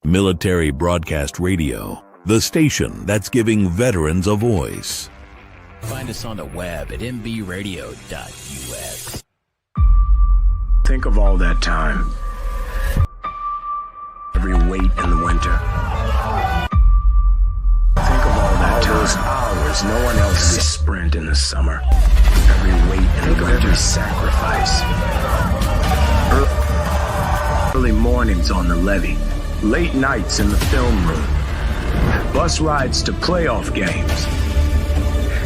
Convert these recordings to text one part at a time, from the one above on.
Military Broadcast Radio, the station that's giving veterans a voice. Find us on the web at mbradio.us. Think of all that time. Every wait in the winter. Think of all that time. Those hours no one else every sprint in the summer. Every wait in the winter. Every sacrifice. Early mornings on the levee. Late nights in the film room. Bus rides to playoff games.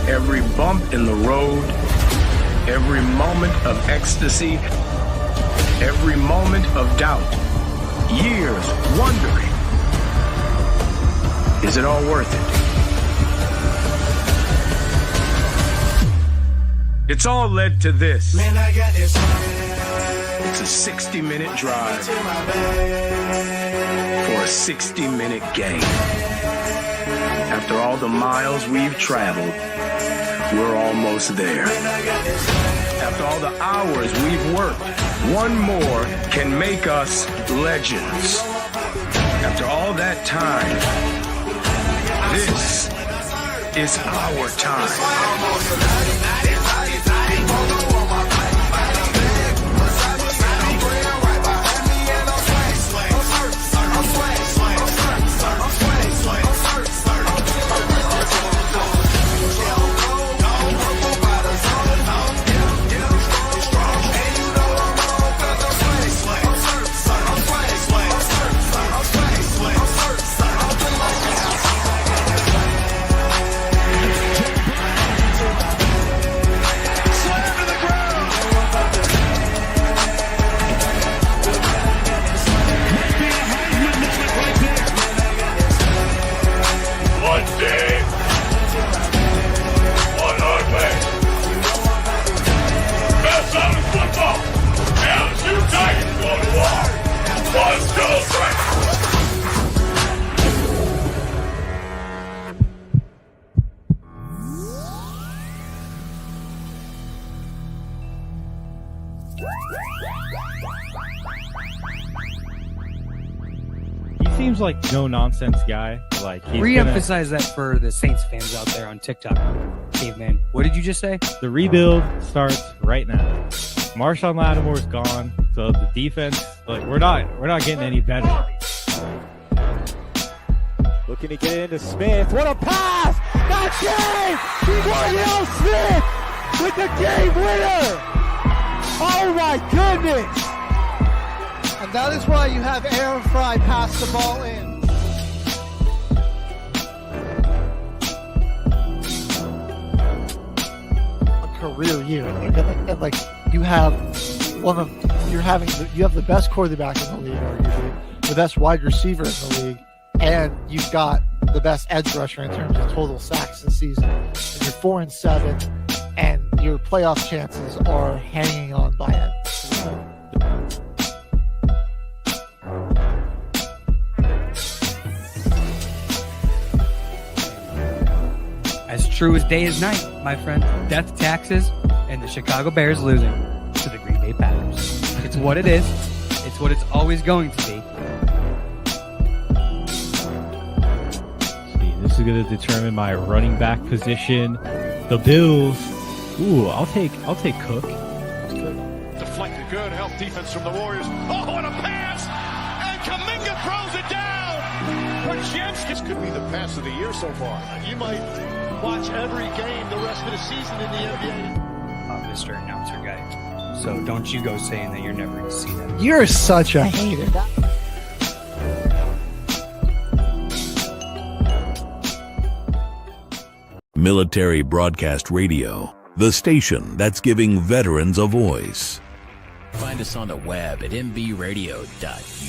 Every bump in the road. Every moment of ecstasy. Every moment of doubt. Years wondering, is it all worth it? It's all led to this. Man, I got this. It's a 60-minute drive for a 60-minute game. After all the miles we've traveled, we're almost there. After all the hours we've worked, one more can make us legends. After all that time, this is our time. Seems like no nonsense guy. Like re-emphasize that for the Saints fans out there on TikTok. Caveman, what did you just say? The rebuild starts right now. Marshawn Lattimore's gone, so the defense, like we're not getting any better. Looking to get into Smith. What a pass! Not James! T.Y. Smith with the game winner! Oh my goodness! And that is why you have Aaron Fry pass the ball in. A career year, and like you have you have the best quarterback in the league, arguably the best wide receiver in the league, and you've got the best edge rusher in terms of total sacks this season. And you're 4-7, and your playoff chances are hanging on by a thread. As true as day is night, my friend. Death, taxes, and the Chicago Bears losing to the Green Bay Packers. It's what it is. It's what it's always going to be. See, this is going to determine my running back position. The Bills. Ooh, I'll take Cook. Deflected, good help defense from the Warriors. Oh, what a pass! And Kuminga throws it down. This could be the pass of the year so far. You might watch every game the rest of the season in the NBA. Mr. Announcer guy. So don't you go saying that you're never going to see that. You're such a hater. Military Broadcast Radio, the station that's giving veterans a voice. Find us on the web at mbradio.us.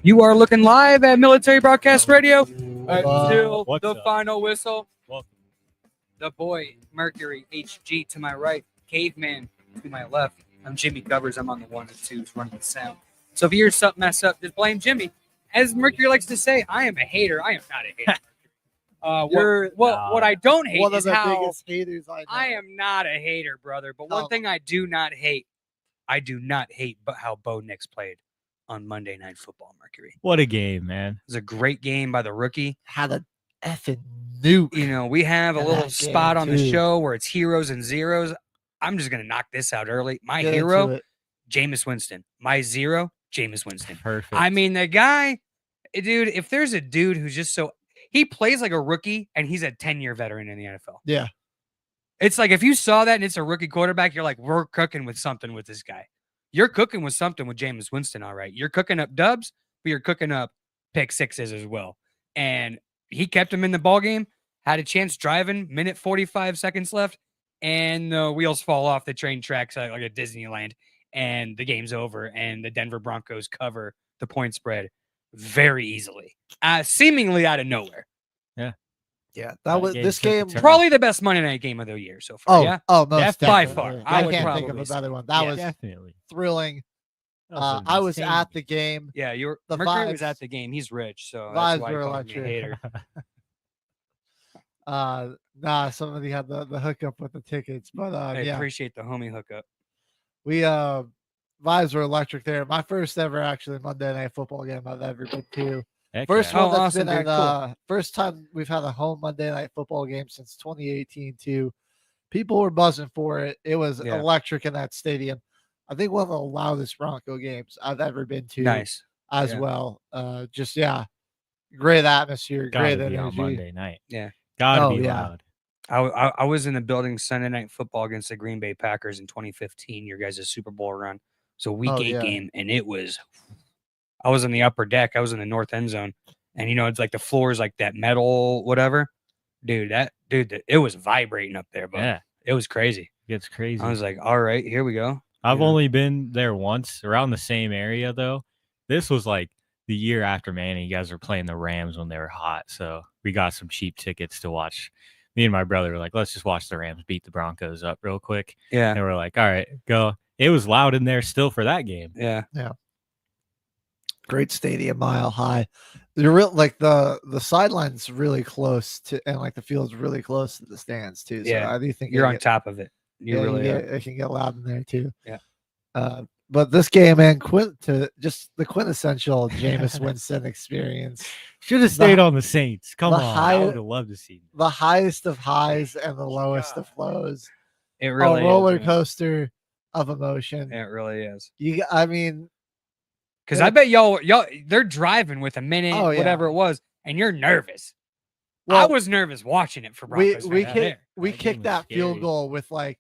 You are looking live at Military Broadcast Radio until the final whistle. Welcome. The boy, Mercury, HG to my right, Caveman to my left. I'm Jimmy Covers. I'm on the 1 and 2s running the sound. So if you hear something mess up, just blame Jimmy. As Mercury likes to say, I am a hater. I am not a hater. What I don't hate one of is the how biggest haters I know. I am not a hater, brother. But one thing I do not hate but how Bo Nix played on Monday Night Football, Mercury. What a game, man. It was a great game by the rookie. Had a effing nuke. You know, we have a in little that spot game, on the too. show where it's heroes and zeros. I'm just going to knock this out early. My Get hero, into it. Jameis Winston. My zero, Jameis Winston. Perfect. I mean, the guy, dude, if there's a dude who's just he plays like a rookie and he's a 10-year veteran in the NFL. Yeah. It's like if you saw that and it's a rookie quarterback, you're like, we're cooking with something with this guy. You're cooking with something with Jameis Winston, all right. You're cooking up dubs, but you're cooking up pick sixes as well. And he kept him in the ball game, had a chance driving, minute 45 seconds left, and the wheels fall off the train tracks like at Disneyland, and the game's over, and the Denver Broncos cover the point spread very easily, seemingly out of nowhere. Yeah, that was game this took a game. turn. Probably the best Monday night game of the year so far. Yeah. Most by definitely. far. I I would can't think of probably say. another one. That Yeah. was Definitely. thrilling. That was an I was insane at game. the game. Yeah, The Mercury was vibes- at the game. He's rich, so vibes that's why he were calls me a electric. hater. Somebody had the hookup with the tickets, but I yeah, appreciate the homie hookup. we vibes were electric there. My first ever actually Monday Night Football game I've ever been to. Heck First yeah. one that's awesome, been dude. at Cool. first time we've had a home Monday Night Football game since 2018 too. People were buzzing for it. It was Yeah. electric in that stadium. I think one of the loudest Bronco games I've ever been to Nice. as Yeah. well. Great atmosphere, Gotta great be on energy. Monday night. Yeah. Gotta Oh, be yeah. loud. I was in the building Sunday Night Football against the Green Bay Packers in 2015, your guys' Super Bowl run. So week 8 yeah. game, and I was in the upper deck. I was in the north end zone. And, it's like the floor is like that metal, whatever. Dude, it was vibrating up there, but Yeah. it was crazy. It's crazy. I was like, all right, here we go. I've Yeah. only been there once around the same area though. This was like the year after Manny. You guys were playing the Rams when they were hot. So we got some cheap tickets to watch. Me and my brother were like, let's just watch the Rams beat the Broncos up real quick. Yeah. And we're like, all right, go. It was loud in there still for that game. Yeah. Great stadium, mile high. You're real like the sideline's really close to, and like the field's really close to the stands too. So Yeah. I do think You're it on get- top of it. You yeah, really are. it can get loud in there too. Yeah. But this game, man, just the quintessential Jameis Winston experience. Should have stayed on the Saints. Come the on. high- I would have loved to see The highest of highs and the lowest of lows. It really a roller is. man. coaster of emotion. It really is. I mean, Because Yeah. I bet y'all, they're driving with a minute, Oh, yeah. whatever it was, and you're nervous. I well, was nervous watching it for we Broncos. we fans kick, there. we That game kicked was that field scary. goal with like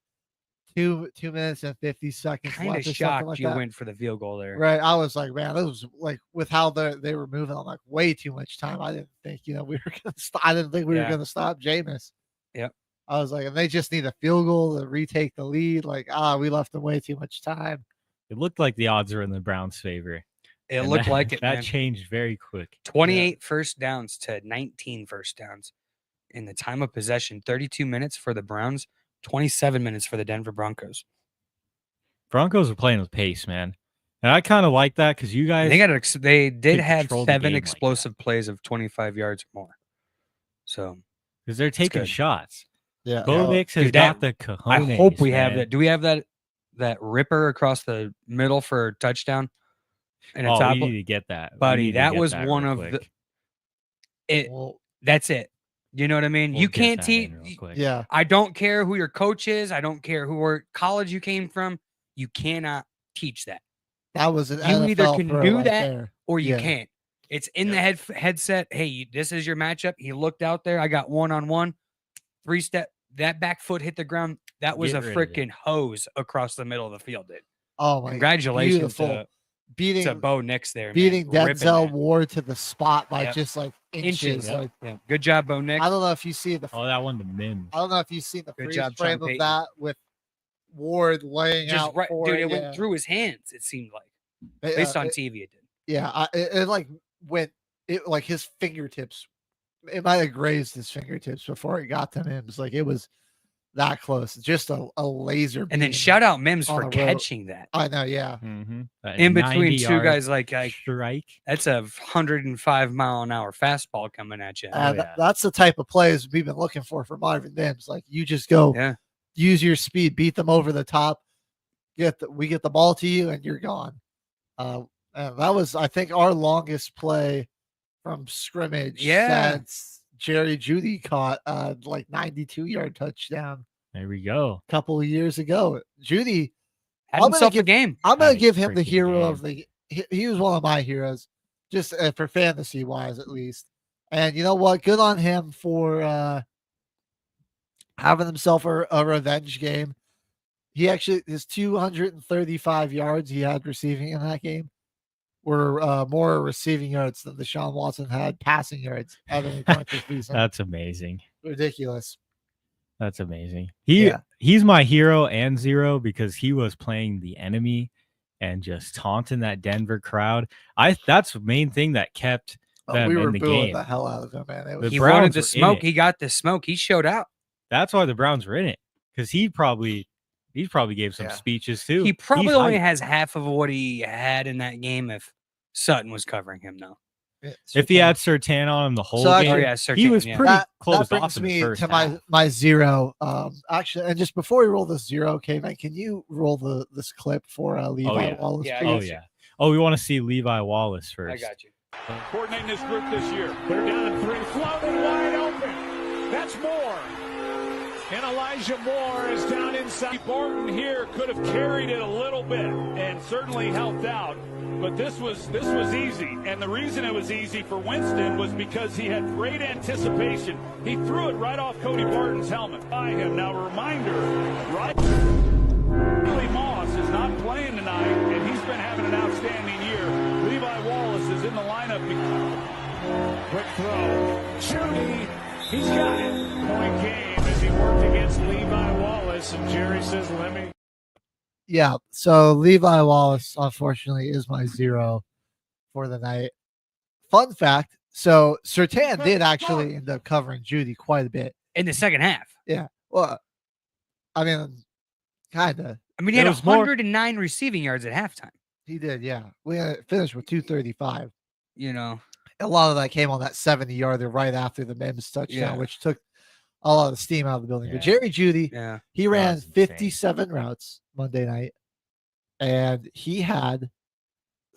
2 minutes and 50 seconds Kind of left or something shocked like you that. went for the field goal there. Right. I was like, man, this was like with how they were moving on like way too much time. I didn't think, we were gonna stop. I didn't think we were Yeah. gonna stop Jameis. Yep. I was like, and they just need a field goal to retake the lead. Like, we left them way too much time. it. Looked like the odds were in the Browns' favor. It And looked that, like it, That man. changed very quick. 28 first downs to 19 first downs in the time of possession. 32 minutes for the Browns, 27 minutes for the Denver Broncos. Broncos were playing with pace, man. And I kind of like that because you guys They did could have control the 7 game like explosive plays of 25 yards or more. So because they're taking good. shots. Yeah. Bo Nix has dude, got that- the cojones. I hope we have man. that. Do we have that ripper across the middle for a touchdown? And Oh, top, we need to get that. We buddy. need to That get was that one real of the. quick. Well, That's it. You know what I mean? We'll You get can't that teach. in real quick. yeah. I don't care who your coach is. I don't care who college you came from. You cannot teach that, That was an You NFL either can throw do right that there. or you Yeah. can't. It's in the headset. Hey, this is your matchup. He looked out there. I got 1-on-1, 3-step. That back foot hit the ground. That was Get a rid of it. freaking hose across the middle of the field, dude. Oh my Congratulations beautiful. to beating Bo Nix there. man. beating Ripping Denzel that. Ward to the spot by Yep. just like inches. Inches. Like, Yeah. Good job, Bo Nix. I don't know if you see the Oh, that one to Mims. I don't know if you've seen the Good freeze job, Sean frame of Payton. that with Ward laying Just out right, for dude. It yeah. went through his hands. It seemed like, It, based on it- TV, it did. yeah, it like went it like his fingertips. It might have grazed his fingertips before it got to him. It's like it was that close. Just a laser. And then beam shout out Mims on for the road. catching that. I know, yeah. In between two 90-yard guys, like strike. that's a 105-mile-an-hour fastball coming at you. And yeah. that's the type of plays we've been looking for Marvin Mims. Like you just go, Yeah. use your speed, beat them over the top, we get the ball to you, and you're gone. And that was, I think, our longest play from scrimmage since Jerry Judy caught like 92-yard touchdown There we go. a couple of years ago. Judy, Had himself a game. I'm gonna Had a give him the freaking hero game. of the. He was one of my heroes, just for fantasy wise, at least. And you know what? Good on him for having himself a revenge game. He actually, his 235 yards he had receiving in that game were more receiving yards than Deshaun Watson had passing yards at any point this season. That's amazing. Ridiculous. That's amazing. Yeah. He's my hero and zero because he was playing the enemy and just taunting that Denver crowd. That's the main thing that kept them We were in the booing game. the hell out of him, man. It was, The He wanted Browns the were in smoke. it. He got the smoke. He showed out. That's why the Browns were in it because he probably gave some Yeah. speeches too. He probably He's only hyped. has half of what he had in that game if Sutton was covering him, though. If he had Sertan on him the whole So game, actually- yeah, he Sertan, was yeah. pretty that closed brings off in the me first to half. my zero. Actually, and just before we roll this zero, K-Man, can you roll this clip for Levi yeah. Wallace? Yeah, I please? Oh got you. yeah. Oh, we want to see Levi Wallace first. I got you. Coordinating this group this year. They're down at 3, floating wide open. That's Moore. And Elijah Moore is down inside. Barton here could have carried it a little bit and certainly helped out. But this was easy. And the reason it was easy for Winston was because he had great anticipation. He threw it right off Cody Barton's helmet by him. Now a reminder, right? Riley Moss is not playing tonight, and he's been having an outstanding year. Levi Wallace is in the lineup. Quick throw. Judy, he's got it. Point game as he worked against Levi Wallace, and Jerry says, let me. Yeah. So Levi Wallace, unfortunately, is my zero for the night. Fun fact. So Sertan did actually end up covering Judy quite a bit. In the second half. Yeah. Well, I mean, kind of. I mean, he There had was more- 109 receiving yards at halftime. He did. Yeah. We had finished with 235. You know, A lot of that came on that 70-yarder right after the Mims touchdown, Yeah. which took a lot of the steam out of the building. But Yeah. Jerry Judy, yeah. he ran was insane. 57 routes Monday night, and he had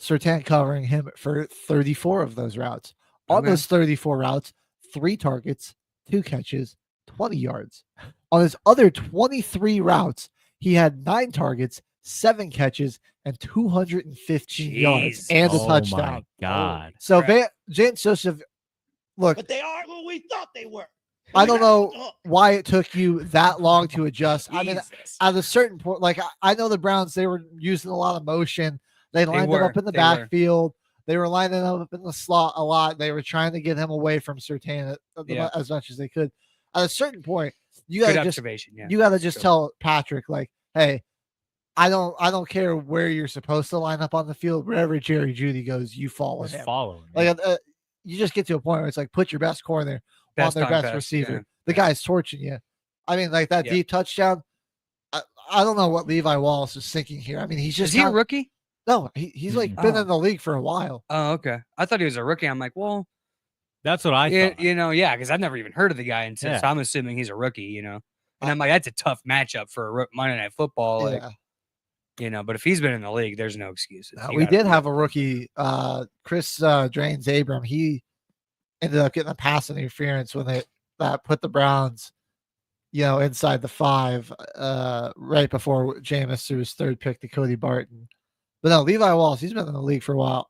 Sertan covering him for 34 of those routes. On Okay. those 34 routes, 3 targets, 2 catches, 20 yards. On his other 23 routes, he had 9 targets, 7 catches, and 215 yards Jeez. and a Oh touchdown. my God. So Crap. James Joseph, look, But they are who we thought they were. I don't know why it took you that long to adjust. I mean, Jesus. at a certain point, like I know the Browns, they were using a lot of motion. They lined him up were. in the They were. backfield. They were lining him up in the slot a lot. They were trying to get him away from Sertan Yeah. as much as they could. At a certain point, you Good gotta just observation. Yeah. you gotta just True. tell Patrick, like, hey, I don't care where you're supposed to line up on the field. Wherever Jerry Judy goes, you follow Just him. following. Like you just get to a point where it's like put your best corner on their on best receiver. yeah. The guy's torching you. I mean, like that Yeah. deep touchdown. I don't know what Levi Wallace is thinking here. I mean, he's Is just he a not- rookie? No, he's like been Oh. in the league for a while. Oh, okay. I thought he was a rookie. I'm like, well, That's what I yeah, thought. you know, yeah, because I've never even heard of the guy until Yeah. so I'm assuming he's a rookie, you know. And I'm like, that's a tough matchup for a Monday Night Football, like, Yeah. you know. But if he's been in the league, there's no excuses. You We gotta did be- have a rookie, Chris Drains Abram. He ended up getting a pass interference when that put the Browns, inside the 5, right before Jameis threw his 3rd pick to Cody Barton. But no, Levi Wallace, he's been in the league for a while.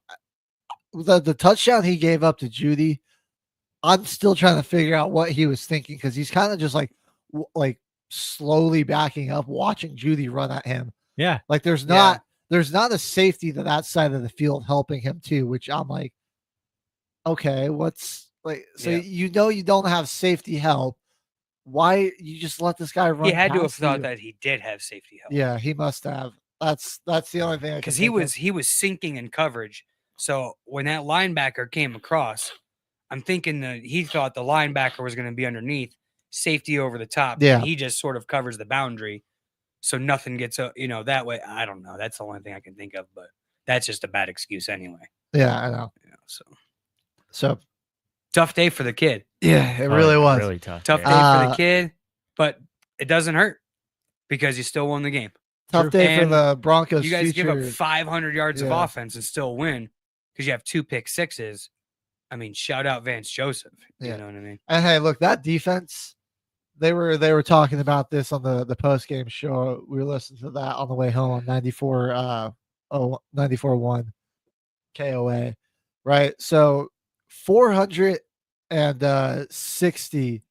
The touchdown he gave up to Judy, I'm still trying to figure out what he was thinking because he's kind of just like slowly backing up, watching Judy run at him. Yeah. Like there's not a safety to that side of the field helping him too, which I'm like, okay, what's like, so Yeah. you don't have safety help. Why you just let this guy run? He had to have past thought you? that he did have safety help. Yeah, he must have. That's the only thing I can Because think he was sinking in coverage. So when that linebacker came across, I'm thinking that he thought the linebacker was going to be underneath. safety over the top. Yeah. And he just sort of covers the boundary. So nothing gets, that way. I don't know. That's the only thing I can think of, but that's just a bad excuse anyway. Yeah, I know. So Tough day for the kid. yeah, it Oh, really yeah, was. really tough. Tough day. day for the kid, but it doesn't hurt because you still won the game. Tough day for And the Broncos. You guys give up future. 500 yards of Yeah. offense and still win because you have 2 pick sixes. I mean, shout out Vance Joseph. Yeah. You know what I mean? And hey, look, that defense. They were talking about this on the post game show. We were listening to that on the way home on 94.1 KOA, right? So 460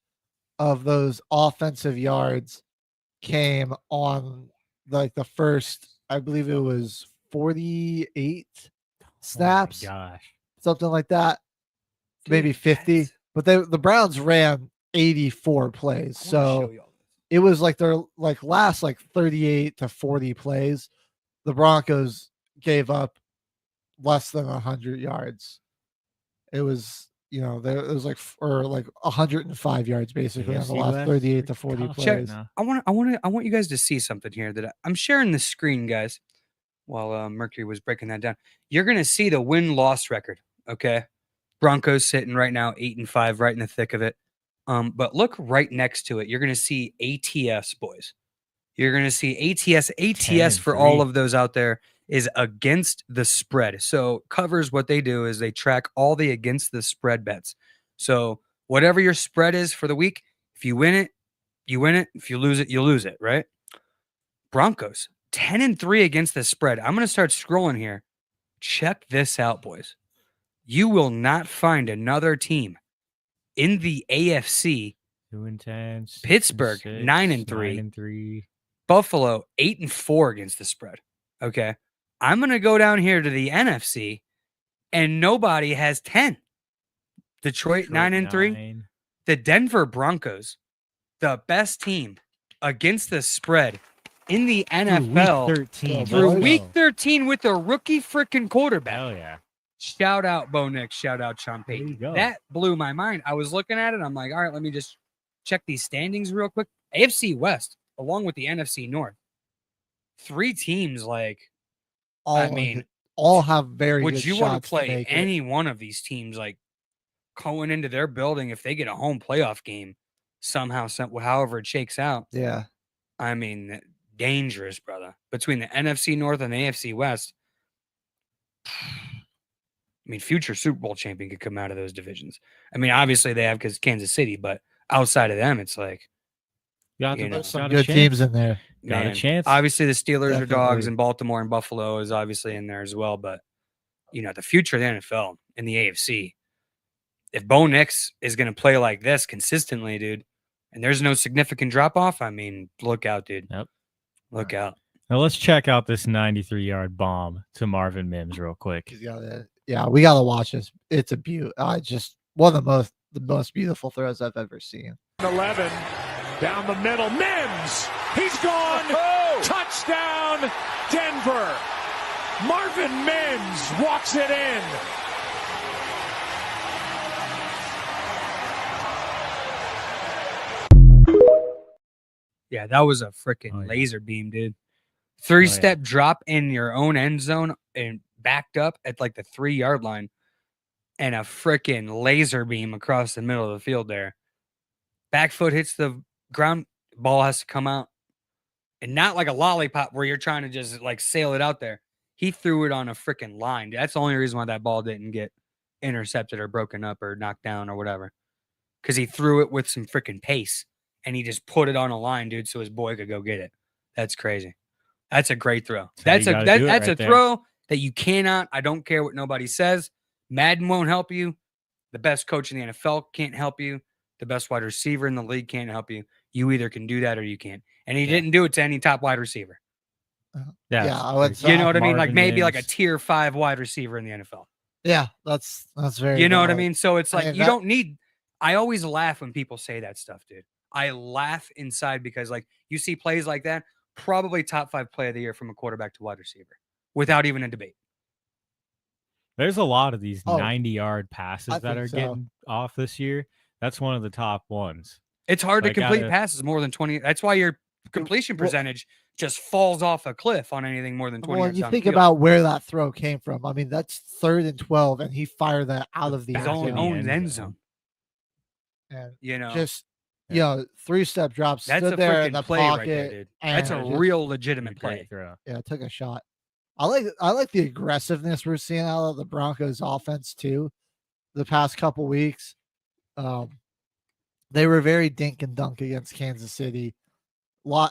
of those offensive yards came on like the first, I believe it was 48 snaps, Oh my gosh. something like that, maybe Dude, 50. that's- But the Browns ran 84 plays, I wanna show so y'all this. it was like their last 38 to 40 plays. The Broncos gave up less than 100 yards. It was it was like 105 yards basically on the AFC last West, 38 to 40 tough plays. right now. I want you guys to see something here that I'm sharing the screen, guys. While Mercury was breaking that down, you're gonna see the win-loss record. Okay, Broncos sitting right now 8-5, right in the thick of it. But look right next to it. You're gonna see ATS, boys. You're gonna see ATS. ATS for all 10-3. of those out there is against the spread. So covers, what they do is they track all the against the spread bets. So whatever your spread is for the week, if you win it, you win it. If you lose it, you lose it, right? Broncos 10-3 against the spread. I'm going to start scrolling here. Check this out, boys. You will not find another team in the AFC. 2-10. 6-6, Pittsburgh, 9-3. 9-3. Buffalo 8-4 against the spread. Okay. I'm going to go down here to the NFC and nobody has 10. Detroit 9-3. 9. The Denver Broncos, the best team against the spread in the NFL Week 13. Through through Let's week go. 13 with a rookie freaking quarterback. Hell yeah. Shout out Bo Nix. Shout out Sean There you Payton. go. That blew my mind. I was looking at it. I'm like, all right, let me just check these standings real quick. AFC West, along with the NFC North. 3 teams, All have very would good you want shots to play make it. any one of these teams going into their building if they get a home playoff game somehow, however it shakes out? Yeah. I mean, dangerous, brother. Between the NFC North and the AFC West, I mean, future Super Bowl champion could come out of those divisions. I mean, obviously they have because Kansas City, but outside of them, it's like, Got You know, There's some got a good chance. teams in there. Got a man, chance. obviously the Steelers are dogs, Definitely. and Baltimore and Buffalo is obviously in there as well. But the future of the NFL in the AFC, if Bo Nix is going to play like this consistently, dude, and there's no significant drop off, I mean, look out, dude. Yep. Look out. Now let's check out this 93-yard bomb to Marvin Mims real quick. Yeah, we gotta watch this. It's a beaut. Just one of the most beautiful throws I've ever seen. 11 down the middle. Mims, he's gone. Touchdown, Denver. Marvin Mims walks it in. Yeah, that was a freaking Oh, yeah. laser beam, dude. 3-step drop in your own end zone and backed up at like the 3-yard line, and a freaking laser beam across the middle of the field there. Back foot hits the ground, ball has to come out. And not like a lollipop where you're trying to just sail it out there. He threw it on a freaking line. That's the only reason why that ball didn't get intercepted or broken up or knocked down or whatever. Because he threw it with some freaking pace and he just put it on a line, dude, so his boy could go get it. That's crazy. That's a great throw. That's how you gotta do it That's right a there. throw that you cannot. I don't care what nobody says. Madden won't help you. The best coach in the NFL can't help you. The best wide receiver in the league can't help you. You either can do that or you can't. And he didn't do it to any top wide receiver. Yeah, I would pretty You know what I mean? Like Marvin maybe like a Mims. tier 5 wide receiver in the NFL. Yeah, that's very. You know what I valid. mean? So it's like mean, you that- don't need. I always laugh when people say that stuff, dude. I laugh inside because you see plays like that, probably top 5 play of the year from a quarterback to wide receiver without even a debate. There's a lot of these Oh, 90-yard passes I that think are so. getting off this year. That's one of the top ones. It's hard So to I complete gotta- passes more than 20. That's why your completion percentage just falls off a cliff on anything more than 20 Well, yards you think downfield. about where that throw came from. I mean, that's 3rd and 12, and he fired that out of the his end own, zone. own end zone. And You know, just, you know, 3-step drop, that's stood a there in freaking the play pocket. right there, dude. And That's a just- real legitimate Great play. throw. Yeah, took a shot. I like the aggressiveness we're seeing out of the Broncos offense too. The past couple weeks, they were very dink and dunk against Kansas City.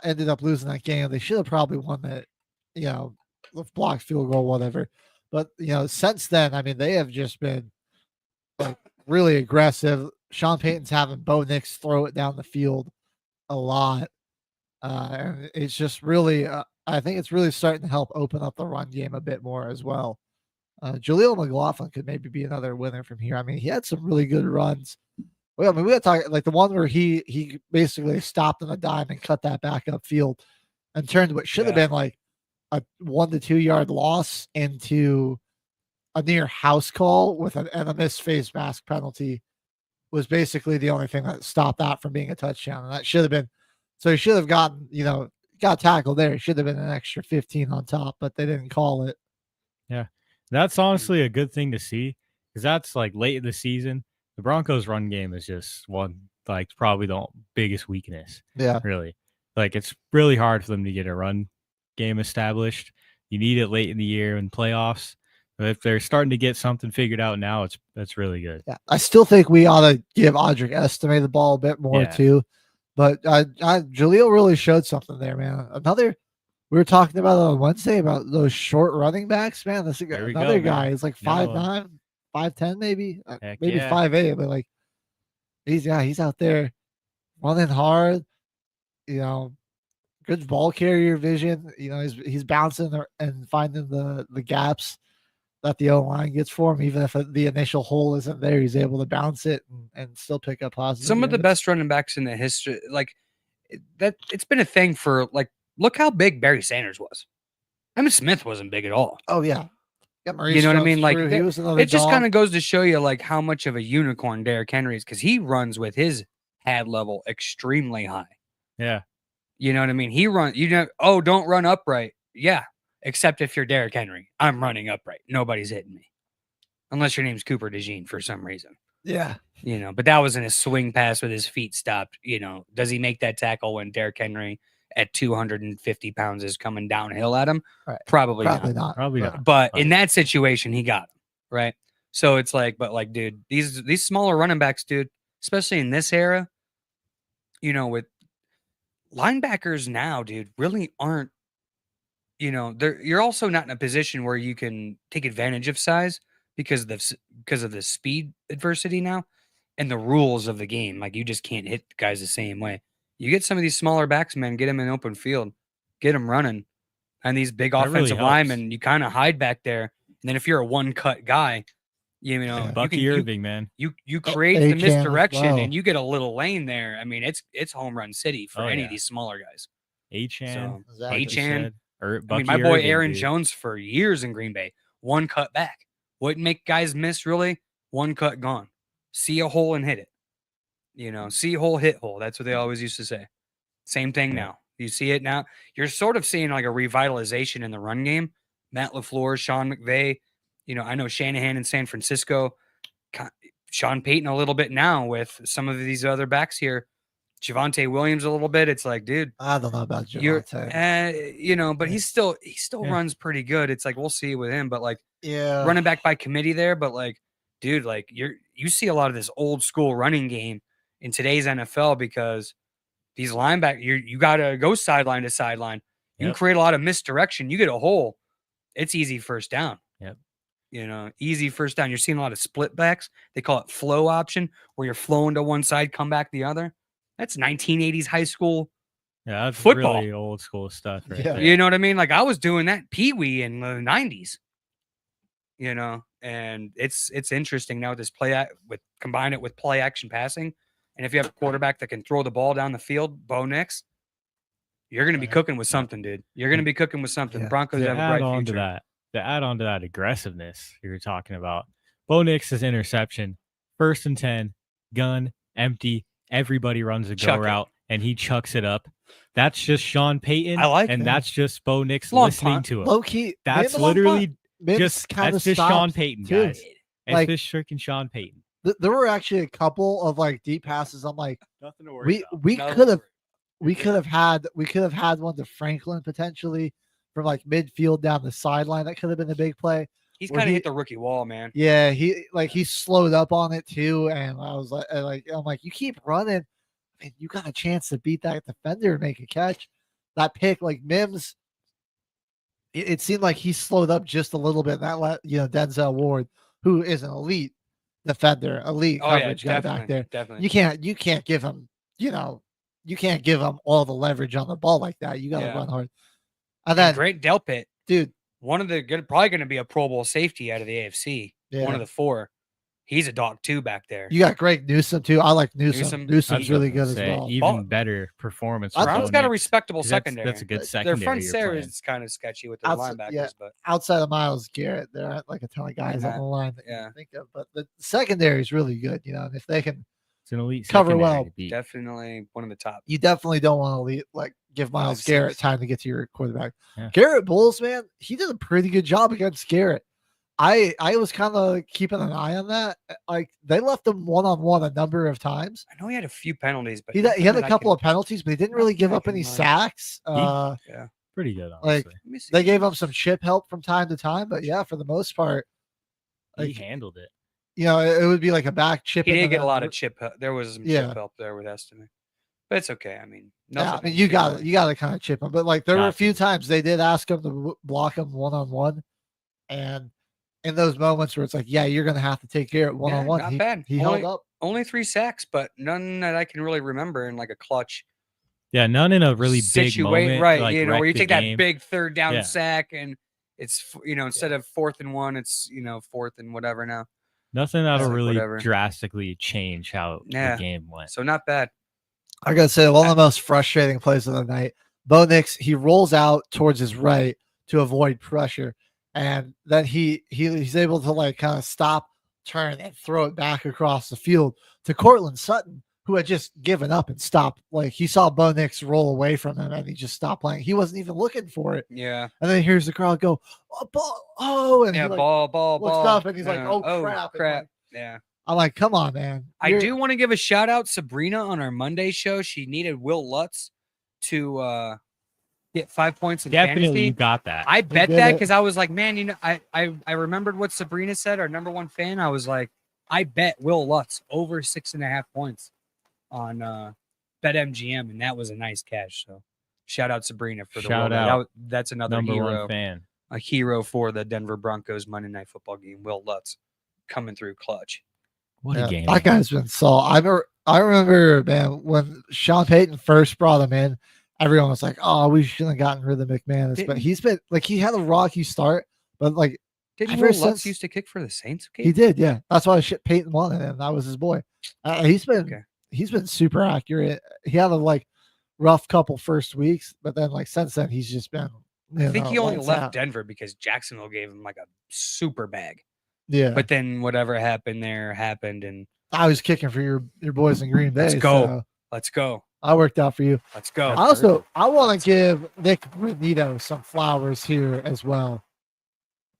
Ended up losing that game. They should have probably won that, you know, blocked field goal, whatever. But you know, since then, I mean, they have just been like really aggressive. Sean Payton's having Bo Nix throw it down the field a lot. And it's just really, I think it's really starting to help open up the run game a bit more as well. Jaleel McLaughlin could maybe be another winner from here. I mean, he had some really good runs. Well, I mean, we got to talk like the one where he basically stopped on a dime and cut that back up field and turned what should have been like a 1 to 2 yard loss into a near house call with and a missed face mask penalty was basically the only thing that stopped that from being a touchdown. And that should have been, so he should have gotten, you know, got tackled there. It should have been an extra 15 on top, but they didn't call it. Yeah. That's honestly a good thing to see because that's like late in the season. The Broncos run game is just probably the biggest weakness. Yeah. Really. Like it's really hard for them to get a run game established. You need it late in the year in playoffs. But if they're starting to get something figured out now, that's really good. Yeah. I still think we ought to give Audric Estime the ball a bit more too. But Jaleel really showed something there, man. We were talking about on Wednesday about those short running backs, man. This another guy is like 5'9", 5'10", maybe, maybe 5'8", but like he's out there running hard. You know, good ball carrier vision. You know, he's bouncing and finding the gaps that the O-line gets for him. Even if the initial hole isn't there, he's able to bounce it and still pick up positive. Some of the best running backs in the history, like that. It's been a thing for like. Look how big Barry Sanders was. Emmitt Smith wasn't big at all. Oh yeah, you know what I mean? Like he was it just kind of goes to show you like how much of a unicorn Derrick Henry is because he runs with his pad level extremely high. Yeah, you know what I mean. He runs. You know, oh, don't run upright. Yeah, except if you're Derrick Henry, I'm running upright. Nobody's hitting me, unless your name's Cooper DeJean for some reason. Yeah, you know. But that was in a swing pass with his feet stopped. You know, does he make that tackle when Derrick Henry at 250 pounds is coming downhill at him? Right. Probably not. Probably not. But in that situation, he got him, right? So it's like, but like, dude, these smaller running backs, dude, especially in this era, you know, with linebackers now, dude, really aren't, you know, you're also not in a position where you can take advantage of size because of the speed adversity now and the rules of the game. Like you just can't hit guys the same way. You get some of these smaller backs, man, get them in open field, get them running. And these big offensive linemen, you kind of hide back there. And then if you're a one-cut guy, you know, Bucky Irving, man. You create the misdirection and you get a little lane there. I mean, it's home run city for any of these smaller guys. Achane. Achane. I mean, my boy Aaron Jones for years in Green Bay, one cut back. Wouldn't make guys miss, really. One cut gone. See a hole and hit it. You know, see hole, hit hole. That's what they always used to say. Same thing now. You see it now. You're sort of seeing like a revitalization in the run game. Matt LaFleur, Sean McVay. You know, I know Shanahan in San Francisco. Sean Payton a little bit now with some of these other backs here. Javonte Williams a little bit. It's like, dude, I don't know about Javonte. You know, but he still runs pretty good. It's like we'll see with him, but like, running back by committee there. But like, dude, like you see a lot of this old school running game in today's NFL because these linebackers, you got to go sideline to sideline. You can create a lot of misdirection. You get a hole, it's easy first down. Yep. You know, easy first down. You're seeing a lot of split backs. They call it flow option, where you're flowing to one side, come back the other. That's 1980s high school. Yeah, that's football. Really old school stuff. Right there. You know what I mean? Like I was doing that Pee-wee in the 90s. You know, and it's interesting now this combine it with play action passing. And if you have a quarterback that can throw the ball down the field, Bo Nix, you're going to be cooking with something, dude. You're going to be cooking with something. The Broncos have a bright future. To add on to that aggressiveness you were talking about, Bo Nix's interception, 1st and 10, gun, empty, everybody runs a Chuck go it. route and he chucks it up. That's just Sean Payton. I like and that. that's just Bo Nix Long listening punt. to him. Low key. That's Mims- literally Mims just kinda that's just Sean stopped, Payton, too. guys. Like- It's just freaking Sean Payton. There were actually a couple of like deep passes. I'm like, Nothing to worry we about. could have had one to Franklin potentially from like midfield down the sideline. That could have been a big play. He's where kind of he- hit the rookie wall, man. Yeah, he slowed up on it too, and I was I'm like, you keep running, and you got a chance to beat that defender and make a catch. That pick, like Mims, it seemed like he slowed up just a little bit. That Denzel Ward, who is an elite defender, elite Oh yeah, coverage guy back there. definitely. You can't give him, you can't give him all the leverage on the ball like that. You got to Yeah. run hard. And And then, Grant Delpit, dude, one of the good, probably going to be a Pro Bowl safety out of the AFC. yeah, One of the 4. He's a dog too back there. you got Greg Newsom too. I like Newsom. Newsom, Newsom's really good as Say, well. Even Ball- better performance. Browns from Brown's Bo got a Nix, respectable 'cause that's- secondary. That's a good Their secondary. front you're seven playing. is kind of sketchy with their Outside- linebackers, yeah. but Outside of Miles Garrett, there aren't like a ton of guys on Yeah. the line that you Yeah. can think of, but the secondary is really good. And if they can, It's an elite Cover secondary well. to beat. definitely one of the top. you definitely don't want to give Miles 5-6. Garrett time to get to your quarterback. Yeah. Garrett Bowles, man, he did a pretty good job against Garrett. I was kind of keeping an eye on that. Like they left him one-on-one a number of times. I know he had a few penalties, but He had a couple of penalties, but he didn't really give up any sacks. Pretty good, Like, honestly. They gave him some chip help from time to time, but yeah, for the most part, he like, handled it. it would be like a back chip. He in did and get a then lot of chip help. There was some Yeah. chip help there with Estimate, but it's okay. I mean, Yeah, nothing I mean, you got to kind of chip him, but like there were a Got few to. times they did ask him to block him one-on-one, and in those moments where it's like, yeah, you're gonna have to take care of one-on-one. not he, bad. He Only- held up. Only 3 sacks, but none that I can really remember in like a clutch Yeah, none in a really big moment. right? like, where wrecked you the take game. that big third down Yeah. sack and it's instead of 4th and 1, it's 4th and whatever now. Nothing that'll like really whatever. drastically change how Yeah. the game went. So not bad. I gotta say, one of the most frustrating plays of the night. Bo Nix, he rolls out towards his right to avoid pressure, and then he's able to like kind of stop, turn, and throw it back across the field to Cortland Sutton, who had just given up and stopped. Like he saw Bo Nix roll away from him, and he just stopped playing. He wasn't even looking for it, Yeah. and then here's the crowd go, "Oh, ball! Oh!" And Yeah. he like, ball. looks up, and he's like, "Oh, crap!" And, like, Yeah. I'm like, "Come on, man!" I You're- do want to give a shout out Sabrina on our Monday show. She needed Will Lutz to get 5 points in Definitely, fantasy. you got that. I bet did that it. because I was like, man, I remembered what Sabrina said, our number 1 fan. I was like, I bet Will Lutz over 6.5 points on BetMGM, and that was a nice cash. So shout out Sabrina for the Shout Will Lutz. out. That's another Number hero, one fan. a hero for the Denver Broncos Monday Night Football game. Will Lutz coming through clutch. What Yeah, a game! that guy's been solid. I remember, man, when Sean Payton first brought him in, everyone was like, "Oh, we shouldn't have gotten rid of McManus." But Didn't- he's been like, he had a rocky start, but like Didn't Ever Will Lutz since- used to kick for the Saints? Okay. he did, yeah. That's why Payton wanted him. That was his boy. He's been Okay. he's been super accurate. He had a like rough couple first weeks, but then like since then he's just been. I think he only lights left out. Denver because Jacksonville gave him like a super bag. Yeah, But then whatever happened there happened, and I was kicking for your boys in Green Bay. Let's go. so let's go. I worked out for you. Let's go. I want to give Nick Benito some flowers here as well.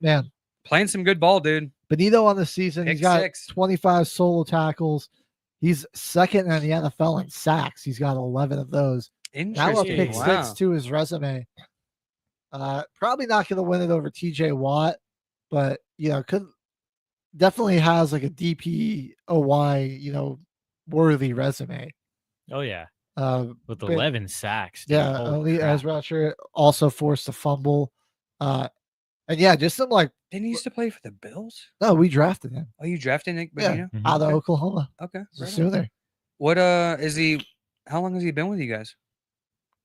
Man, Playing some good ball, dude. Benito on the season, he's Pick got 6. 25 solo tackles. He's second in the NFL in sacks. He's got 11 of those. Now a Interesting. pick Wow. 6 to his resume. Probably not going to win it over TJ Watt, but could definitely has like a DPOY, worthy resume. Oh yeah, with but- 11 sacks. dude. Yeah, Holy Elite crap. Ezra also forced a fumble. And yeah, just some like, Didn't he used to play for the Bills? no, we drafted him. Oh, you drafted Nick Yeah, Benito? Mhm. out of Okay. Oklahoma. Okay. He's a right on. Sooner. What is he? How long has he been with you guys?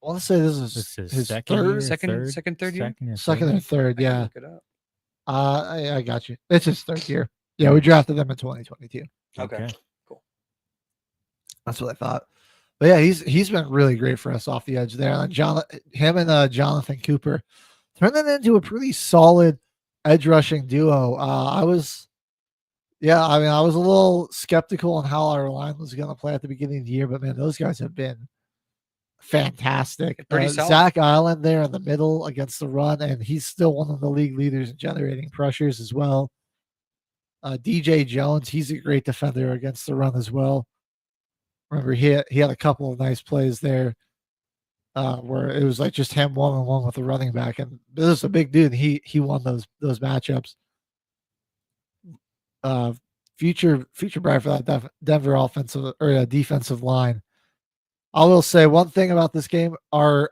I want to say this is This is his second, third, year, second- third, second, third year? second or third. I can Yeah, Look it up. I got you. It's his third year. Yeah, we drafted him in 2022. Okay. That's what I thought. But yeah, he's been really great for us off the edge there. And him and Jonathan Cooper turned that into a pretty solid edge rushing duo. I was Yeah, I mean, I was a little skeptical on how our line was going to play at the beginning of the year, but man, those guys have been fantastic. Pretty solid. Zach Island there in the middle against the run, and he's still one of the league leaders in generating pressures as well. DJ Jones, he's a great defender against the run as well. Remember, he had a couple of nice plays there where it was like just him one-on-one with the running back, and this is a big dude. He won those matchups. Future bright for that Denver offensive or defensive line. I will say one thing about this game: our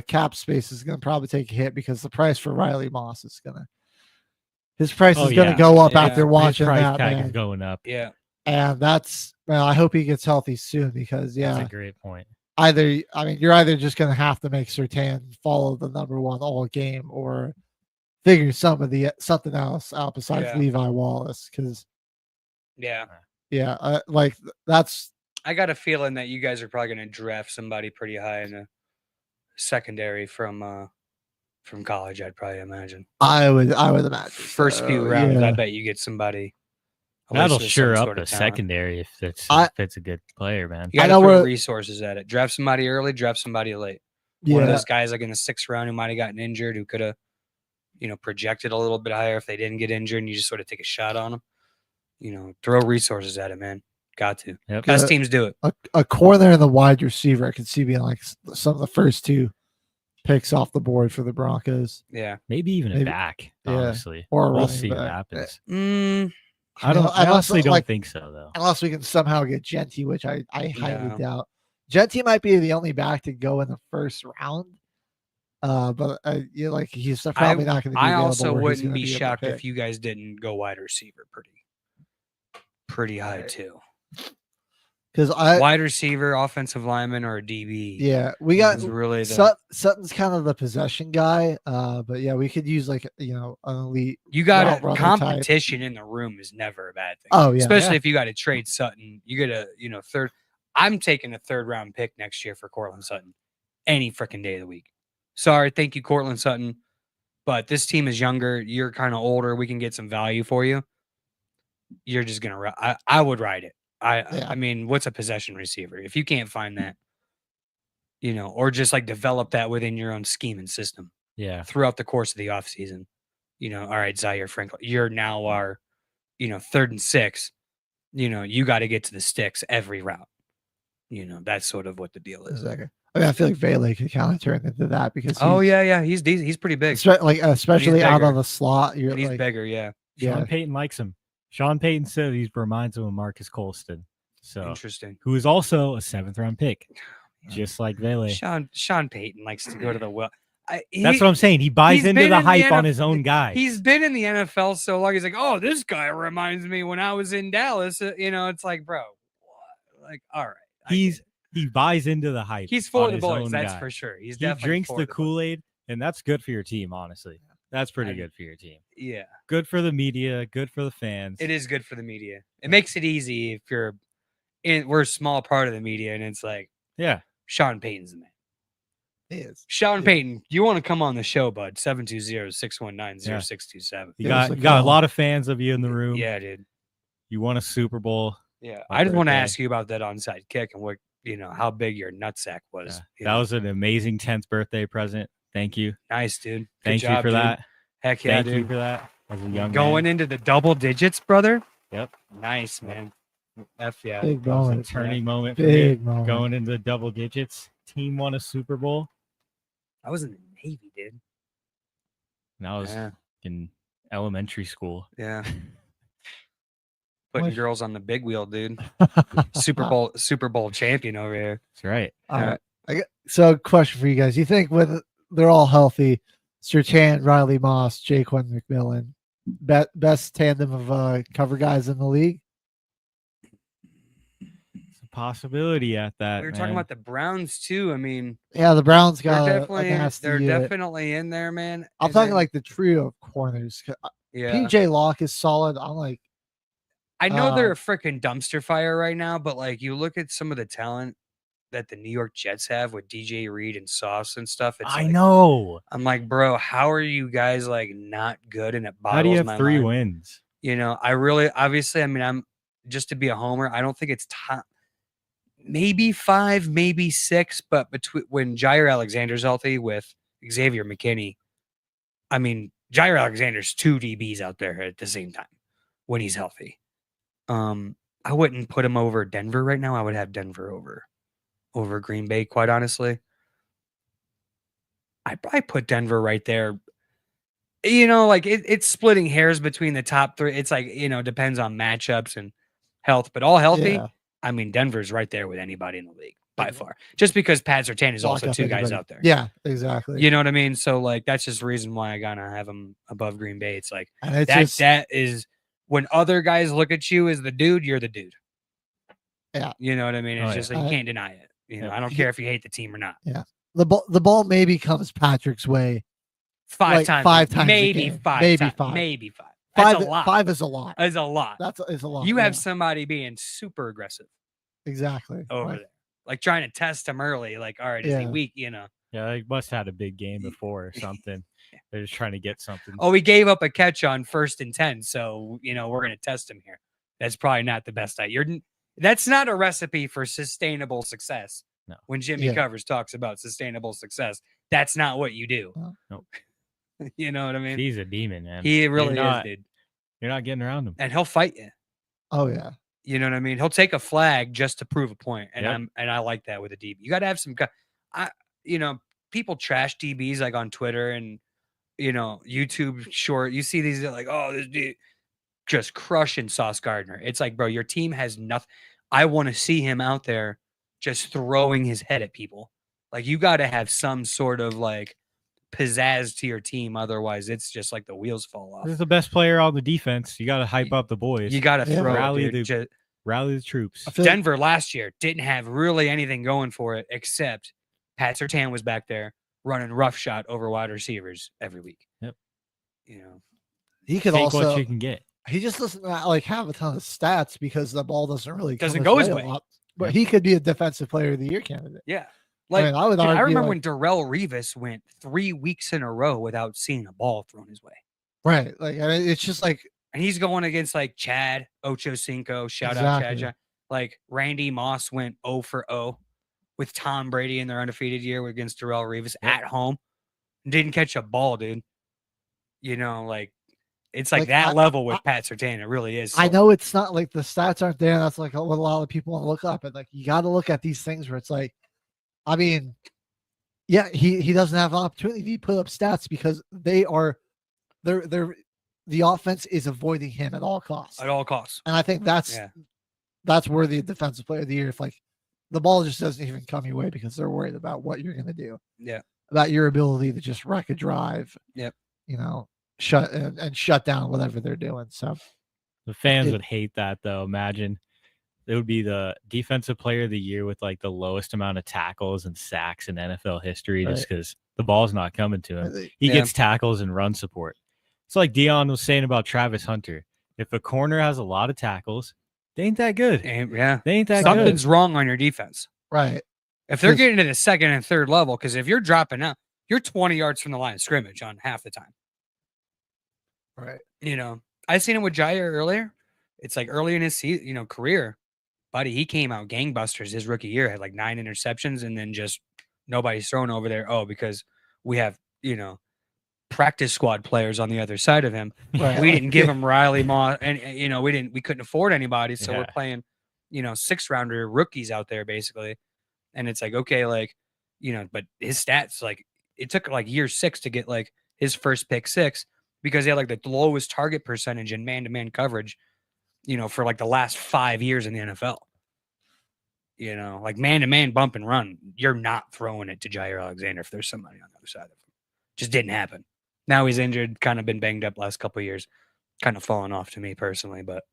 cap space is going to probably take a hit because the price for Riley Moss is going to go up after watching His price that. tag Man. is going up. Yeah. And I hope he gets healthy soon because That's a great point. You're either just going to have to make Surtain follow the number one all game or figure something else out besides Levi Wallace. Because that's. I got a feeling that you guys are probably going to draft somebody pretty high in the secondary from college. I'd probably imagine. I would imagine first few rounds. I bet you get somebody. That'll sure up the secondary if it's a good player, man. You got to throw resources at it. Draft somebody early, draft somebody late. Yeah. One of those guys like in the 6th round who might have gotten injured, who could have, projected a little bit higher if they didn't get injured, and you just sort of take a shot on them. Throw resources at it, man. Got to. Yep. Best teams do it. A corner and the wide receiver, I could see being like some of the first 2 picks off the board for the Broncos. Yeah, maybe even a back. Honestly, or we'll see what happens. I honestly don't think so, though. Unless we can somehow get Genty, which I highly doubt. Genty might be the only back to go in the first round. But he's probably not going to be I also wouldn't be shocked if you guys didn't go wide receiver pretty high too. Because wide receiver, offensive lineman, or a DB. Yeah, we got really Sutton's kind of the possession guy. But yeah, we could use an elite. You got competition in the room is never a bad thing. Oh yeah, especially if you got to trade Sutton. You get a third. I'm taking a 3rd round pick next year for Cortland Sutton, any freaking day of the week. Sorry, thank you, Cortland Sutton, but this team is younger. You're kind of older. We can get some value for you. You're just gonna. I would ride it. I mean, what's a possession receiver? If you can't find that, or just like develop that within your own scheme and system. Yeah. Throughout the course of the offseason. All right, Zaire Franklin, you're now our, 3rd and 6. You got to get to the sticks every route. That's sort of what the deal is. Exactly. I mean, I feel like Vele could kind of turn into that because he's pretty big. Especially out on the slot. He's bigger, yeah. Sean Payton likes him. Sean Payton said he reminds him of Marcus Colston. So interesting. Who is also a 7th round pick, just like Vele. Sean Payton likes to go to the well. That's what I'm saying. He buys into the hype on his own guy. He's been in the NFL so long. He's like, oh, this guy reminds me when I was in Dallas. It's like, bro, what? Like, all right. He buys into the hype. He's for the boys, that's for sure. He drinks the Kool-Aid, and that's good for your team, honestly. That's pretty good for your team. Yeah. Good for the media, good for the fans. It is good for the media. It makes it easy if we're a small part of the media, and it's like, yeah, Sean Payton's the man. He is. Sean Payton, you want to come on the show, bud? 720-619-0627. You got a lot of fans of you in the room. Yeah, dude. You won a Super Bowl. Yeah. I just want to ask you about that onside kick and what how big your nutsack was. That was an amazing 10th birthday present. Thank you. Nice, dude. Thank you for that. Heck yeah, Thank dude. you for that. As a young Going into the double digits, brother. Yep. Nice, man. F yeah. Big that was moment. a turning moment for Big me. moment. Going into the double digits. Team won a Super Bowl. I was in the Navy, dude. And I was in elementary school. Yeah. Putting girls on the big wheel, dude. Super Bowl champion over here. That's right. So, question for you guys: you think when they're all healthy, Surtain, Riley Moss, Jaquan McMillan, best tandem of cover guys in the league? It's a possibility at that. We were talking about the Browns too. I mean, yeah, the Browns got they're definitely in there, man. I'm talking like the trio of corners. Yeah, PJ Locke is solid. I'm like, I know they're a freaking dumpster fire right now, but like you look at some of the talent that the New York Jets have with DJ Reed and Sauce and stuff. I know. I'm like, bro, how are you guys like not good? And it boggles how do you have my 3 mind. wins? You know, I really, obviously, I mean, I'm just to be a homer. I don't think it's top, maybe 5, maybe 6, but between when Jair Alexander's healthy with Xavier McKinney, I mean, Jair Alexander's 2 DBs out there at the same time when he's healthy. I wouldn't put him over Denver right now. I would have Denver over Green Bay, quite honestly. I'd probably put Denver right there. You know, like it's splitting hairs between the top 3. It's like, you know, depends on matchups and health, but all healthy. Yeah. I mean, Denver's right there with anybody in the league by far. Just because Pat Surtain is Lock also up 2 guys anybody. out there. Yeah, exactly. You know what I mean? So like that's just the reason why I gotta have him above Green Bay. It's like And it's that is when other guys look at you as the dude, you're the dude. Yeah. You know what I mean? It's Oh, just yeah. like you can't deny it. You know, Yeah. I don't care if you hate the team or not. the ball maybe comes Patrick's way. 5 Like, times. 5 times a Maybe game. 5. Maybe times, 5. Maybe 5. That's a lot. 5 is a lot. That's a lot. Is a lot. You have yeah. somebody being super aggressive Exactly. over Like, there. Like trying to test him early. Like, all right, is he Yeah. weak? You know. Yeah, they must have had a big game before or something. They're just trying to get something. Oh, we gave up a catch on 1st and 10, so you know we're gonna test him here. That's probably not the best idea. That's not a recipe for sustainable success. No. When Jimmy Yeah. Covers talks about sustainable success, that's not what you do. Nope. You know what I mean? He's a demon, man. He really You're not- is, dude. You're not getting around him. And he'll fight you. oh yeah. You know what I mean? He'll take a flag just to prove a point, and Yep. I like that with a DB. You got to have some guy. People trash DBs like on Twitter and YouTube short. You see these like, oh, this dude just crushing Sauce Gardner. It's like, bro, your team has nothing. I want to see him out there just throwing his head at people. Like you got to have some sort of like pizzazz to your team, otherwise it's just like the wheels fall off. He's the best player on the defense. You got to hype up the boys. You got to Yeah. throw Rally it, dude. Rally the troops. I feel like- Denver last year didn't have really anything going for it except Pat Surtain was back there running rough shot over wide receivers every week. Yep. You know, he could Take also what you can get. he just doesn't like have a ton of stats because the ball doesn't really Doesn't come go his a way. lot. But he could be a defensive player of the year candidate. yeah. I Like mean, I would dude, I argue, remember like- when Darrell Revis went 3 weeks in a row without seeing a ball thrown his way. Right. Like and it's just like And he's going against like Chad Ochocinco, shout out Chad. Exactly. Like Randy Moss went 0 for 0 with Tom Brady in their undefeated year against Darrell Revis at home. Didn't catch a ball, dude. You know, like it's like that level with Pat Surtain. It really is. I So- know it's not like the stats aren't there. That's like what a lot of people want to look up. And like you got to look at these things where it's like, I mean, yeah, he doesn't have an opportunity to put up stats because they're the offense is avoiding him at all costs. at all costs. And I think that's worthy of defensive player of the year. If like the ball just doesn't even come your way because they're worried about what you're gonna do. Yeah. About your ability to just wreck a drive. Yep. You know, shut down whatever they're doing. So The fans It- would hate that though. Imagine it would be the defensive player of the year with like the lowest amount of tackles and sacks in NFL history just because the ball's not coming to him. He Yeah. gets tackles and run support. It's like Dion was saying about Travis Hunter. If a corner has a lot of tackles, they ain't that good. And yeah. They ain't that Something's good. wrong on your defense. right. If they're Because- getting to the second and third level, because if you're dropping out, you're 20 yards from the line of scrimmage on half the time. Right. You know, I seen it with Jair earlier. It's like early in his career, buddy. He came out gangbusters his rookie year, had like 9 interceptions, and then just nobody's thrown over there. Oh, because we have practice squad players on the other side of him. Right. We didn't give him Riley Moss, and we couldn't afford anybody, so we're Yeah. playing 6-rounder rookies out there basically. And it's like, okay, like but his stats, like it took like year 6 to get like his first pick 6 because he had like the lowest target percentage in man-to-man coverage for like the last 5 years in the NFL. Like man-to-man bump and run, you're not throwing it to Jair Alexander if there's somebody on the other side of him. Just didn't happen. Now he's injured, kind of been banged up last couple of years, kind of fallen off to me personally. But,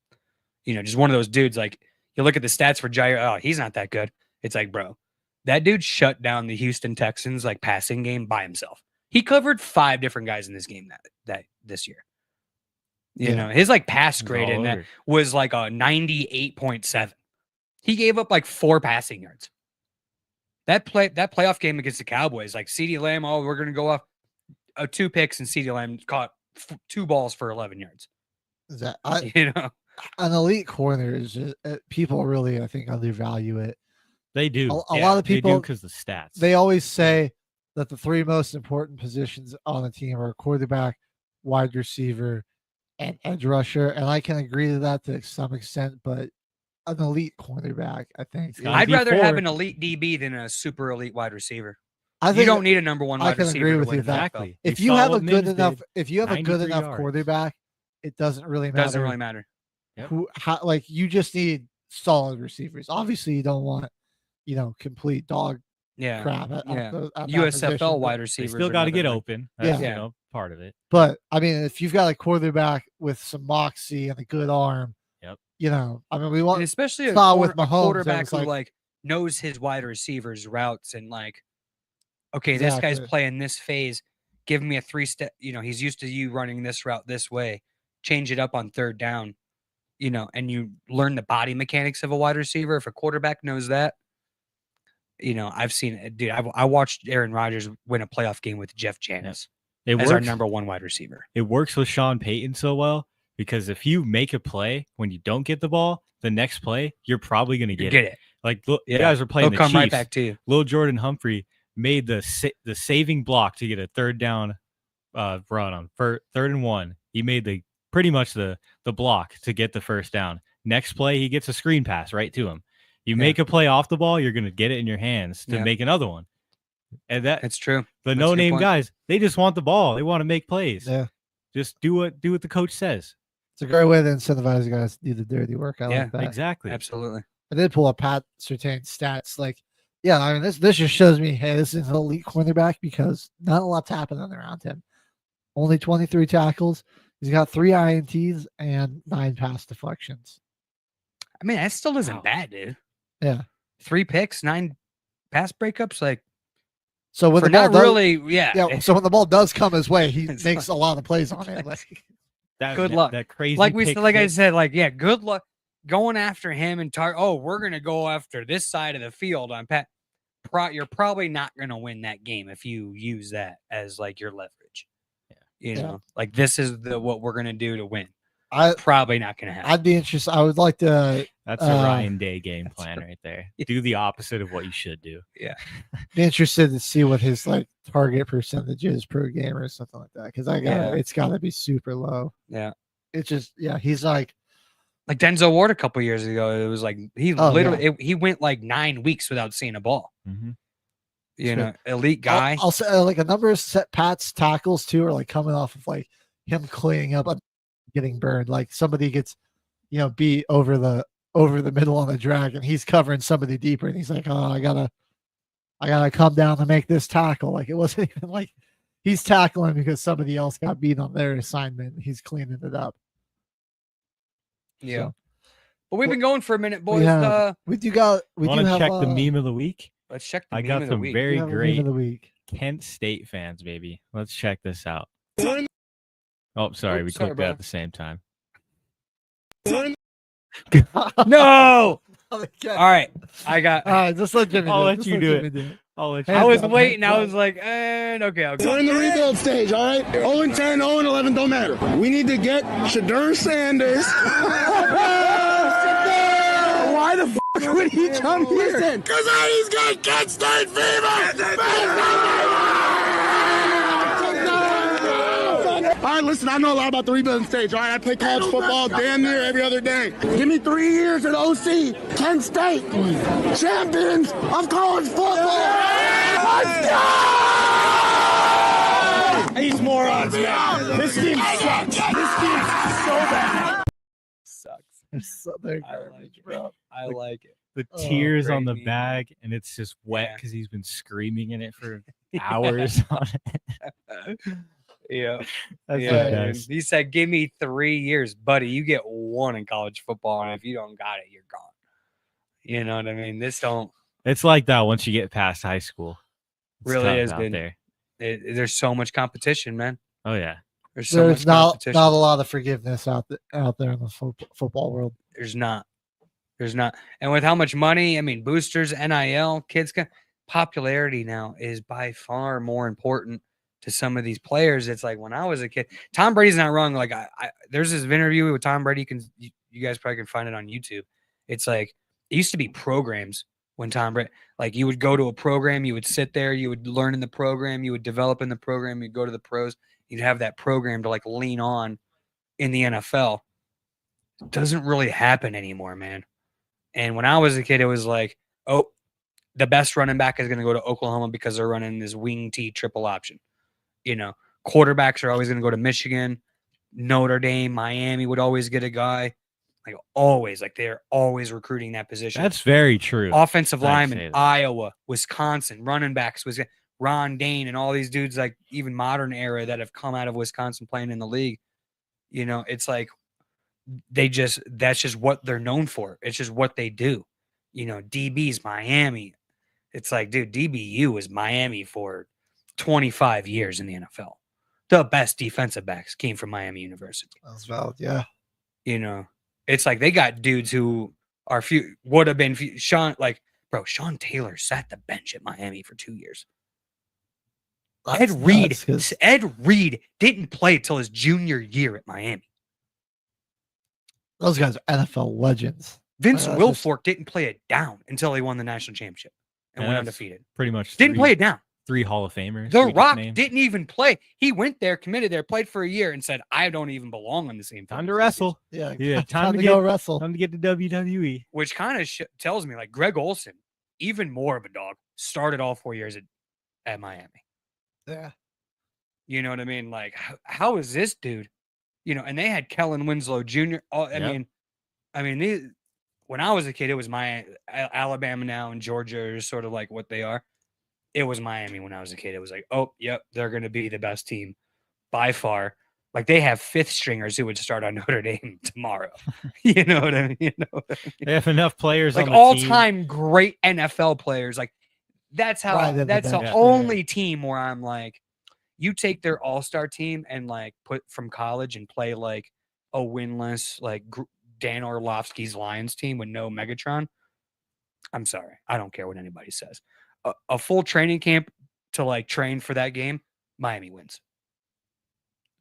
just one of those dudes, like you look at the stats for Jair, oh, he's not that good. It's like, bro, that dude shut down the Houston Texans like passing game by himself. He covered 5 different guys in this game that this year. His like pass It's grade all in that over. was like a 98.7. He gave up like 4 passing yards. That playoff game against the Cowboys, like CeeDee Lamb, oh, we're gonna go off 2 picks, and CeeDee Lamb caught 2 balls for 11 yards. You know, An elite corner is just, people really, I think, undervalue it. They do. A lot of people, because the stats. they always say that the three most important positions on a team are quarterback, wide receiver, and edge rusher. And I can agree to that to some extent, but an elite cornerback, I think. gotta I'd be rather have four. an elite DB than a super elite wide receiver. I You think don't need a number one I wide can receiver agree to with win you in the that. NFL. Exactly. if We you saw have a what good Mims enough, did. if you have a good 93 enough yards. quarterback, it doesn't really matter. Doesn't really matter. Yep. Like you just need solid receivers. Obviously, you don't want, complete dog Yeah. crap at Yeah. that USFL position, wide They receivers. still are got to another get thing. open. That's, Yeah. part of it. But I mean, if you've got a quarterback with some moxie and a good arm, Yep. I mean, we And want especially a, saw with a Mahomes, quarterback it who was like knows his wide receivers routes and like, okay, this guy's Exactly. playing this phase. Give me a 3-step. He's used to you running this route this way. Change it up on third down. And you learn the body mechanics of a wide receiver. If a quarterback knows that, I've seen it, dude. I watched Aaron Rodgers win a playoff game with Jeff Janis It as our works. number one wide receiver. It works with Sean Payton so well because if you make a play when you don't get the ball, the next play you're probably going to You get get it. Like Yeah. you guys are playing They'll the come Chiefs. right back to you. Lil Jordan Humphrey made the saving block to get a third down run on third and 1. He made pretty much the block to get the first down. Next play, he gets a screen pass right to him. You make a play off the ball, you're going to get it in your hands to make another one. And That's true. the That's a good no-name point. guys, they just want the ball. They want to make plays. Yeah, Just do what the coach says. it's a great way to incentivize you guys to do the dirty work. I Yeah, like that. Exactly. Absolutely. I did pull up Pat Surtain's stats. Like, yeah, I mean, this just shows me, hey, this is an elite cornerback because not a lot's happening around him. Only 23 tackles. He's got 3 INTs and 9 pass deflections. I mean, that still isn't bad, dude. Yeah. 3 picks, 9 pass breakups, like So when for the ball not does, really, yeah. So when the ball does come his way, he It's makes a lot of plays on it. Like, Good luck. That crazy Like pick I six. said, like yeah, good luck going after him and we're gonna go after this side of the field on Pat. You're probably not gonna win that game if you use that as like your leverage. Yeah. Like this is what we're gonna do to win. I Probably not gonna happen. I'd be interested. I would like to That's a Ryan Day game plan right there. Do the opposite of what you should do. be interested to see what his like target percentage is per game or something like that. Because it's got to be super low. Yeah. It's just he's like Denzel Ward a couple years ago. It was like he Oh, literally he went like 9 weeks without seeing a ball. Mm-hmm. Elite guy. I'll say like a number of Pat's tackles too are like coming off of like him cleaning up and getting burned. Like somebody gets beat over the middle on the drag and he's covering somebody deeper and he's like, oh, I gotta come down to make this tackle. Like it wasn't even like he's tackling because somebody else got beat on their assignment. He's cleaning it up. Yeah. So, But we've been going for a minute, boys. we do got. We Want do to have check the meme of the week? Let's check the I meme got of the some week. we very have a meme great of the week. Kent State fans, baby. Let's check this out. Oh, sorry, we sorry, clicked that brother. at the same time. No. Okay. All right. I got. All right, just let Jimmy. I'll do it. let Just you do Jimmy it. I'll let you. I was Hands up, waiting. hands I up. was like, and okay, I'll go. We're in the rebuild stage, all right? 0-10, 0-11, don't matter. We need to get Shadur Sanders. Why the f*** would he come here? Because he's got Kent State fever! All right, listen, I know a lot about the rebuilding stage, all right? I play college football damn near every other day. Give me 3 years at OC, Kent State, champions of college football! Let's go! These morons, man. This team sucks. This team's so bad. Sucks. Southern I like garbage, it. bro. I like it. The Oh, tears on great the meme. bag, and it's just wet Yeah. because he's been screaming in it for hours on it. Yeah. That's Yeah, the dude. best. He said, "Give me 3 years, buddy. You get 1 in college football, and if you don't got it, you're gone." You know what I mean? This don't It's like that once you get past high school. It's Really tough is, out dude. there. there's so much competition, man. Oh yeah. There's so There's much not competition. a lot of forgiveness out there in the football world. There's not. There's not. And with how much money, I mean, boosters, NIL, kids can popularity now is by far more important to some of these players. It's like when I was a kid, Tom Brady's not wrong. Like there's this interview with Tom Brady. You guys probably can find it on YouTube. It's like it used to be programs when Tom Brady, like you would go to a program, you would sit there, you would learn in the program, you would develop in the program, you'd go to the pros, you'd have that program to like lean on in the NFL. It doesn't really happen anymore, man. And when I was a kid, it was like, oh, the best running back is going to go to Oklahoma because they're running this wing T triple option. You know, quarterbacks are always going to go to Michigan, Notre Dame, Miami would always get a guy. Like always, like they're always recruiting that position. That's very true. Offensive I'd say linemen, that. Iowa, Wisconsin, running backs was Ron Dane and all these dudes like even modern era that have come out of Wisconsin playing in the league. You know, it's like that's just what they're known for. It's just what they do. You know, DB's Miami. It's like, dude, DBU was Miami for 25 years in the NFL. The best defensive backs came from Miami University. That's valid. Yeah. You know, it's like they got dudes who are would have been Sean Taylor sat the bench at Miami for 2 years. Ed Reed didn't play till his junior year at Miami. Those guys are NFL legends. Vince Wilfork didn't play it down until he won the national championship and went undefeated. Pretty much didn't play it down. 3 Hall of Famers. The Rock didn't even play. He went there, committed there, played for a year, and said, "I don't even belong on the same team." Time to wrestle. Yeah. Time to go wrestle. Time to get to WWE. Which kind of tells me, like Greg Olson, even more of a dog, started all 4 years at Miami. Yeah. You know what I mean? Like, how is this dude? You know, and they had Kellen Winslow Jr. I mean, when I was a kid, it was Alabama now and Georgia are sort of like what they are. It was Miami when I was a kid. It was like, oh, yep, they're going to be the best team by far. Like they have 5th stringers who would start on Notre Dame tomorrow. You know what I mean? You know what I mean? They have enough players like on the all-time great NFL players. Like that's how that's the only team where I'm like, you take their all-star team and like put from college and play like a winless like Dan Orlovsky's Lions team with no Megatron. I'm sorry. I don't care what anybody says. A full training camp to like train for that game, Miami wins.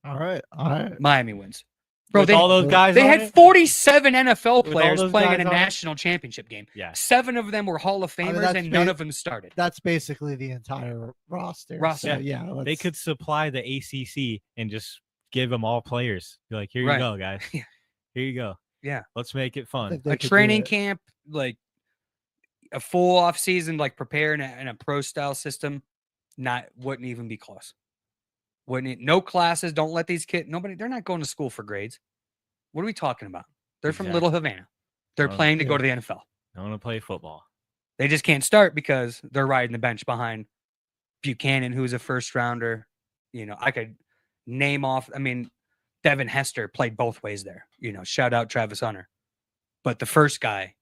All right. Miami wins. Bro, with all those guys, they had 47 NFL players playing in a guys national championship game. Yeah. 7 of them were Hall of Famers, and none of them started. That's basically the entire roster. So, yeah. They could supply the ACC and just give them all players. Be like, here you go, guys. Yeah. Here you go. Yeah. Let's make it fun. A training camp, like a full off season, like prepare in a pro style system, wouldn't even be close. No classes. Don't let these kids. They're not going to school for grades. What are we talking about? They're from Little Havana. They're playing to go to the NFL. I want to play football. They just can't start because they're riding the bench behind Buchanan, who's a first rounder. You know, I could name off. I mean, Devin Hester played both ways there. You know, shout out Travis Hunter. But the first guy,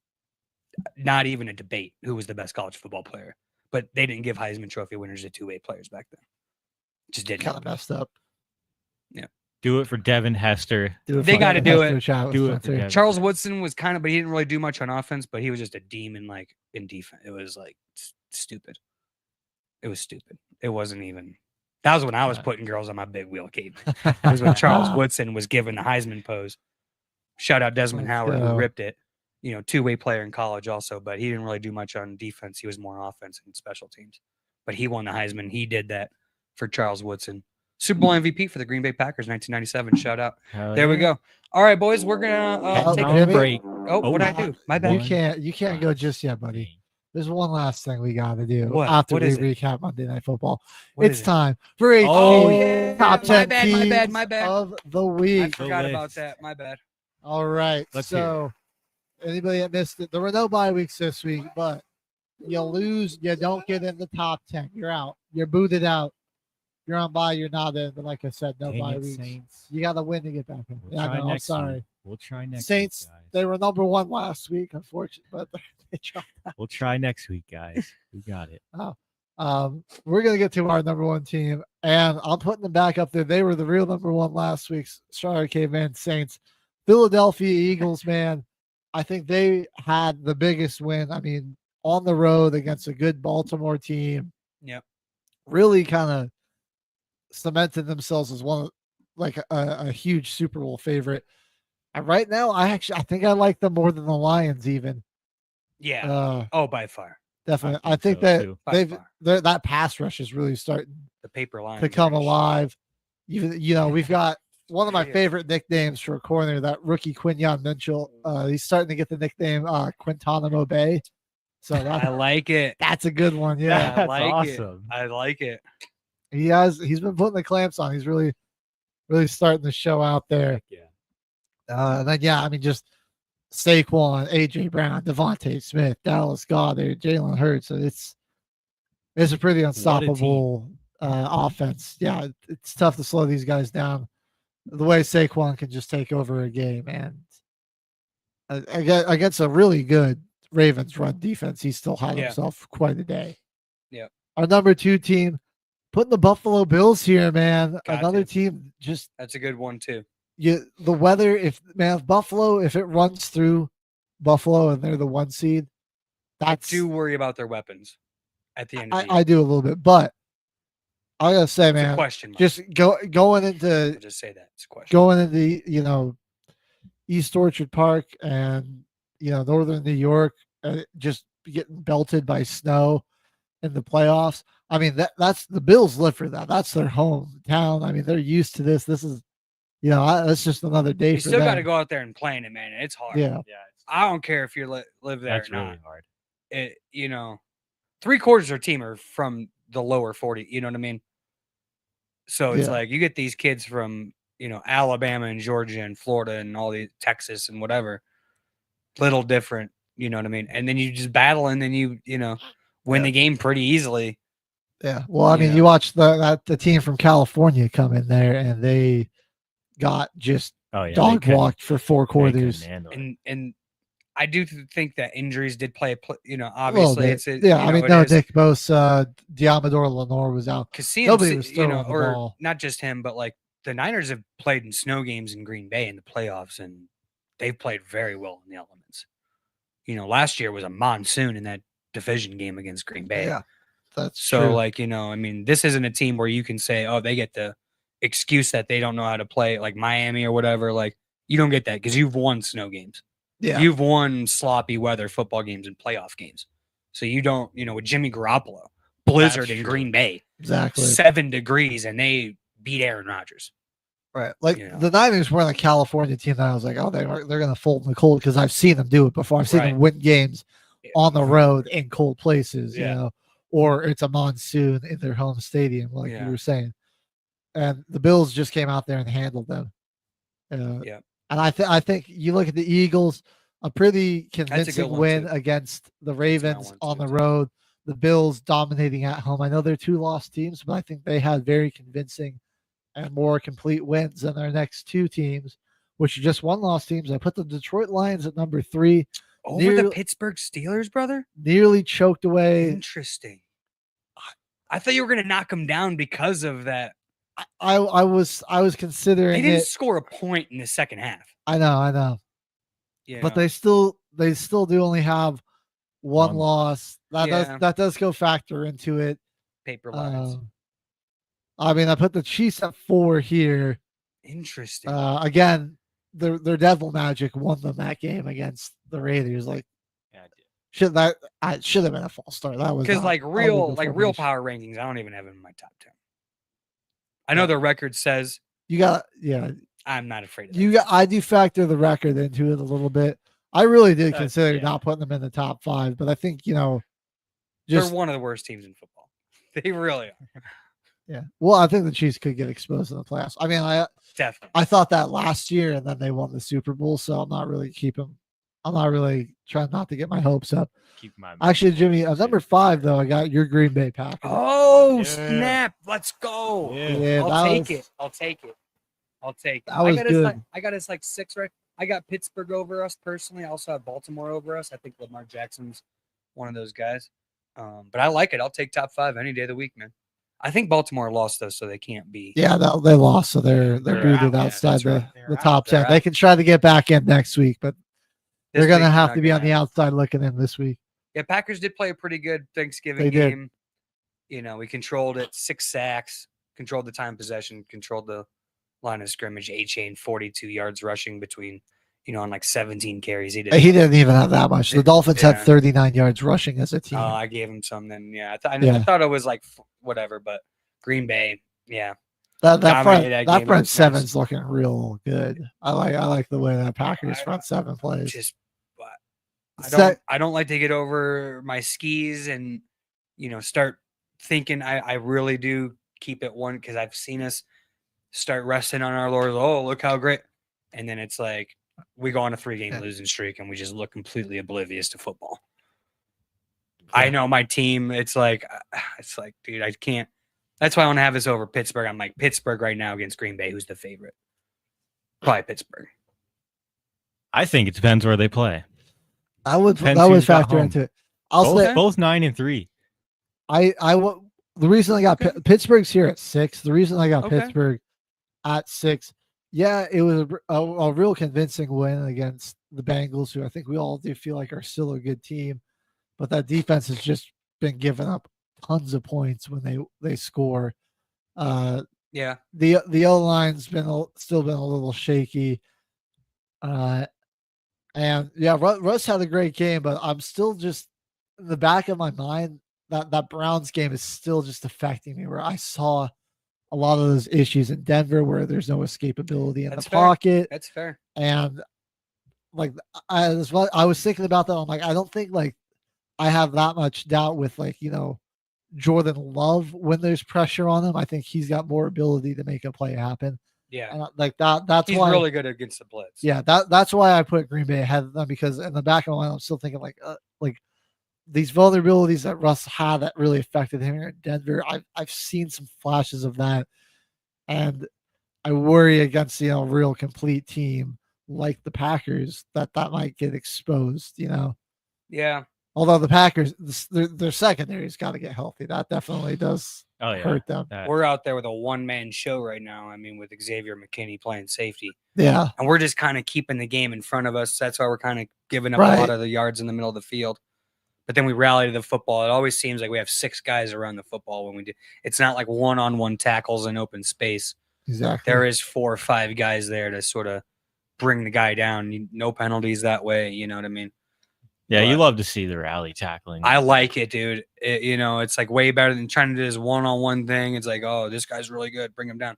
not even a debate who was the best college football player. But they didn't give Heisman Trophy winners to 2-way players back then. Just didn't. Kind of messed up. Yeah. Do it for Devin Hester. They got to do it. Do it. Charles Woodson was but he didn't really do much on offense, but he was just a demon like in defense. It was like stupid. It was stupid. It wasn't even. That was when I was putting girls on my big wheel cape. It was when Charles Woodson was given the Heisman pose. Shout out Desmond Howard who ripped it. You know, 2-way player in college also, but he didn't really do much on defense. He was more offense and special teams. But he won the Heisman. He did that for Charles Woodson. Super Bowl MVP for the Green Bay Packers, 1997. Shout out. There we go. All right, boys, we're gonna take a break. Oh, what'd I do? My bad. You can't go just yet, buddy. There's one last thing we got to do what? after what we recap Monday Night Football. It's time for a top 10 teams of the week. I forgot about that. My bad. All right. Anybody that missed it, there were no bye weeks this week, but you lose, you don't get in the top 10. You're out. You're booted out. You're on bye, you're not in. But like I said, no bye weeks. Saints. You got to win to get back in. I'm sorry. Week. We'll try next Saints, week, guys. They were number 1 last week, unfortunately, but they tried. We'll try next week, guys. We got it. We're going to get to our number 1 team, and I'm putting them back up there. They were the real number 1 last week. Sorry, Caveman Saints. Philadelphia Eagles, man. I think they had the biggest win. I mean, on the road against a good Baltimore team. Yep. Really kind of cemented themselves as one of, like a huge Super Bowl favorite. And right now, I think I like them more than the Lions even. Yeah. By far. Definitely. I I think think so, that too. By far. that pass rush is really starting The paper line to come alive. We've got one of my favorite nicknames for a corner, that rookie Quinyon Mitchell. He's starting to get the nickname Quintanamo Bay. So I like it. that's a good one. Yeah. I That's like awesome. it. I like it. He's been putting the clamps on. He's really starting to show out there. Yeah. And then just Saquon, AJ Brown, Devontae Smith, Dallas Goedert, Jalen Hurts. So it's a pretty unstoppable offense. Yeah, it's tough to slow these guys down. The way Saquon can just take over a game, and against a really good Ravens run defense, he still had himself quite a day. Yeah. Our number 2 team, putting the Buffalo Bills here, man. Another team just That's a good one too. the weather. If Buffalo, if it runs through Buffalo and they're the 1 seed, I do worry about their weapons at the end of the year. I do a little bit, but I gotta say, It's a man, question mark. just going into I'll just say that. It's a question. going into East Orchard Park and northern New York, just getting belted by snow in the playoffs. I mean, that's the Bills live for that. That's their hometown. I mean, they're used to this. This is, that's just another day You for still them. got to go out there and play in it, man. It's hard. Yeah. I don't care if you live there That's or not. really hard. It, 3/4 of their team are from the lower 40. You know what I mean? So it's like you get these kids from Alabama and Georgia and Florida and all these Texas and whatever, little different. You know what I mean? And then you just battle and then you win the game pretty easily. Yeah. Well, I mean, you watch the team from California come in there and they got just dog walked for 4 quarters. And I do think that injuries did play obviously it's Nick Bosa, Diamador Lenore was out. Because nobody was throwing the or ball. not just him, but like the Niners have played in snow games in Green Bay in the playoffs, and they've played very well in the elements. Last year was a monsoon in that division game against Green Bay. Yeah, that's so true. like I mean, this isn't a team where you can say, oh, they get the excuse that they don't know how to play like Miami or whatever. Like you don't get that because you've won snow games. Yeah. You've won sloppy weather football games and playoff games. So you don't, with Jimmy Garoppolo, blizzard in Green Bay. Exactly. 7 degrees and they beat Aaron Rodgers. Right. Like the Niners were a California team that I was like, oh, they're going to fold in the cold because I've seen them do it before. I've seen them win games on the road in cold places, or it's a monsoon in their home stadium, like you were saying. And the Bills just came out there and handled them. And I think you look at the Eagles, a pretty convincing win against the Ravens on the road. The Bills dominating at home. I know they're 2 lost teams, but I think they had very convincing and more complete wins than their next 2 teams, which are just 1 loss teams. I put the Detroit Lions at number 3. Over the Pittsburgh Steelers, brother? Nearly choked away. Interesting. I thought you were going to knock them down because of that. I was considering they didn't score a point in the second half. I know. But they still do only have 1 loss. That does go factor into it. Paper lines. I mean, I put the Chiefs at 4 here. Interesting. Again, their Devil Magic won them that game against the Raiders. Like, should have been a false start. That was because real power rankings, I don't even have them in my top 10. I know their record says you got. I'm not afraid of that. I do factor the record into it a little bit. I really did consider not putting them in the top 5, but I think they're one of the worst teams in football. They really are. Yeah. Well, I think the Chiefs could get exposed in the playoffs. I mean, definitely. I thought that last year, and then they won the Super Bowl, so I'm not really trying not to get my hopes up. Actually, Jimmy, number 5 though, I got your Green Bay Packers. Oh snap! Let's go. Yeah, I'll take it. That was good. I got us like 6 right. I got Pittsburgh over us personally. I also have Baltimore over us. I think Lamar Jackson's one of those guys. But I like it. I'll take top 5 any day of the week, man. I think Baltimore lost though, so they can't be. Yeah, they lost, so they're booted outside the top 10. They can try to get back in next week, but they're going to have to be on the outside looking in this week. Yeah, Packers did play a pretty good Thanksgiving game. We controlled it, 6 sacks. controlled the time possession, controlled the line of scrimmage. A-Chain 42 yards rushing between, on like 17 carries. He didn't even have that much. The Dolphins had Yeah. 39 yards rushing as a team. I gave him some. Then I thought it was like whatever, but Green Bay, yeah. That dominated front game. front It was seven's nice. looking real good. I like the way that Packers front seven plays. Just, but Sec- I don't like to get over my skis and start thinking. I really do keep it one because I've seen us start resting on our laurels. Oh, look how great! And then it's like we go on a 3-game losing streak and we just look completely oblivious to football. I know my team. It's like, dude, I can't. That's why I want to have this over Pittsburgh. I'm like Pittsburgh right now against Green Bay. Who's the favorite? Probably Pittsburgh. I think it depends where they play. I would Depends that would who's got factor home. into it. I'll say Both 9-3. the reason I got Pittsburgh's here at 6. The reason I got Okay. Pittsburgh at 6, yeah, it was a real convincing win against the Bengals, who I think we all do feel like are still a good team, but that defense has just been giving up tons of points when they score. Yeah. The O line's still been a little shaky. And yeah, Russ had a great game, but I'm still just in the back of my mind that Browns game is still just affecting me, where I saw a lot of those issues in Denver where there's no escapability in That's the fair. pocket. That's fair. And like I was thinking about that. I'm like, I don't think like I have that much doubt with Jordan Love when there's pressure on him. I think he's got more ability to make a play happen. Yeah. And like that's He's why really good against the blitz. yeah, that's why I put Green Bay ahead of them, because in the back of my mind, I'm still thinking like these vulnerabilities that Russ had that really affected him here in Denver. I've seen some flashes of that, and I worry against real complete team like the Packers that might get exposed. Yeah. Although the Packers, their secondary's got to get healthy. That definitely does hurt them. We're out there with a one-man show right now. I mean, with Xavier McKinney playing safety. Yeah. And we're just kind of keeping the game in front of us. That's why we're kind of giving up a Right. lot of the yards in the middle of the field. But then we rally to the football. It always seems like we have 6 guys around the football when we do. It's not like one-on-one tackles in open space. Exactly. There is 4 or 5 guys there to sort of bring the guy down. No penalties that way. You know what I mean? Yeah, you But love to see the rally tackling. I like it, dude. It's like way better than trying to do this one-on-one thing. It's like, oh, this guy's really good. Bring him down.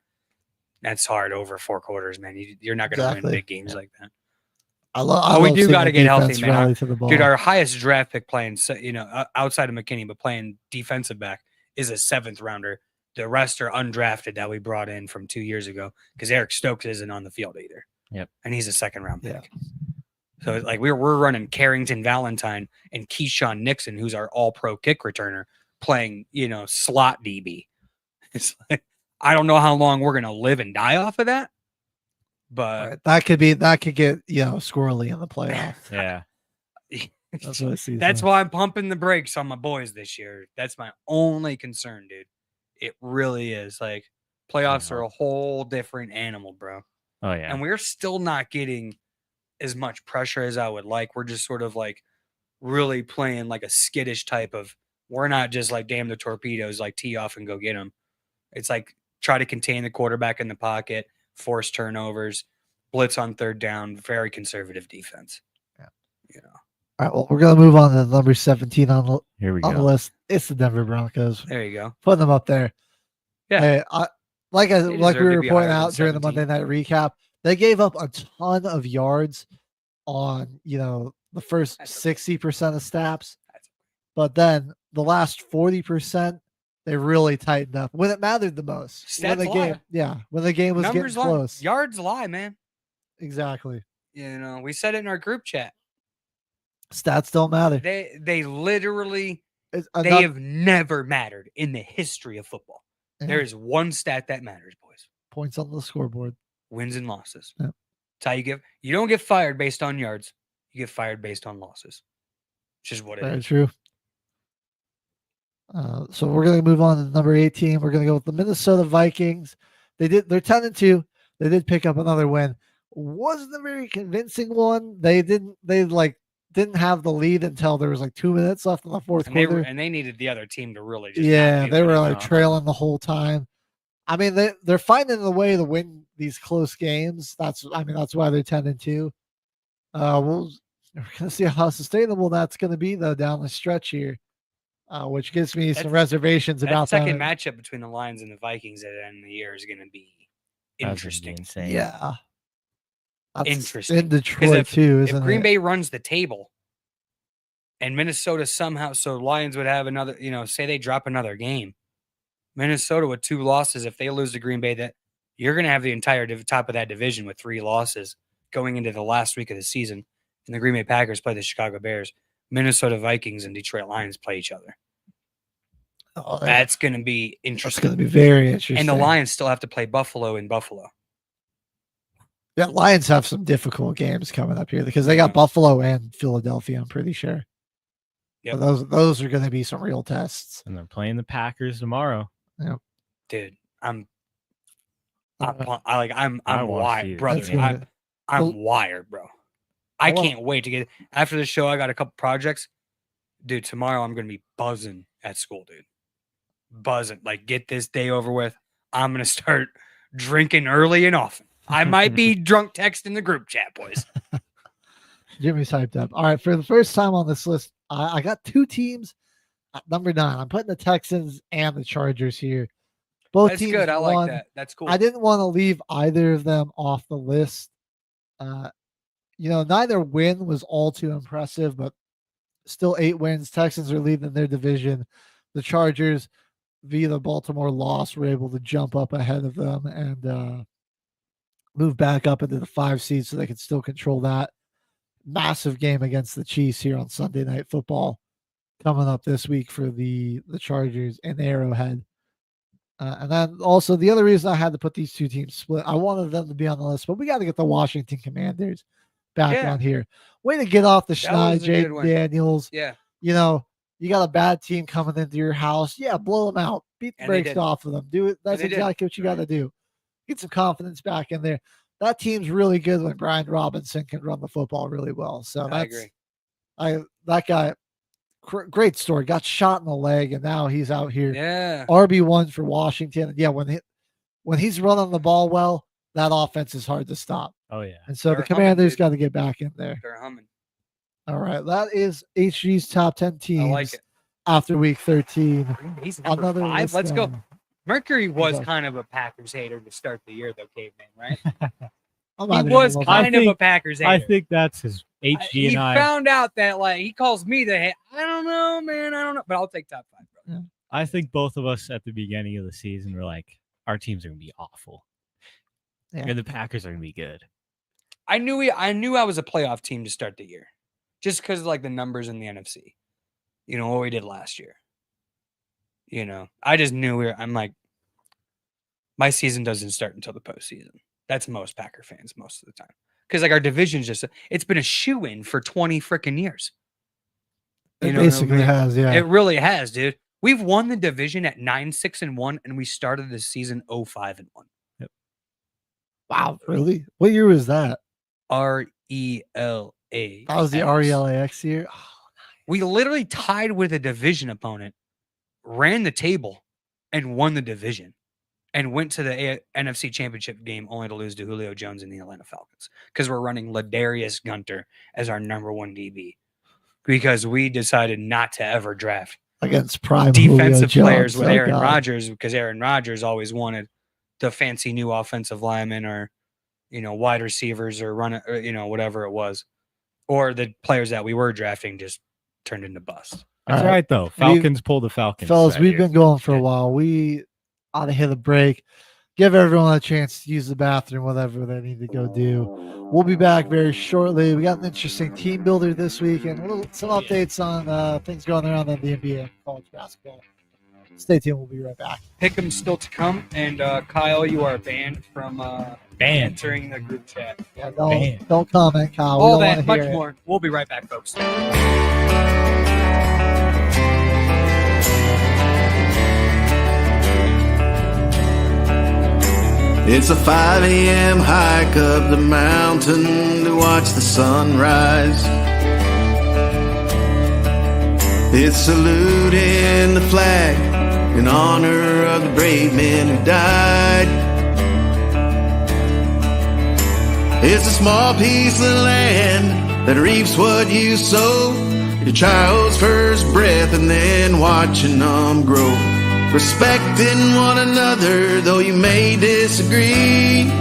That's hard over 4 quarters, man. You're not going to win Exactly. big games like that. I we love do seeing got to the get healthy, defense man. rally to the ball. Dude, our highest draft pick playing, outside of McKinney, but playing defensive back is a 7th rounder. The rest are undrafted that we brought in from 2 years ago because Eric Stokes isn't on the field either. Yep. And he's a 2nd round pick. So like we're running Carrington Valentine and Keyshawn Nixon, who's our all pro kick returner, playing, slot DB. It's like, I don't know how long we're going to live and die off of that, but that could get squirrely in the playoff. Yeah. That's what I see. that's why I'm pumping the brakes on my boys this year. That's my only concern, dude. It really is. Like playoffs are a whole different animal, bro. Oh yeah. And we're still not getting as much pressure as I would like. We're just sort of like really playing like a skittish type of, we're not just like, damn the torpedoes, like tee off and go get them. It's like try to contain the quarterback in the pocket, force turnovers, blitz on 3rd down, very conservative defense. Yeah. All right, well, we're gonna move on to number 17 on the Here we on the go. list. It's the Denver Broncos. There you go. Putting them up there. Yeah. Hey, like we deserve were to be pointing higher out than during the 17. Monday night recap, they gave up a ton of yards on the first 60% of snaps, but then the last 40%, they really tightened up when it mattered the most. When Stats the lie. when the game was Numbers getting lie. close. Yards lie, man. Exactly. We said it in our group chat. Stats don't matter. They literally It's they enough- have never mattered in the history of football. Yeah. There is one stat that matters, boys. points on the scoreboard. Wins and losses. Yep. That's how you don't get fired based on yards. You get fired based on losses. Which is what it Very is. true. So we're going to move on to number 18. We're going to go with the Minnesota Vikings. They're 10-2. They did pick up another win. Wasn't a very convincing one. They didn't have the lead until there was like 2 minutes left in the fourth quarter. And they needed the other team to really just Yeah, not they do were it. like trailing the whole time. I mean, they're finding the way to win these close games. That's why they're 10-2. We're gonna see how sustainable that's gonna be though down the stretch here, which gives me some reservations about that second matchup between the Lions and the Vikings at the end of the year is gonna be interesting. Insane. Yeah, that's interesting in Detroit too, isn't if Green it? Bay runs the table and Minnesota somehow, so Lions would have another, say they drop another game. Minnesota with 2 losses, if they lose to Green Bay, that you're going to have the entire top of that division with 3 losses going into the last week of the season. And the Green Bay Packers play the Chicago Bears. Minnesota Vikings and Detroit Lions play each other. Oh, that's going to be interesting. That's going to be very interesting. And the Lions still have to play Buffalo in Buffalo. Yeah, Lions have some difficult games coming up here because they got Buffalo and Philadelphia, I'm pretty sure. Yep. So those are going to be some real tests. And they're playing the Packers tomorrow. Yep. Dude, I'm wired, brother. I'm wired, bro. I can't wait to get after the show. I got a couple projects, dude. Tomorrow I'm gonna be buzzing at school, dude. Buzzing, like get this day over with. I'm gonna start drinking early and often. I might be drunk texting the group chat, boys. Jimmy's hyped up. All right, for the first time on this list, I got 2 teams. Number 9, I'm putting the Texans and the Chargers here. Both That's teams good. I won. like that. That's cool. I didn't want to leave either of them off the list. Neither win was all too impressive, but still 8 wins. Texans are leading their division. The Chargers, via the Baltimore loss, were able to jump up ahead of them and move back up into the 5 seed so they can still control that. Massive game against the Chiefs here on Sunday Night Football coming up this week for the Chargers and Arrowhead. And then also the other reason I had to put these 2 teams split, I wanted them to be on the list, but we got to get the Washington Commanders back on here. Way to get off the schneid, Jaden Daniels. Yeah. You got a bad team coming into your house. Yeah, blow them out. Beat the brakes off of them. Do it. That's exactly what you got to do. Get some confidence back in there. That team's really good when Brian Robinson can run the football really well. So I agree. That guy, great story. Got shot in the leg, and now he's out here. Yeah. RB1 for Washington. Yeah, when he's running the ball well, that offense is hard to stop. Oh yeah. And so the Commanders got to get back in there. They're humming. All right, that is HG's top 10 teams. I like it. After week 13. He's number 5. Let's go. Mercury was kind of a Packers hater to start the year, though, Caveman, right? He was kind of a Packers hater. I think that's his HG he and I. found out that, he calls me the I don't know, man. I don't know. But I'll take top 5, bro. Yeah. I think both of us at the beginning of the season were like, our teams are going to be awful. Yeah. And the Packers are going to be good. I knew I was a playoff team to start the year. Just because of, the numbers in the NFC. What we did last year. I just knew I'm like, my season doesn't start until the postseason. That's most Packer fans most of the time. Because our division's it's been a shoe-in for 20 freaking years. It basically has, yeah. It really has, dude. We've won the division at 9-6-1, and we started the season 0-5-1. Yep. Wow, really? What year was that? RELA. That was the RELAX year? Oh, we literally tied with a division opponent, ran the table, and won the division, and went to the NFC Championship game only to lose to Julio Jones and the Atlanta Falcons because we're running Ladarius Gunter as our number 1 DB because we decided not to ever draft against prime defensive players Jones. with Aaron Rodgers because Aaron Rodgers always wanted the fancy new offensive linemen or wide receivers or whatever it was, or the players that we were drafting just turned into busts. That's right, though. Falcons pulled the Falcons. Fellas, we've been going for a while. We ought to hit a break. Give everyone a chance to use the bathroom, whatever they need to go do. We'll be back very shortly. We got an interesting team builder this week and some updates on things going around in the NBA, college basketball. Stay tuned. We'll be right back. Pick'em's still to come. And Kyle, you are banned from entering the group chat. Yeah, don't comment, Kyle. All that, much more. We'll be right back, folks. It's a 5 a.m. hike up the mountain to watch the sunrise. It's saluting the flag in honor of the brave men who died. It's a small piece of land that reaps what you sow, your child's first breath and then watching them grow. Respecting one another, though you may disagree.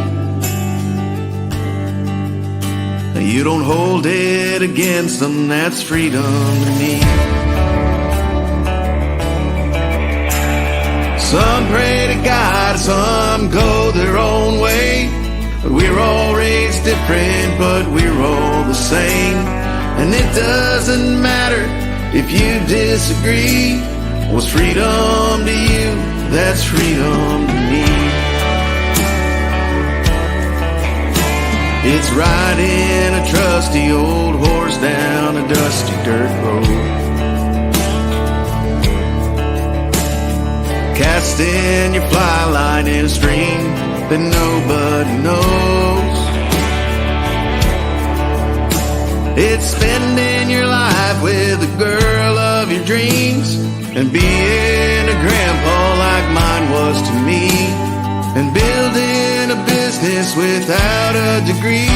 You don't hold it against them, that's freedom to me. Some pray to God, some go their own way. But we're all raised different, but we're all the same. And it doesn't matter if you disagree. What's freedom to you? That's freedom to me. It's riding a trusty old horse down a dusty dirt road, casting your fly line in a stream that nobody knows. It's spending your life with the girl of your dreams, and being a grandpa like mine was to me, and building a business without a degree.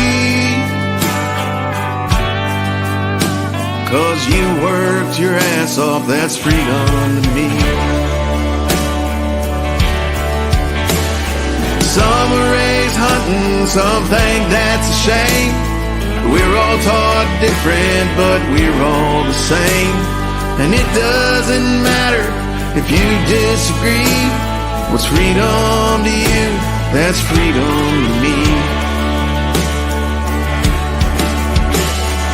'Cause you worked your ass off, that's freedom to me. Some were raised hunting, some think that's a shame. We're all taught different, but we're all the same. And it doesn't matter if you disagree. What's freedom to you? That's freedom to me.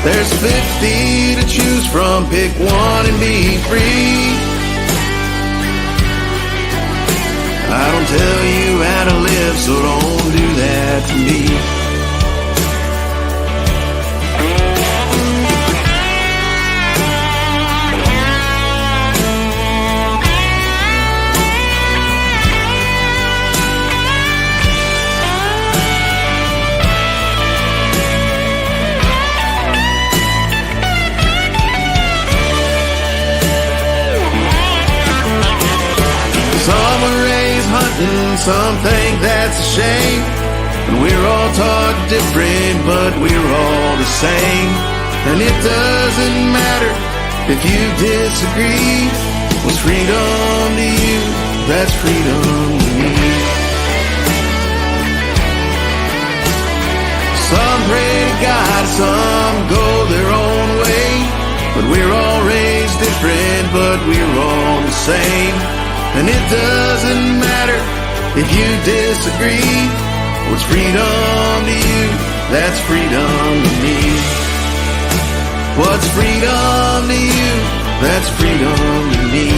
There's 50 to choose from, pick one and be free. I don't tell you how to live, so don't do that to me. Some were raised hunting, some think that's a shame. And we're all taught different, but we're all the same. And it doesn't matter if you disagree. What's freedom to you? That's freedom to me. Some pray to God, some go their own way. But we're all raised different, but we're all the same. And it doesn't matter if you disagree. What's freedom to you? That's freedom to me. What's freedom to you? That's freedom to me.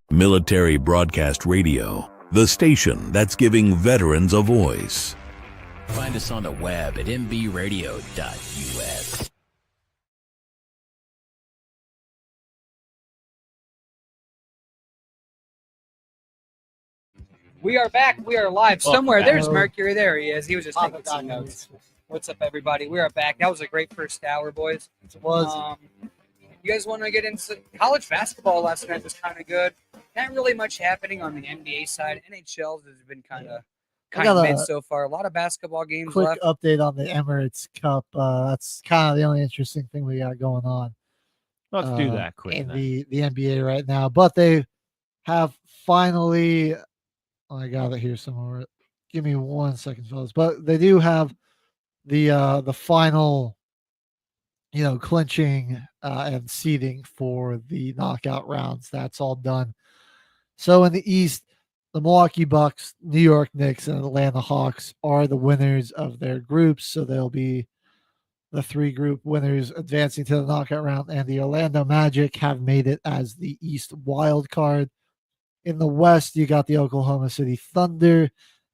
Military Broadcast Radio, the station that's giving veterans a voice. Find us on the web at mbradio.us. We are back. We are live somewhere. back. There's Mercury. There he is. He was just taking some notes. What's up, everybody? We are back. That was a great first hour, boys. It was. You guys want to get into college basketball? Last night was kind of good. Not really much happening on the NBA side. NHL has been kind of mid so far. A lot of basketball games quick left. update on the Emirates Cup. That's kind of the only interesting thing we got going on. Let's do that quick. In then. the NBA right now. But they have finally, I got it here somewhere. Give me 1 second, fellas. But they do have the final, clinching and seeding for the knockout rounds. That's all done. So in the East, the Milwaukee Bucks, New York Knicks, and Atlanta Hawks are the winners of their groups. So they'll be the three group winners advancing to the knockout round. And the Orlando Magic have made it as the East wild card. In the West, you got the Oklahoma City Thunder,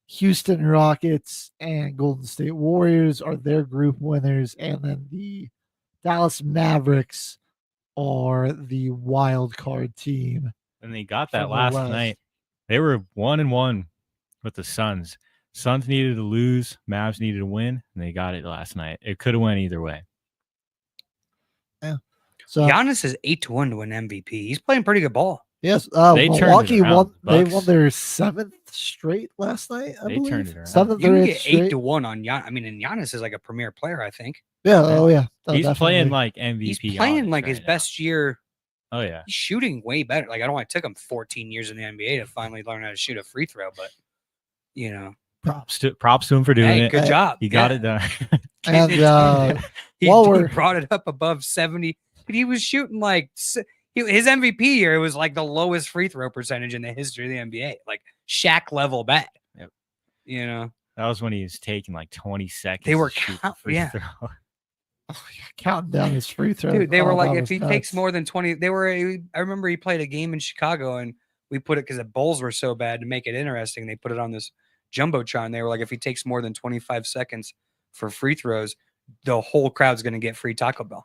Houston Rockets, and Golden State Warriors are their group winners. And then the Dallas Mavericks are the wild card team. And they got that from the last West. night. They were 1-1 with the Suns. Suns needed to lose, Mavs needed to win, and they got it last night. It could have went either way. Yeah. So Giannis is 8-1 to win MVP. He's playing pretty good ball. yes, They turned it Milwaukee around. won. They Bucks. won their 7th straight last night. I They believe. turned it around. 7th You or can 8th get straight. 8-1 on Giannis. I mean, and Giannis is like a premier player, I think. Yeah. Oh yeah. He's playing Definitely. like MVP. He's playing Giannis like his right now. best year. Oh yeah. He's shooting way better. Like, I don't want to take him 14 years in the NBA to finally learn how to shoot a free throw, but Props to him for doing hey, it. good job. He got Yeah. it done. And he while he we're- brought it up above 70. But he was shooting like his MVP year was like the lowest free throw percentage in the history of the NBA, like Shaq level bad. Yep. That was when he was taking like 20 seconds. They were to shoot the count- free yeah. throw. counting down his free throw. Dude, they were Oh, like, that if was he nuts. takes more than 20, I remember he played a game in Chicago and we put it because the Bulls were so bad to make it interesting. They put it on this Jumbotron. They were like, if he takes more than 25 seconds for free throws, the whole crowd's going to get free Taco Bell.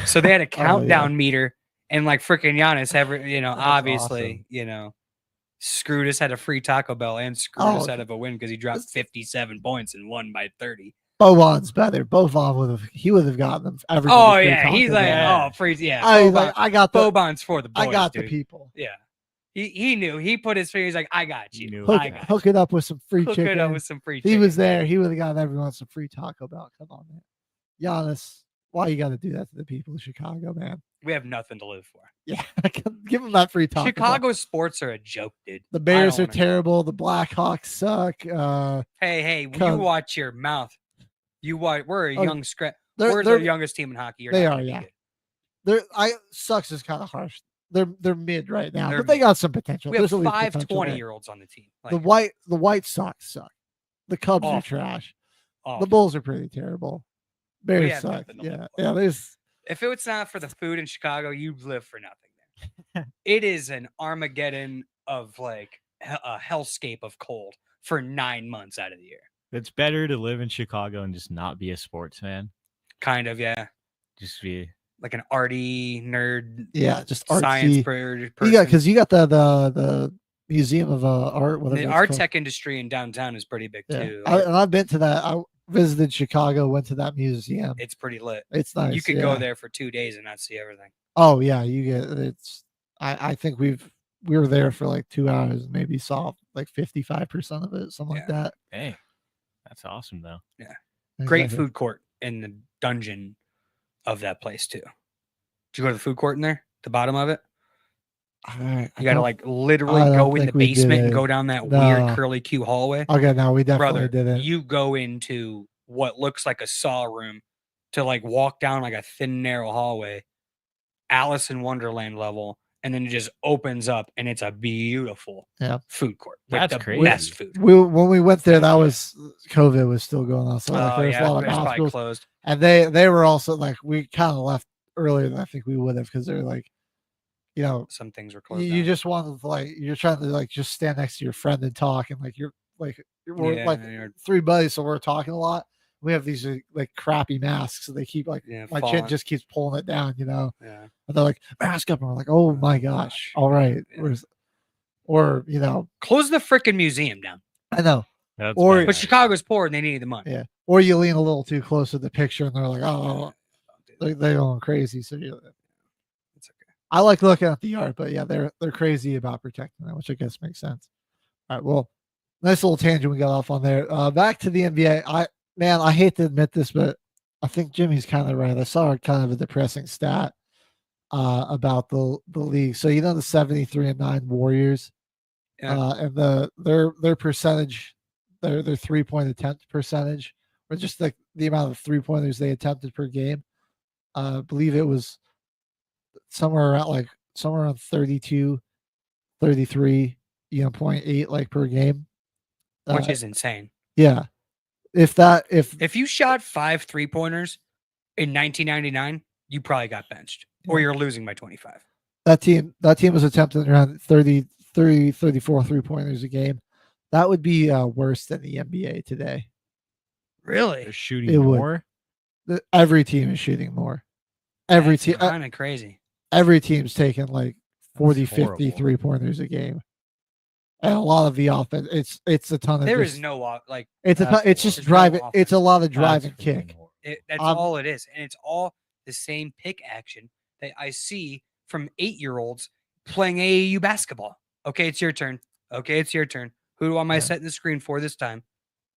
So they had a countdown meter and like freaking Giannis, obviously, screwed us out of free Taco Bell and screwed us out of a win because he dropped 57 points and won by 30. Boban's better. Boban would have gotten them. Oh yeah, he's like, free. Yeah, I got the Boban's for the boys. I got dude. the people. Yeah, he knew. He put his finger. He's like, I got you. Hook it up with some free Hook chicken. it up with some free He chicken. was there. He would have gotten everyone some free Taco Bell. Come on, man. Giannis, why you got to do that to the people of Chicago, man? We have nothing to live for. Yeah, give them that free Taco Bell. Chicago sports are a joke, dude. The Bears I are don't wanna- terrible. The Blackhawks suck. Hey, you Come- watch your mouth. We're a Oh, young scrap. they're- We're they're- the youngest team in hockey. You're they not are, gonna be yeah. good. Sucks is kind of harsh. They're mid right now, They're but they mid. got some potential. We have There's always 5 potential there. 20-year-olds on the team. The White Sox suck. The Cubs are Awful. trash. Awful. The Bulls are pretty terrible. Bears have suck. nothing to Yeah, live for. yeah. There's If it's not for the food in Chicago, you live for nothing there. It is an Armageddon of like a hellscape of cold for 9 months out of the year. It's better to live in Chicago and just not be a sports fan. Kind of, yeah. Just be Like an arty nerd. just science artsy. person. Because you got the Museum of Art. Whatever The it's art called. tech industry in downtown is pretty big Yeah. too. And I've been to that. I visited Chicago. Went to that museum. It's pretty lit. It's nice. You could yeah. go there for 2 days and not see everything. Oh yeah, you get it's. I think we were there for like 2 hours. And maybe saw like 55% of it, something like that. hey, that's awesome though. Yeah. Great Exactly. food court in the dungeon of that place too. Did you go to the food court in there? The bottom of it? I You gotta don't- like literally I don't go in the think we basement and did. go down that No. weird curly Q hallway. Okay, no, we definitely Brother, didn't. you go into what looks like a saw room to like walk down like a thin, narrow hallway, Alice in Wonderland level, and then it just opens up and it's a beautiful food court. With That's the crazy. best food. When we went there, that was COVID was still going on, so like, Oh, there's yeah, a lot of it's probably hospitals, closed. and they were also like we kind of left earlier than I think we would have because they're like, some things were closed. you just wanted to like you're trying to like just stand next to your friend and talk, and like we're Yeah, like you're- 3 buddies, so we're talking a lot. We have these like crappy masks, so they keep like Yeah, my chin falling. just keeps pulling it down, Yeah. And they're like mask up, and we're like, oh my gosh, all right, or Close the freaking museum down. I know. That's Or- bad. But Chicago's poor and they need the money. Yeah. Or you lean a little too close to the picture and they're like, oh, they're going crazy. So It's okay. I like looking at the art, but yeah, they're crazy about protecting that, which I guess makes sense. All right. Well, nice little tangent we got off on there. Back to the NBA. I hate to admit this, but I think Jimmy's kind of right. I saw kind of a depressing stat about the league. So the 73-9 Warriors, Yeah. and their percentage, their 3-point attempt percentage, or just like the amount of 3-pointers they attempted per game. I believe it was somewhere around 32, 33, 0.8 like per game. Which is insane. Yeah. If you shot 5 3-pointers in 1999, you probably got benched or you're losing by 25. that team was attempting around 30, 34 3-pointers a game, that would be worse than the NBA today. Really? They're shooting It would. more. Every team is shooting more. Every team, Kind of crazy. every team's taking like 40, That's 50 horrible. 3-pointers a game. and a lot of the offense. It's a ton of. There just, is no like. It's a ton, it's just there's no driving. It's a offense. lot of drive and kick. That's all it is, and it's all the same pick action that I see from 8-year-olds playing AAU basketball. Okay, it's your turn. Okay, it's your turn. Who am I setting the screen for this time?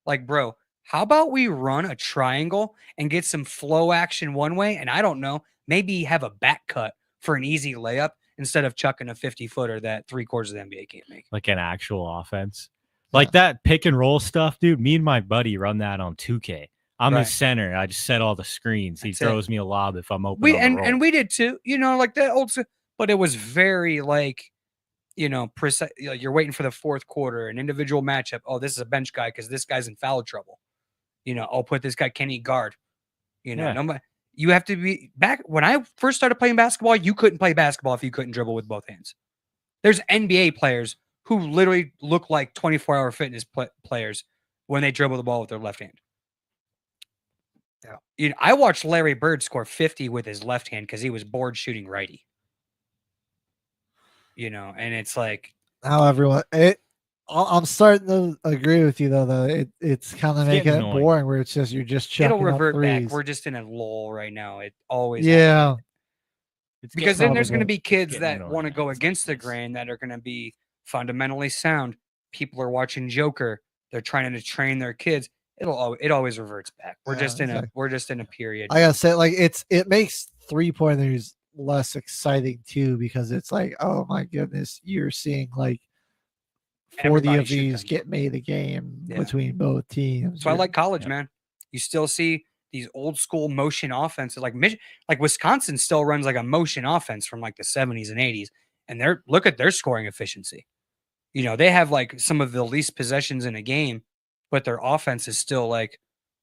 Like, bro, how about we run a triangle and get some flow action one way? And I don't know, maybe have a back cut for an easy layup instead of chucking a 50-footer that 3/4 of the NBA can't make. Like an actual offense. Like that pick and roll stuff, dude. Me and my buddy run that on 2K. I'm the center. I just set all the screens. He throws me a lob if I'm open. And we did too, like that old, but it was very like, precise. You're waiting for the fourth quarter, an individual matchup. Oh, this is a bench guy because this guy's in foul trouble. I'll put this guy Kenny guard. Nobody, you have to be back when I first started playing basketball. You couldn't play basketball if you couldn't dribble with both hands. There's NBA players who literally look like 24-hour fitness players when they dribble the ball with their left hand. Yeah, I watched Larry Bird score 50 with his left hand because he was bored shooting righty. And it's like how everyone. I'm starting to agree with you though. It's kind of making it boring where it's just you're just chucking. It'll revert up threes. back. We're just in a lull right now. It always because then there's going to be kids that want to go against the grain that are going to be fundamentally sound. People are watching Joker. They're trying to train their kids. It always reverts back. We're just in a period. I gotta say, like it makes 3-pointers less exciting too because it's like, oh my goodness, you're seeing like 40 of these get made a game between both teams. So I like college, man. You still see these old school motion offenses, like Wisconsin still runs like a motion offense from like the 70s and 80s, and look at their scoring efficiency. They have like some of the least possessions in a game, but their offense is still like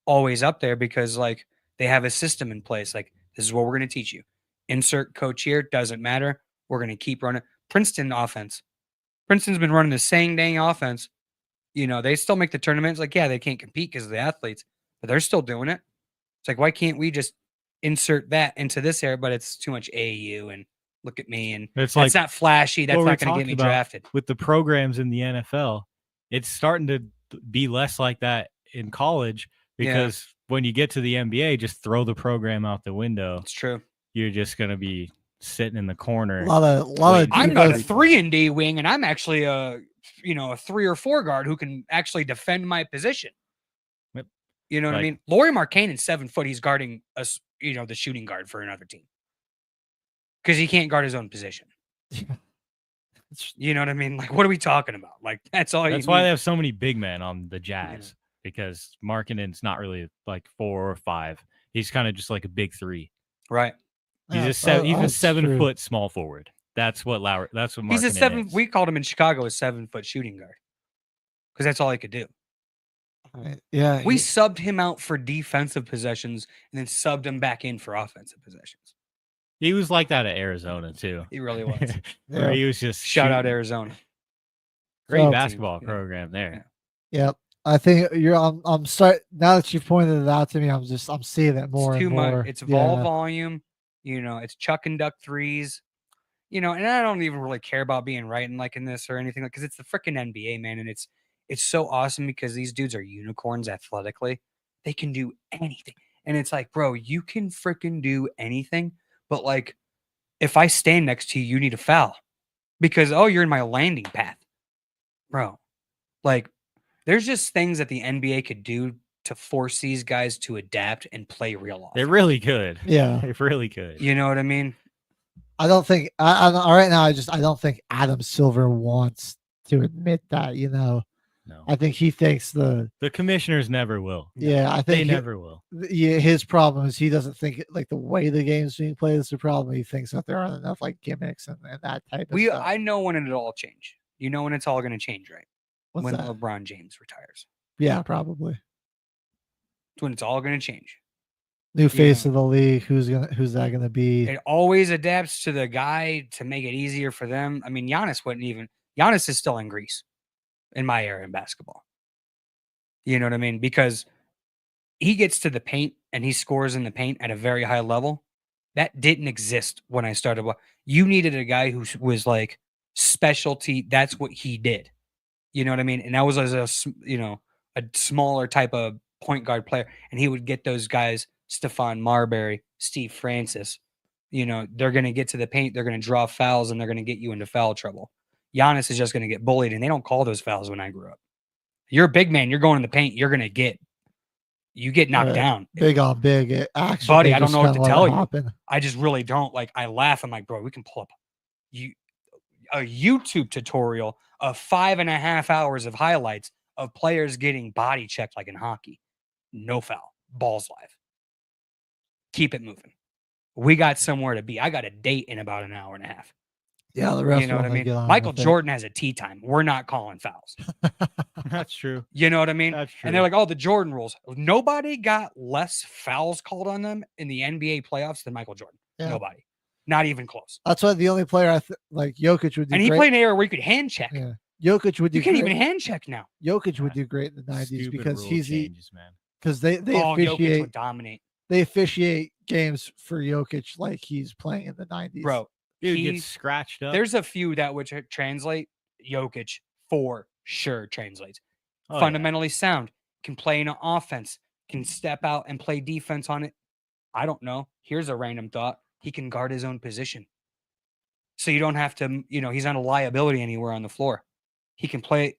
always up there because like they have a system in place. Like, this is what we're going to teach you. Insert coach here. Doesn't matter. We're going to keep running. Princeton offense. Princeton's been running the same dang offense. They still make the tournaments. Like, yeah, they can't compete because of the athletes, but they're still doing it. It's like, why can't we just insert that into this area? But it's too much AAU and look at me. And it's like, not flashy. That's not going to get me drafted. With the programs in the NFL, it's starting to be less like that in college because when you get to the NBA, just throw the program out the window. It's true. You're just going to be sitting in the corner. A lot of I'm not a 3-and-D wing, and I'm actually a 3 or 4 guard who can actually defend my position. Yep. You know what I mean? Lauri Markkanen's 7 foot. He's guarding us, the shooting guard for another team because he can't guard his own position. You know what I mean? Like, what are we talking about? Like, that's all. That's why they have so many big men on the Jazz because Markkanen's not really like 4 or 5. He's kind of just like a big 3. Right. He's a 7 foot small forward. That's what Markkanen he's a 7. is. We called him in Chicago a 7 foot shooting guard because that's all he could do. Right. Yeah. We subbed him out for defensive possessions and then subbed him back in for offensive possessions. He was like that at Arizona too. He really was. Where he was just shout out Arizona. Great basketball program there. Yep. I think I'm sorry now that you've pointed it out to me, I'm seeing it more. It's too and more. much. It's ball volume. It's chuck and duck threes. And I don't even really care about being right in this or anything because it's the freaking NBA, man, and it's so awesome because these dudes are unicorns athletically. They can do anything, and it's like, bro, you can freaking do anything, but like, if I stand next to you, you need a foul because you're in my landing path, bro. Like, there's just things that the NBA could do to force these guys to adapt and play real offense. They really could. Yeah. They really could. You know what I mean? I don't think right now. I don't think Adam Silver wants to admit that. No. I think he thinks the commissioners never will. Yeah, I think they never will. Yeah, his problem is he doesn't think like the way the game's being played is the problem. He thinks that there aren't enough like gimmicks and that type of stuff. I know when it'll all change. You know when it's all going to change, right? What's when that? LeBron James retires. Yeah, probably. It's when it's all going to change. New face of the league. Who's that gonna be? It always adapts to the guy to make it easier for them. I mean, Giannis is still in Greece in my era in basketball. You know what I mean? Because he gets to the paint and he scores in the paint at a very high level. That didn't exist when I started. You needed a guy who was like specialty. That's what he did. You know what I mean? And that was as a smaller type of point guard player, and he would get those guys, Stephon Marbury, Steve Francis. They're going to get to the paint, they're going to draw fouls, and they're going to get you into foul trouble. Giannis is just going to get bullied, and they don't call those fouls when I grew up. You're a big man, you're going in the paint, you're going to get knocked down. Big on big. It actually, buddy, I don't know what to tell you. Happen. I just really don't. Like, I laugh. I'm like, bro, we can pull up a YouTube tutorial of 5.5 hours of highlights of players getting body checked like in hockey. No foul. Balls live. Keep it moving. We got somewhere to be. I got a date in about an hour and a half. Yeah, the rest. You know what I mean? Michael Jordan has a tea time. We're not calling fouls. That's true. You know what I mean? That's true. And they're like, oh, the Jordan rules. Nobody got less fouls called on them in the NBA playoffs than Michael Jordan. Yeah. Nobody. Not even close. That's why the only player like Jokic would do. And he great. played an era where you could hand check. Yeah. Jokic would do. You can't great. even hand check now. Jokic would do great in the 90s Stupid because rule he's changes, man. because they Jokic officiate would dominate. they officiate games for Jokic like he's playing in the 90s. Bro, Dude he- gets scratched up. there's a few that would translate. Jokic for sure translates. Oh, yeah. Fundamentally sound, can play in an offense, can step out and play defense on it. I don't know. Here's a random thought. He can guard his own position. So you don't have to, he's not a liability anywhere on the floor. He can play,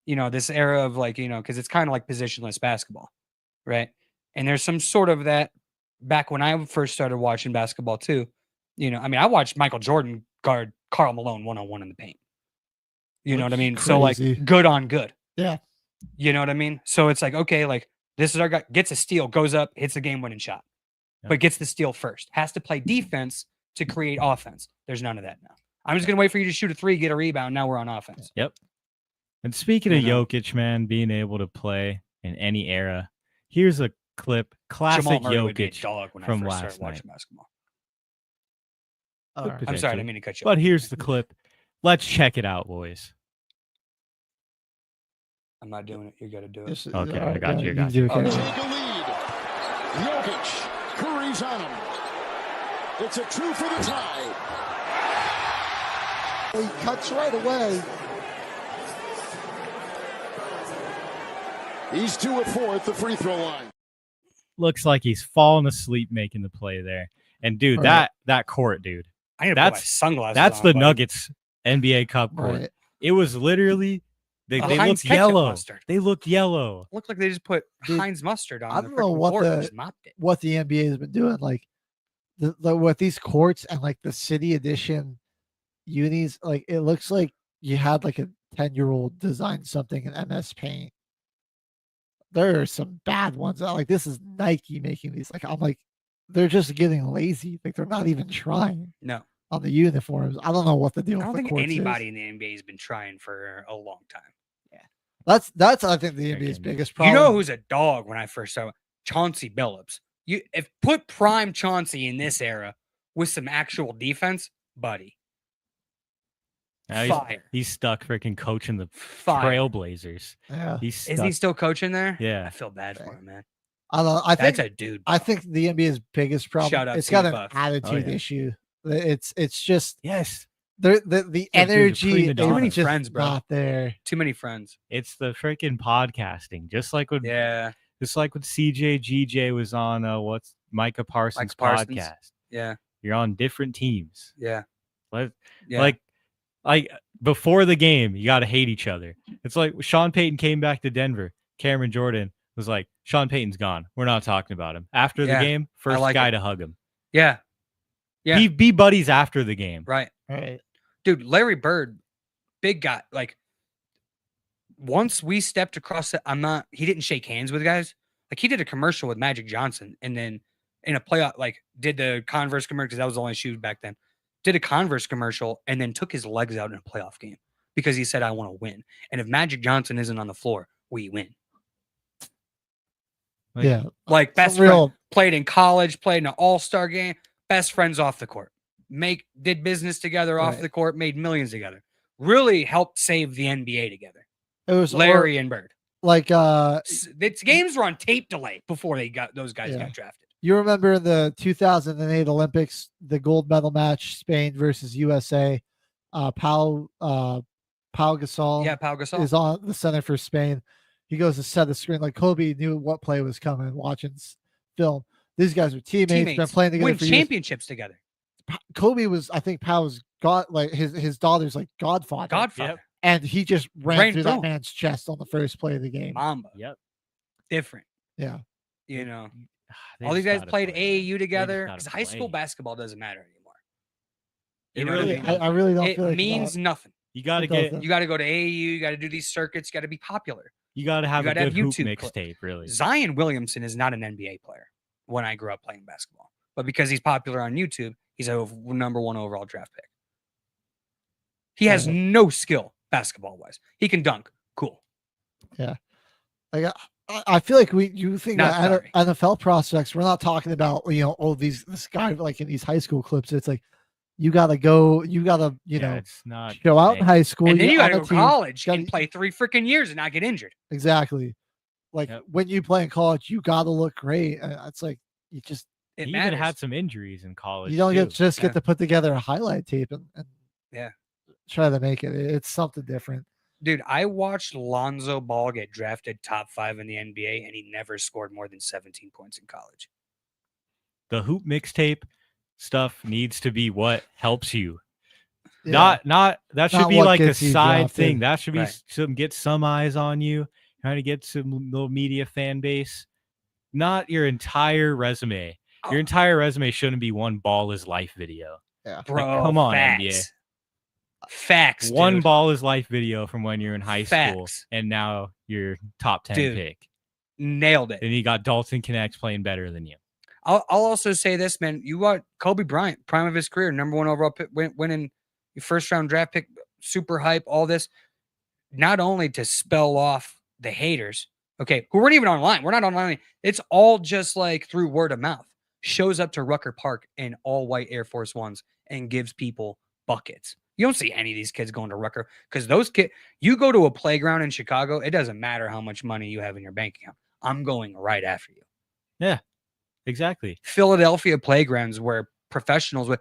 this era of like, because it's kind of like positionless basketball, right? And there's some sort of that back when I first started watching basketball too. I watched Michael Jordan guard Karl Malone one-on-one in the paint. You know what I mean? So like crazy. good on good. Yeah. You know what I mean? So it's like, okay, like this is our guy, gets a steal, goes up, hits a game winning shot, but gets the steal first. Has to play defense to create offense. There's none of that now. I'm just going to wait for you to shoot a three, get a rebound. Now we're on offense. Yep. And speaking of Jokic, man, being able to play in any era, here's a clip, classic Jamal Murray would be a Jokic dog when I from first last started night. watching basketball. All right. I'm sorry, I didn't mean to cut you But off. here's the clip. Let's check it out, boys. I'm not doing it. You got to do it. This is- Okay, all I right, got you, I yeah, got do you. it, Kevin. Take a lead. Jokic. Curry's on him. It's a 2 for the tie. He cuts right away. He's 2 of 4 at the free throw line. Looks like he's falling asleep making the play there. And dude, Right. that court, dude. I need to put my That's sunglasses that's on, the buddy. Nuggets NBA Cup court. Right. It was literally they Heinz looked ketchup yellow. mustard. They looked yellow. Looked like they just put Dude, Heinz mustard on I the don't know freaking what court and the- just mopped it. What the NBA has been doing, like with these courts and like the city edition unis, like it looks like you had like a 10-year-old design something in MS Paint. There are some bad ones. Like this is Nike making these. Like I'm like, they're just getting lazy. Like they're not even trying No, on the uniforms. I don't know what the deal. I don't with the think courts anybody is. in the NBA has been trying for a long time. That's I think the NBA's Freaking- biggest problem. You know who's a dog when I first started? Chauncey Billups. If put prime Chauncey in this era with some actual defense, buddy. Now Fire. he's stuck freaking coaching the Fire. Trailblazers. Yeah, He's stuck. Isn't he still coaching there? Yeah. I feel bad for him, man. I don't. I think That's a dude. I think the NBA's biggest problem. Shout out It's to got you, an Buff. attitude yeah. issue. It's just Yes. the dude, energy prima is donna. Too many just friends, bro. not there. Too many friends. It's the freaking podcasting. Just like when Yeah. CJ GJ was on what's Micah Parsons' Parsons. podcast. Yeah. You're on different teams. Yeah. Let- Yeah. Like before the game, you got to hate each other. It's like Sean Payton came back to Denver. Cameron Jordan was like, Sean Payton's gone. We're not talking about him. After the Yeah, game, first like guy it. to hug him. Yeah. Yeah. Be buddies after the game. Right. Right. Dude, Larry Bird, big guy. Like, once we stepped across the, he didn't shake hands with guys. Like, he did a commercial with Magic Johnson and then in a playoff, like, did the Converse commercial because that was the only shoe back then. Did a Converse commercial and then took his legs out in a playoff game because he said, I want to win. And if Magic Johnson isn't on the floor, we win. Like, Yeah. Like, Some best friend, real played in college, played in an all-star game, best friends off the court. Did business together off Right. the court, made millions together. Really helped save the NBA together. it was Larry and Bird. like Its games were on tape delay before those guys Yeah. got drafted. you remember in the 2008 Olympics, the gold medal match, Spain versus USA. Pau Pau Gasol. Yeah, Pau Gasol is on the center for Spain. He goes to set the screen. Like Kobe knew what play was coming, watching film. These guys are teammates, been playing together win for years. championships together. Kobe was, I think, Pau's like his daughter's like godfather. Godfather. And he just ran through that through. man's chest on the first play of the game. Mamba. Yep. Different. Yeah. You know, They all these just guys gotta played play, AAU together gotta because high school play. basketball doesn't matter anymore. It You know what really I mean? doesn't. I really don't It feel like means nothing. You got to It get. doesn't. You got to go to AAU. You got to do these circuits. You got to be popular. You got to have a gotta have good hoop YouTube clip. mixtape, really. Zion Williamson is not an NBA player when I grew up playing basketball, but because he's popular on YouTube, he's a number 1 overall draft pick. He has no skill basketball wise. He can dunk. Cool. Yeah. Like I feel like you think Not that sorry. NFL prospects, we're not talking about, this guy like in these high school clips. It's like you gotta go, It's not show out the in same. high school. And then you on got to a go to team. college gotta- and play 3 freaking years and not get injured. Exactly. Like Yep. when you play in college, you gotta look great. It's like you just It He matters. even had some injuries in college. you don't too. get Yeah. to put together a highlight tape and Yeah. try to make it. It's something different. Dude, I watched Lonzo Ball get drafted top 5 in the NBA, and he never scored more than 17 points in college. The hoop mixtape stuff needs to be what helps you. Yeah. Not that should Not be what like a gets you side drafted. thing. That should be Right. get some eyes on you, trying to get some little media fan base. Not your entire resume. Oh. Your entire resume shouldn't be one ball is life video. Yeah. Bro, come on, facts. NBA. Facts. One dude. ball is life video from when you're in high school, Facts. and now you're top 10 Dude. pick. Nailed it. Then you got Dalton Connects playing better than you. I'll also say this, man. You got Kobe Bryant, prime of his career, number 1 overall pick, winning your first round draft pick, super hype, all this. Not only to spell off the haters, okay, who weren't even online. We're not online. It's all just like through word of mouth. Shows up to Rucker Park in all white Air Force Ones and gives people buckets. You don't see any of these kids going to Rucker because those kids, you go to a playground in Chicago, it doesn't matter how much money you have in your bank account. I'm going right after you. Yeah, exactly. Philadelphia playgrounds where professionals would,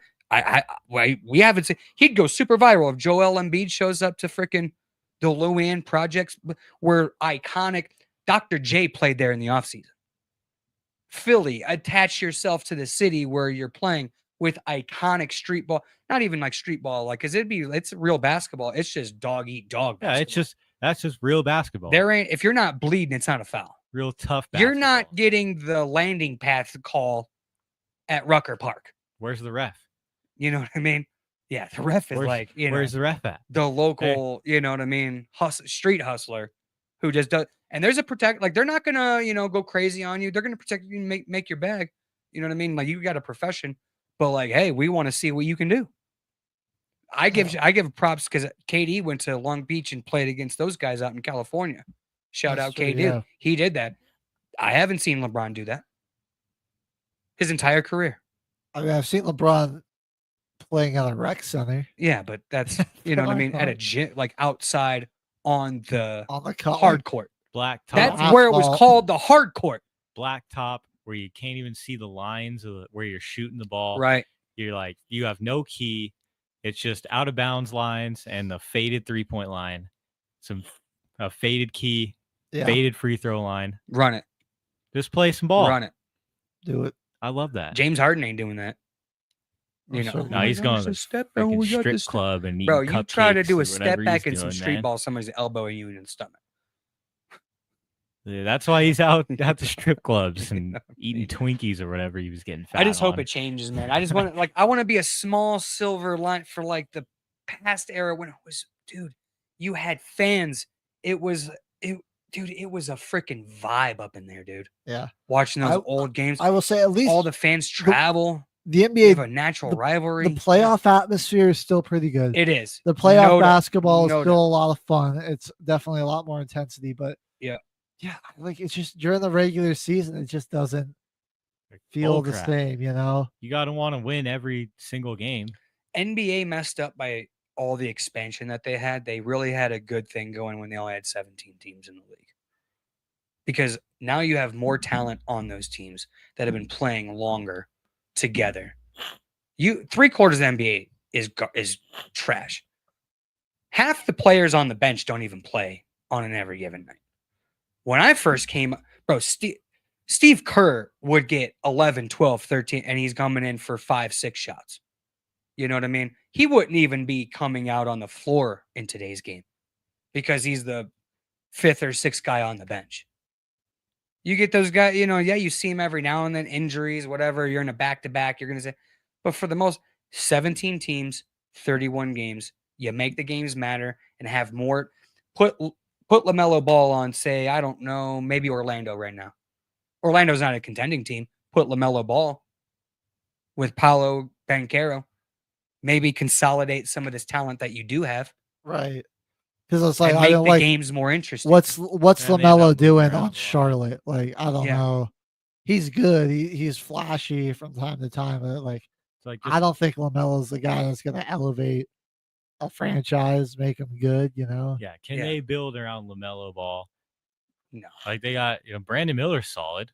we haven't seen, he'd go super viral if Joel Embiid shows up to freaking the Luann projects where iconic Dr. J played there in the offseason. Philly, attach yourself to the city where you're playing with iconic street ball, not even like street ball, like, cause it's real basketball. It's just dog eat dog. Yeah, that's just real basketball. There ain't, if you're not bleeding, it's not a foul. Real tough basketball. You're not getting the landing path call at Rucker Park. Where's the ref? You know what I mean? Yeah, the ref is Where's where's the ref at? the local, you know what I mean, street hustler who just does. And there's a protect, like they're not gonna, go crazy on you. They're gonna protect you and make your bag. You know what I mean? Like you got a profession, but like, hey, we want to see what you can do. I give props because KD went to Long Beach and played against those guys out in California. Shout That's out true, KD. yeah. He did that. I haven't seen LeBron do that his entire career. I mean, I've seen LeBron playing at a rec center Yeah, but that's you know what I mean, at a gym, like outside on the on the court. hard court. Black top. That's where it was asphalt. called the hard court. Black top where you can't even see the lines of where you're shooting the ball. Right. You're like, you have no key. It's just out of bounds lines and the faded 3-point line, a faded key, Yeah, faded free throw line. Run it. Just play some ball. Run it. do it. I love that. James Harden ain't doing that. You know, sure. No, he's going to the step freaking strip club and eating Bro, you try to cupcakes do or a step whatever back he's and some doing, street man. ball, somebody's elbowing you in the stomach. Yeah, that's why he's out at the strip clubs and eating Twinkies or whatever he was getting fat I just hope on. it changes, man. I just want to I want to be a small silver line for like the past era when it was, dude, you had fans. It was a freaking vibe up in there, dude. Yeah, Watching those old games. I will say at least All the fans travel. the You NBA, have a natural rivalry. the playoff atmosphere is still pretty good. It is. The playoff No doubt. basketball is No still doubt. a lot of fun. It's definitely a lot more intensity, but Yeah. like it's just during the regular season, it just doesn't feel the Bullcrap. same, you know? You got to want to win every single game. NBA messed up by all the expansion that they had. They really had a good thing going when they only had 17 teams in the league. Because now you have more talent on those teams that have been playing longer together. 3/4 of the NBA is trash. half the players on the bench don't even play on an every given night. When I first came, bro, Steve Kerr would get 11, 12, 13, and he's coming in for 5, 6 shots. You know what I mean? He wouldn't even be coming out on the floor in today's game because he's the 5th or 6th guy on the bench. You get those guys, you see him every now and then, injuries, whatever. You're in a back-to-back, you're going to say, but for the most 17 teams, 31 games, you make the games matter and have more. Put LaMelo Ball on, say, I don't know, maybe Orlando right now. Orlando's not a contending team. Put LaMelo Ball with Paolo Banchero. Maybe consolidate some of this talent that you do have. Right. Because it's like, and I make don't the like games more interesting. what's And LaMelo they doing end up on Charlotte? Like, I don't Yeah. know. He's good. He's flashy from time to time. But like, It's like I don't think LaMelo's the guy that's going to elevate a franchise, make him good. yeah. Can Yeah. they build around LaMelo Ball? No. Like they got Brandon Miller's solid,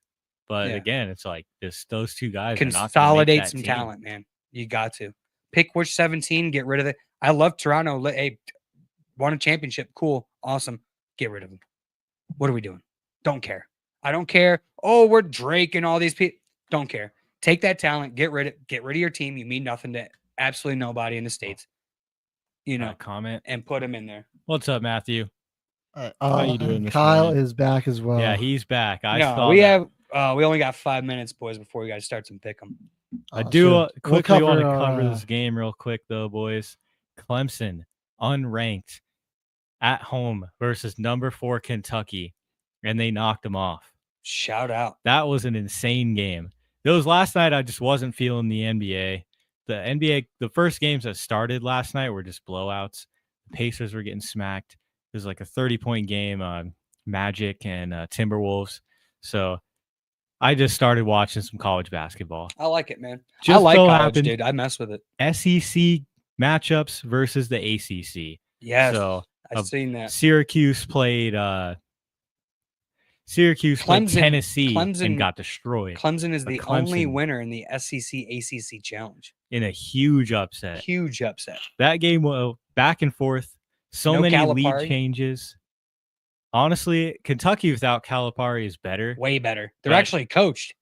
but Yeah. again, it's like those two guys are not gonna make Consolidate that some team. talent, man. You got to pick which 17, get rid of it. I love Toronto. Hey, won a championship. Cool. Awesome. Get rid of them. What are we doing? Don't care. I don't care. Oh, we're Drake and all these people. Don't care. Take that talent, get rid of your team. You mean nothing to absolutely nobody in the States. Comment. And put them in there. What's up, Matthew? How you doing this Kyle morning? is back as well. Yeah, he's back. I No, saw we that. have we only got 5 minutes, boys, before we got to start some pick 'em. I Oh, do sure. We'll quickly want to our, cover this game real quick, though, boys. Clemson, unranked, at home versus number 4 Kentucky, and they knocked them off. Shout out. That was an insane game. Those last night, I just wasn't feeling the NBA. The NBA, the first games that started last night were just blowouts. The Pacers were getting smacked. It was like a 30-point game on Magic and Timberwolves. So I just started watching some college basketball. I like it, man. I Just like so college, happened- dude. I mess with it. SEC matchups versus the ACC. Yes. So I've seen that. Syracuse played Clemson- Tennessee Clemson- and got destroyed Clemson is But the only Clemson- winner in the SEC ACC challenge. in a huge upset. Huge upset. That game was back and forth. So No many Calipari. lead changes. Honestly, Kentucky without Calipari is better. Way better. They're Right. actually coached.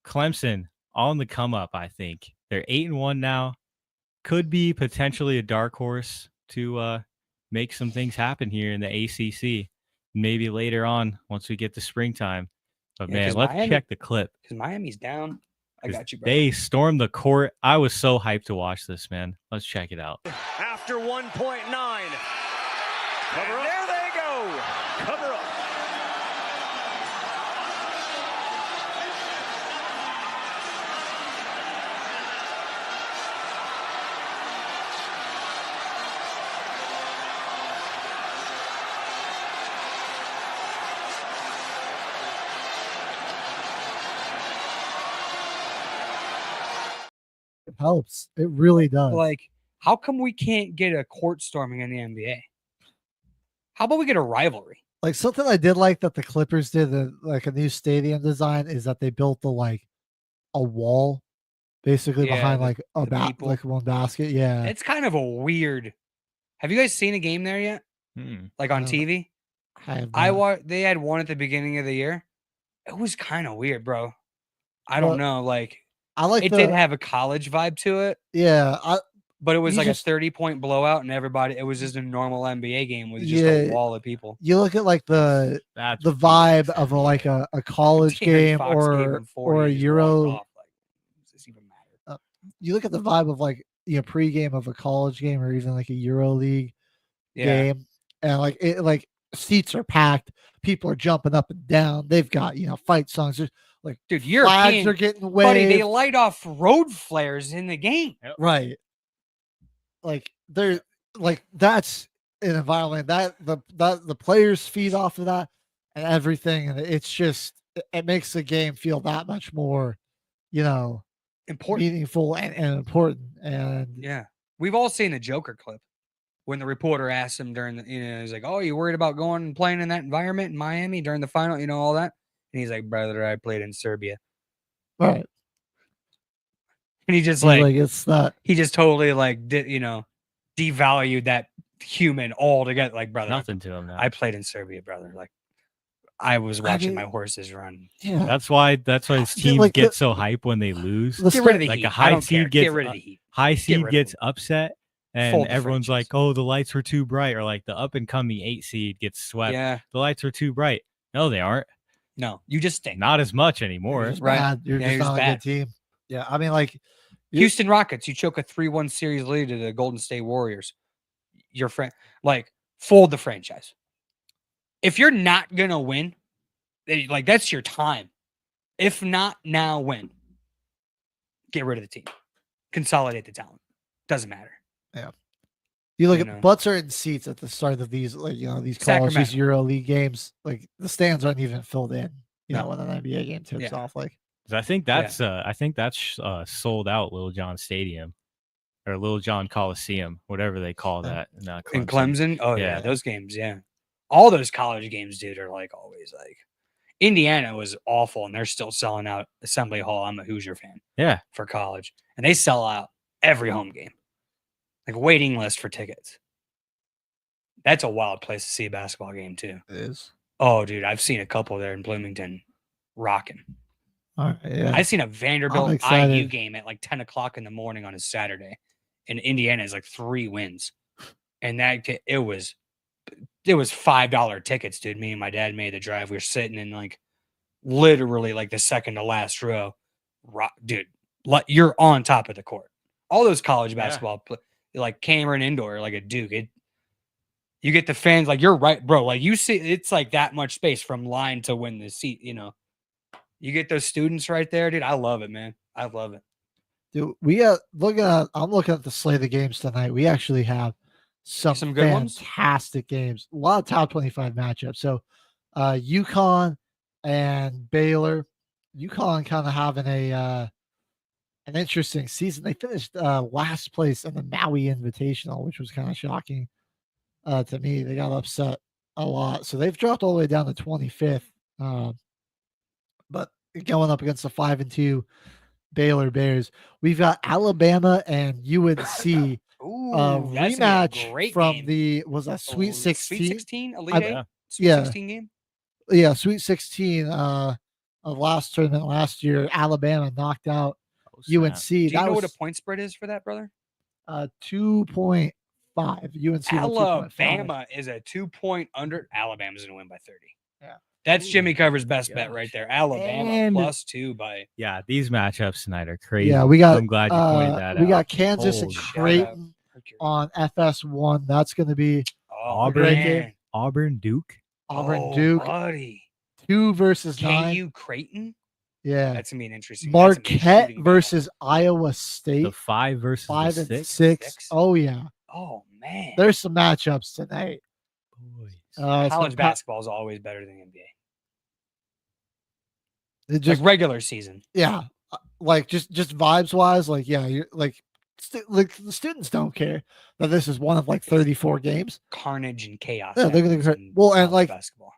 Clemson on the come up, I think. They're 8-1 now. Could be potentially a dark horse to make some things happen here in the ACC. Maybe later on once we get to springtime. But Yeah, man, 'cause let's Miami- check the clip. Because Miami's down. I 'Cause got you, bro. They stormed the court. I was so hyped to watch this, man. Let's check it out. After 1.9. Cover up. There they go. Cover up. It helps. It really does. Like, how come we can't get a court storming in the NBA? How about we get a rivalry? Like something I did like that the Clippers did, like a new stadium design, is that they built a wall, basically Yeah, behind the- like a the people. like one basket. Yeah, It's kind of a weird. Have you guys seen a game there yet? Like on No. TV? I have not. They had one at the beginning of the year. It was kind of weird, bro. I don't Well, know. Like I like it the did have a college vibe to it, yeah. but it was You like just- a 30-point blowout, and everybody. It was just a normal NBA game with just Yeah. a wall of people. You look at like the That's vibe of a college De'Aaron game Fox gave or him 40, a he just walked Euro. off, like, does this even matter? You look at the vibe of like pregame of a college game or even like a Euro League Yeah. game, and like it like seats are packed, people are jumping up and down. They've got fight songs. There's like Dude, flags European, are getting buddy, they waved. light off road flares in the game. Right. Like they're like that's an environment that the players feed off of that and everything, and it's just it makes the game feel that much more, Important. meaningful and important. And Yeah. We've all seen the Joker clip when the reporter asked him during the, he's like, "Oh, you worried about going and playing in that environment in Miami during the final, all that?" And he's like, "Brother, I played in Serbia." right, And he just like it's not he just totally devalued that human altogether. Like, brother, Nothing to him now. I played in Serbia, brother. Like, I was watching my horses run. Yeah. That's why his teams like get so hype when they lose. Get rid of the Like heat. a I high don't care. seed gets Get rid of the heat. high Get seed rid of gets them. upset, and Fold the everyone's like, franchise. "Oh, the lights were too bright," or like the up and coming 8 seed gets swept. Yeah. The lights are too bright. No, they aren't. No, you just stink. Not as much anymore. You're just Right. bad. You're Yeah, just you're not just a bad. good team. Yeah, I mean, like Houston Rockets, you choke a 3-1 series lead to the Golden State Warriors. Your friend, like, fold the franchise. If you're not gonna win, like, that's your time. If not now, when? Get rid of the team. Consolidate the talent. Doesn't matter. you look you at know. butts are in seats at the start of these, like these college, these Sacramento. Euro League games. Like the stands aren't even filled in. No. When an NBA game tips Yeah. off, like 'Cause I think that's sold out Little John Stadium or Little John Coliseum, whatever they call that in In Clemson? Oh, yeah. Yeah. Those games, yeah. All those college games, dude, are like always like Indiana was awful, and they're still selling out Assembly Hall. I'm a Hoosier fan Yeah. for college, and they sell out every home game, like waiting list for tickets. That's a wild place to see a basketball game, too. it is. Oh, dude, I've seen a couple there in Bloomington rocking. All right, yeah. I've seen a Vanderbilt excited. IU game at like 10 o'clock in the morning on a Saturday, and Indiana is like 3 wins. And it was $5 tickets, dude. Me and my dad made the drive. We were sitting in like literally like the second to last row. Dude, you're on top of the court. All those college basketball, like Cameron Indoor, like a Duke, you get the fans, like, you're right, bro. Like, you see, it's like that much space from line to win the seat, You get those students right there, dude. I love it, man. I love it. Dude, I'm looking at the slate of games tonight. We actually have some good ones? fantastic games. A lot of top 25 matchups. So UConn and Baylor. UConn kind of having an interesting season. They finished last place in the Maui Invitational, which was kind of shocking to me. They got upset a lot. So they've dropped all the way down to 25th. But going up against the 5-2 Baylor Bears, we've got Alabama and UNC. Ooh, Rematch from the Sweet 16? Sweet 16, Elite I- 8? Sweet yeah. 16 game? Yeah, Sweet 16 of last tournament last year. Alabama knocked out UNC. Do you that know was what a point spread is for that, brother? 2.5. UNC Alabama is a 2-point under. Alabama's going to win by 30. Yeah. That's Jimmy Cover's best bet right there. Alabama And- +2 by. Yeah, these matchups tonight are crazy. Yeah, we got. I'm glad you pointed that out. We got Kansas and Holy shit. Creighton on FS1. That's going to be Oh, great man. game. Auburn Duke. Auburn Duke Buddy. 2 versus 9. KU Creighton? Yeah. That's going to be an interesting. that's gonna be a Marquette shooting battle. versus Iowa State. The 5 versus 5 the and 6. 6. Oh yeah. Oh, man. There's some matchups tonight. Boys. College basketball is always better than NBA. It just Like regular season. yeah, like just vibes wise, like yeah, you're like the students don't care that this is one of like 34 games. Carnage and chaos. Yeah, they're gonna happens in well, and college like basketball.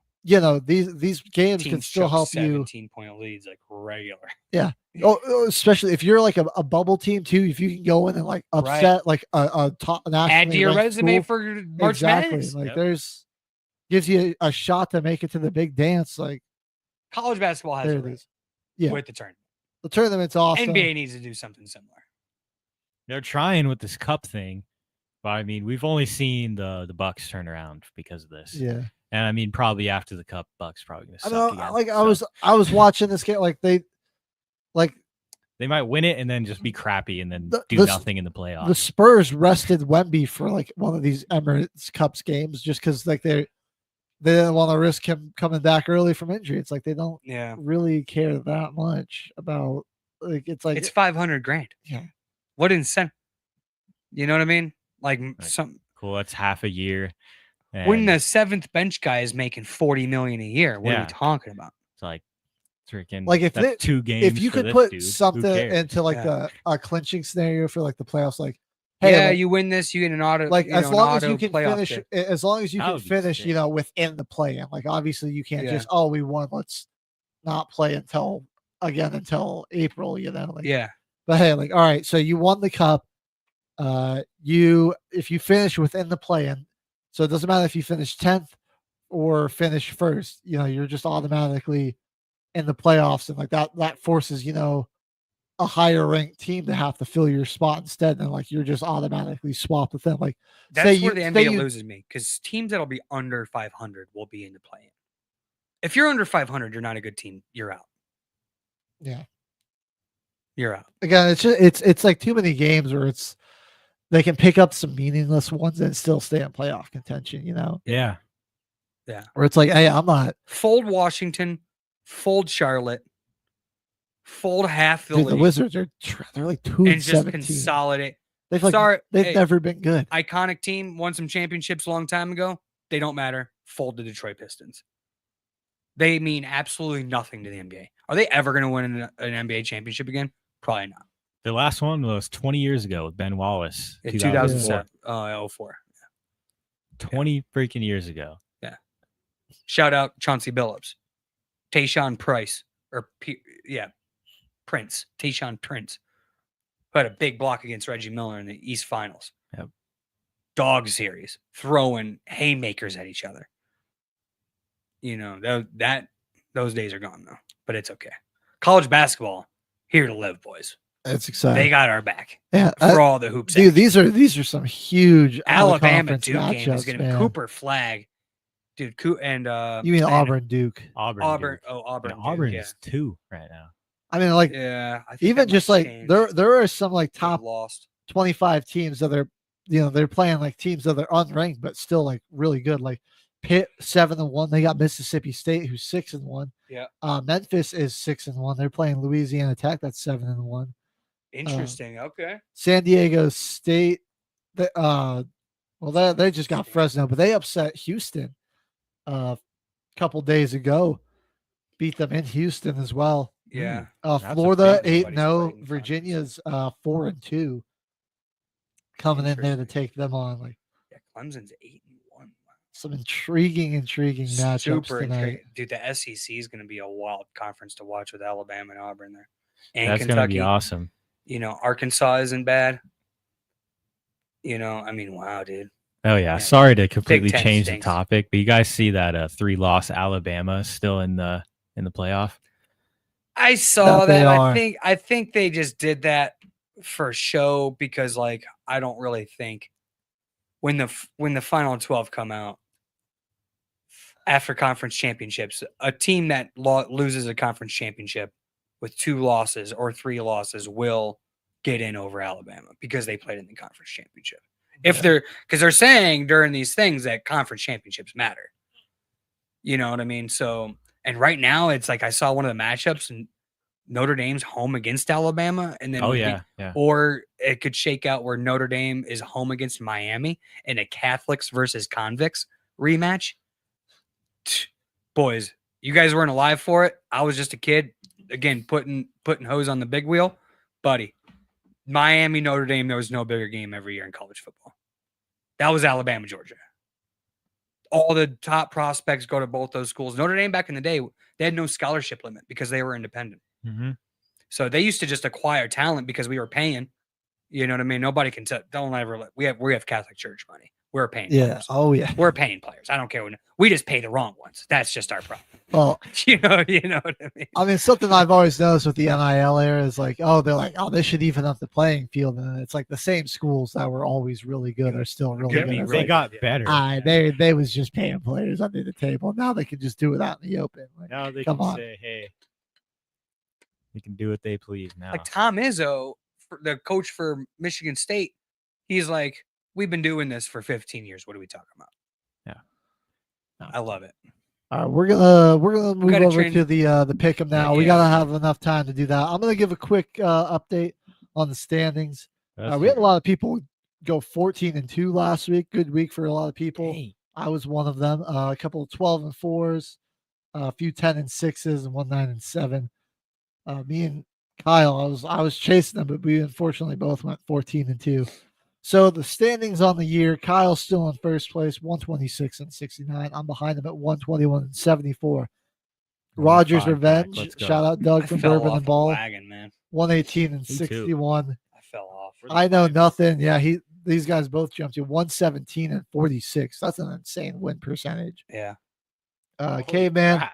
these games can Teams still choke help you. 17-point leads like regular. Yeah. Oh, especially if you're like a bubble team too. If you can go in and like upset like a top nationally Add to your ranked resume school. for March Exactly. Madness. Like there's gives you a shot to make it to the big dance. Like College basketball has there a it ring is. Yeah, with the tournament. the tournament's awesome. NBA needs to do something similar. They're trying with this cup thing, but I mean, we've only seen the Bucks turn around because of this. Yeah. And I mean, probably after the cup, Bucks probably gonna I suck know. again. Like So I was watching this game. Like they they might win it and then just be crappy and then do the- nothing in the playoffs. the Spurs rested Wemby for like one of these Emirates Cups games just because like they didn't want to risk him coming back early from injury. It's like they don't Yeah. really care that much about like it's like It's $500,000. yeah. What incentive? You know what I mean? Like Right. Cool. That's half a year. when and the 7th bench guy is making $40 million a year, what are Yeah. we talking about? It's like freaking Like if that's they- 2 games. If you for could this put dude, who something cares? into like Yeah. a clinching scenario for like the playoffs, like hey, Yeah, like, you win this, you get an auto. like you as know, an long as you auto can playoff finish bid. as long as you That can would be finish sick. within the play-in. Like obviously you can't Yeah. just we won, let's not play until April, like Yeah. but hey, like all right, so you won the cup, if you finish within the play-in, So it doesn't matter if you finish 10th or finish first. You know, you're just automatically in the playoffs, and like that forces, you know, a higher ranked team to have to fill your spot instead, and like you're just automatically swapped with them. Like That's where the NBA loses me, because teams that'll be under 500 will be in the play-in. If you're under 500, you're not a good team. You're out. Yeah, you're out. Again, it's like too many games where they can pick up some meaningless ones and still stay in playoff contention. You know? Yeah. Where it's like, hey, I'm not fold Washington, fold Charlotte, fold half the Dude, league. the Wizards they're like 2 and and just 17. consolidate. They've never been good. Iconic team, won some championships a long time ago. They don't matter. Fold the Detroit Pistons. They mean absolutely nothing to the NBA. Are they ever going to win an NBA championship again? Probably not. The last one was 20 years ago with Ben Wallace. 2004. 04. 20 freaking years ago. Yeah. Shout out Chauncey Billups. Tayshaun Prince. Tayshaun Prince. Who had a big block against Reggie Miller in the East Finals. Yep. Dog series. Throwing haymakers at each other. You know, those days are gone, though. But it's okay. College basketball, here to live, boys. It's exciting. They got our back. Yeah, for all the hoops. Dude, these are some huge Alabama Duke matchups, game is going to be Cooper Flag. Dude, and you mean Auburn Duke? Auburn. Duke. Oh, Auburn. Yeah, Auburn Duke, is 2 right now. I mean, like, yeah, even just like there are some like top lost 25 teams that are, you know, they're playing like teams that are unranked but still like really good. Like Pitt 7-1. They got Mississippi State who's 6-1. Yeah. Memphis is 6-1. They're playing Louisiana Tech. That's 7-1. Interesting. Okay. San Diego State. They just got Fresno, but they upset Houston a couple days ago. Beat them in Houston as well. Yeah. Florida 8-0. Virginia's 4-2. Coming in there to take them on. Like, yeah, Clemson's 8-1. Some intriguing matchups tonight. Dude, the SEC is going to be a wild conference to watch with Alabama and Auburn there. And that's going to be awesome. You know, Arkansas isn't bad. You know, I mean, wow, dude. Oh, yeah. Sorry to completely change the topic, but you guys see that 3-loss Alabama still in the playoff? I saw that. I think they just did that for show because, like, I don't really think when the final 12 come out after conference championships, a team that loses a conference championship with 2 losses or 3 losses will get in over Alabama because they played in the conference championship. Because they're saying during these things that conference championships matter. You know what I mean? So, and right now it's like I saw one of the matchups and Notre Dame's home against Alabama, and then or it could shake out where Notre Dame is home against Miami in a Catholics versus convicts rematch. Boys, you guys weren't alive for it. I was just a kid. Again, putting hose on the big wheel, buddy. Miami, Notre Dame, there was no bigger game every year in college football. That was Alabama, Georgia. All the top prospects go to both those schools. Notre Dame back in the day, they had no scholarship limit because they were independent. Mm-hmm. So they used to just acquire talent because we were paying. You know what I mean? Nobody can tell. Don't ever let. We have Catholic Church money. We're paying. Yeah. Players. Oh yeah. We're paying players. I don't care. We just pay the wrong ones. That's just our problem. Well, you know what I mean? I mean, something I've always noticed with the NIL era is like, they're like, they should even up the playing field, and it's like the same schools that were always really good are still really good. They got better. They was just paying players under the table. Now they can just do it out in the open. Like, now they can say, hey, they can do what they please now. Like Tom Izzo, the coach for Michigan State, he's like, we've been doing this for 15 years. What are we talking about? Yeah. I love it. All right, we're gonna move over to the pick 'em now. We gotta have enough time to do that. I'm gonna give a quick update on the standings. We had a lot of people go 14-2 last week. Good week for a lot of people. Hey. I was one of them. A couple of 12-4s, a few 10-6s, and one 9-7. Me and Kyle, I was chasing them, but we unfortunately both went 14-2. So the standings on the year, Kyle's still in first place, 126-69. I'm behind him at 121-74. Rogers Revenge, shout out Doug from Bourbon and Ball, 118-61. I fell off. I know nothing. Yeah, these guys both jumped to 117 and 46. That's an insane win percentage. Yeah. K-Man, crap.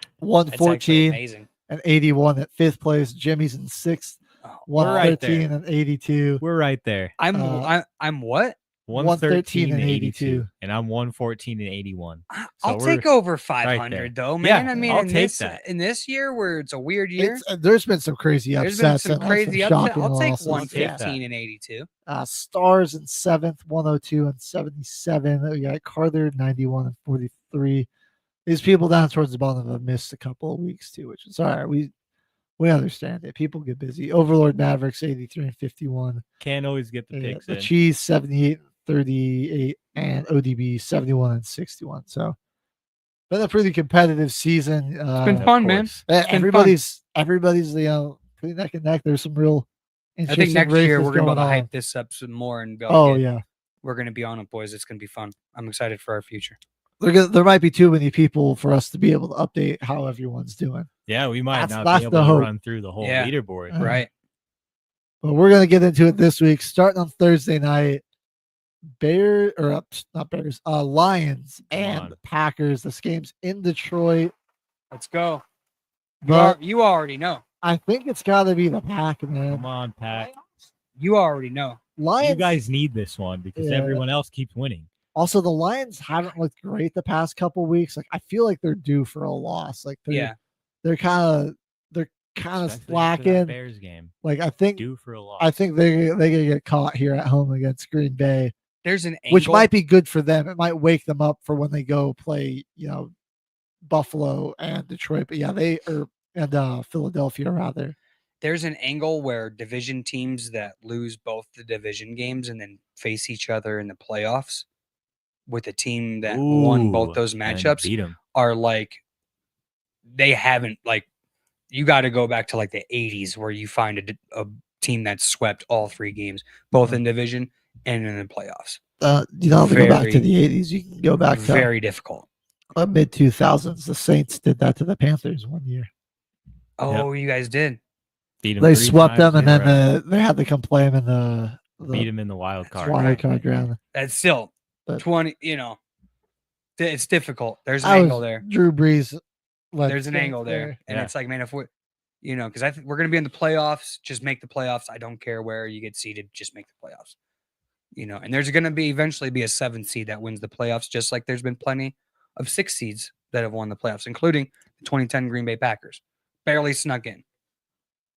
That's actually 114 amazing. and 81 at 5th place. Jimmy's in 6th, Oh, we're right 113 and 82. We're right there. I'm what? 113 and 82. And I'm 114 and 81. I'll So take we're over there. 500 though, man. Yeah, I mean, I'll in take this that. in this year where it's a weird year, There's been some crazy there's been upsets. some and, like, crazy upset. shocking I'll take losses. 115 and 82. Stars in 7th, 102 and 77. We got Carter, 91 and 43. These people down towards the bottom have missed a couple of weeks too, which is all right. We understand it. People get busy. Overlord Mavericks, 83 and 51. Can't always get the picks The in. Cheese, 78 and 38. And ODB, 71 and 61. So, been a pretty competitive season. It's been fun, man. been Everybody's pretty neck and neck. There's some real I interesting think next year races we're gonna be able to going on. hype this up some more and go. Oh, yeah. We're gonna be on it, boys. It's gonna be fun. I'm excited for our future. There might be too many people for us to be able to update how everyone's doing. Yeah, we might That's not be the able to hope. run through the whole Yeah. leaderboard. Uh, Right. But we're gonna get into it this week, starting on Thursday night. Lions and on. Packers. This game's in Detroit. Let's go. But You already know. I think it's got to be the Pack, man. Come on, Pack. You already know. Lions. You guys need this one because Yeah. everyone else keeps winning. Also, the Lions haven't looked great the past couple weeks. Like, I feel like they're due for a loss. Like, they're kind of Especially after that slacking. Bears game. Like, I think Due for a loss. they're gonna get caught here at home against Green Bay, There's an angle. which might be good for them. It might wake them up for when they go play, Buffalo and Detroit. But yeah, Philadelphia rather. There's an angle where division teams that lose both the division games and then face each other in the playoffs with a team that won both Ooh, those and matchups beat 'em. are like they haven't you got to go back to like the 80s where you find a team that swept all 3 games both in division and in the playoffs. You don't have to go back to Very- the 80s. You can go back to Very difficult. mid 2000s. The Saints did that to the Panthers one year. Oh, you guys did. Beat 'em They 3 swept times them, and in a row. then they had to come play them in the beat them in the wild card. wild card round. That's still But- 20, it's difficult. There's an I was angle there. Drew Brees. led There's an Saints angle there. And Yeah. it's like, man, if because I think we're going to be in the playoffs, just make the playoffs. I don't care where you get seeded, just make the playoffs. And there's going to eventually be a 7 seed that wins the playoffs, just like there's been plenty of 6 seeds that have won the playoffs, including the 2010 Green Bay Packers. Barely snuck in,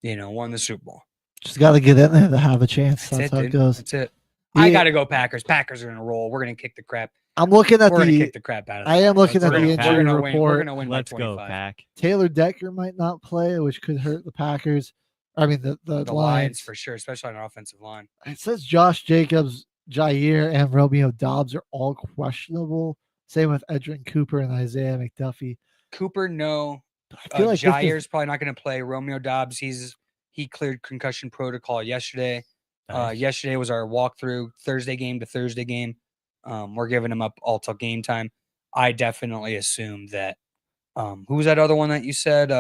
won the Super Bowl. Just got to get in there to have a chance. That's how it dude. goes. That's it. Yeah. I got to go Packers. Packers are going to roll. We're going to kick the crap. I'm looking at We're going to the. kick the crap out of I am looking at We're the gonna- injury We're going report. to win by Let's go, 25. Pack. Taylor Decker might not play, which could hurt the Packers. I mean, the The Lions Lions. for sure, especially on our offensive line. It says Josh Jacobs, Jair, and Romeo Dobbs are all questionable. Same with Edrin Cooper and Isaiah McDuffie. Cooper, no. I feel like this is- Jair's probably not going to play. Romeo Dobbs, he cleared concussion protocol yesterday. Nice. Yesterday was our walkthrough Thursday game to Thursday game. We're giving him up all till game time. I definitely assume that. Who was that other one that you said?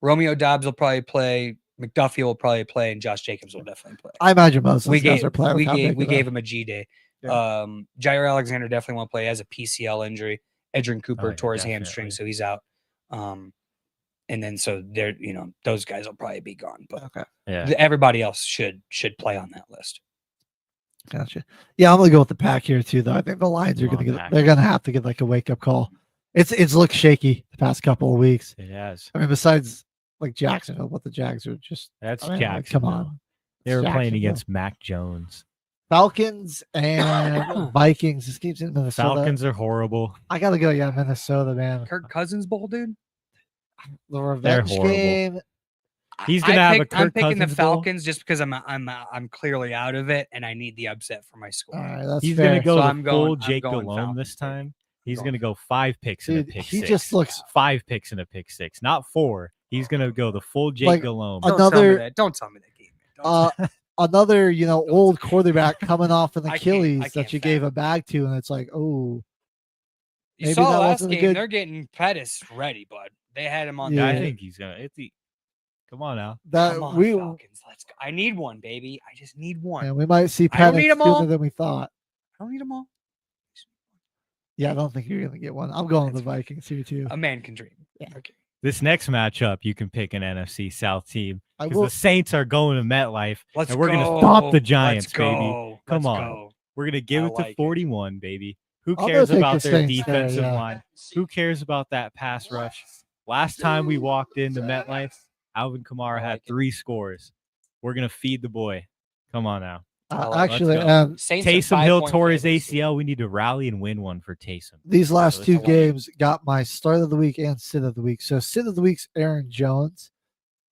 Romeo Dobbs will probably play. McDuffie will probably play, and Josh Jacobs will definitely play. I imagine most of We those guys gave are playing. we gave him a G day. Yeah. Jair Alexander definitely won't play. He has a PCL injury. Edrin Cooper yeah, tore his definitely. hamstring, so he's out. And then so they're those guys will probably be gone, but Okay, Yeah. everybody else should play on that list. gotcha. Yeah, I'm gonna go with the Pack here too, though. I think the Lions are Come gonna on, get. Pack. They're gonna have to get like a wake up call. It's looked shaky the past couple of weeks. It has. I mean, besides like Jacksonville, but the Jags are just. That's I mean, like, Jackson. come on, They were playing Jacksonville. against Mac Jones. Falcons and Vikings. This game's in Minnesota. Falcons are horrible. I gotta go. Yeah, Minnesota, man. Kirk Cousins Bowl, dude. The revenge horrible. game. He's gonna have a I'm Kirk picking the Cousins Bowl. Falcons just because I'm clearly out of it and I need the upset for my score. All right, that's He's fair. gonna go So the I'm full going- I'm Jake going Delhomme Falcons this here. time. He's going gonna go 5 picks in a Dude, pick he six. just looks 5 picks in a pick 6, not 4. He's gonna go the full Jake Like, Delhomme. Don't tell me another- that. Don't tell me that game. man. Don't another old quarterback coming off an I can't- Achilles I that can't you gave fathom. a bag to, and it's like, oh, you maybe saw that last wasn't a game. good- They're getting Pettis ready, bud. They had him on. Yeah. I the think he's gonna. Come on now. That Come on, we Falcons. Let's go. I need one, baby. I just need one. and we might see I don't Penix need 'em all. sooner than we thought. I don't need them all. Yeah, I don't think you're gonna get one. I'm going with the Vikings here too. A man can dream. Yeah. Okay. This next matchup, you can pick an NFC South team I because will. the Saints are going to MetLife, Let's and we're go. gonna stomp the Giants, Let's baby. go. Come Let's on. go. We're gonna give I it to like it. 41, baby. Who I'll go cares take about the their Saints there, defensive yeah. line? Who cares about that pass rush? Last time we walked into MetLife, Alvin Kamara had 3 scores. We're gonna feed the boy. Come on now. Actually, Let's Saints are Taysom Hill 5-point tore his favorites. ACL. We need to rally and win one for Taysom. these last So two it's a lot. games got my start of the week and sit of the week. So sit of the week's Aaron Jones.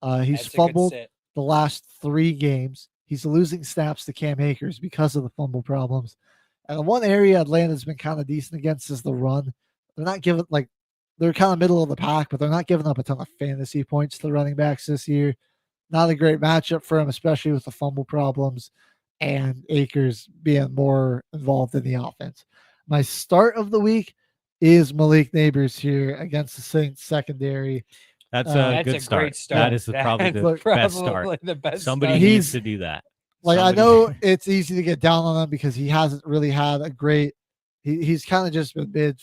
He's That's a good fumbled sit. the last 3 games. He's losing snaps to Cam Akers because of the fumble problems. And the one area Atlanta's been kind of decent against is the run. They're not giving they're kind of middle of the pack, but they're not giving up a ton of fantasy points to running backs this year. Not a great matchup for him, especially with the fumble problems and Akers being more involved in the offense. My start of the week is Malik Neighbors here against the Saints secondary. That's a That's good a start. great start. That is probably the That's best Probably start. the best Somebody start. needs He's- to do that. Like I Somebody- know it's easy to get down on him because he hasn't really had a great. He's kind of just been mid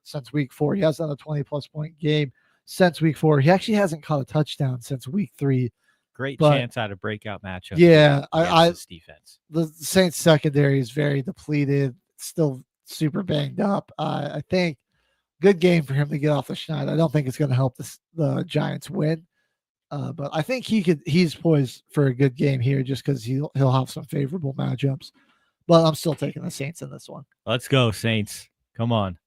since week 4. He hasn't had a 20+ point game since week 4. He actually hasn't caught a touchdown since week 3. Great but- chance at a breakout matchup. Yeah, against this defense. The Saints secondary is very depleted, still super banged up. I think good game for him to get off the schneid. I don't think it's going to help the Giants win, but I think he's poised for a good game here just because he'll have some favorable matchups. But I'm still taking the Saints in this one. Let's go, Saints. Come on.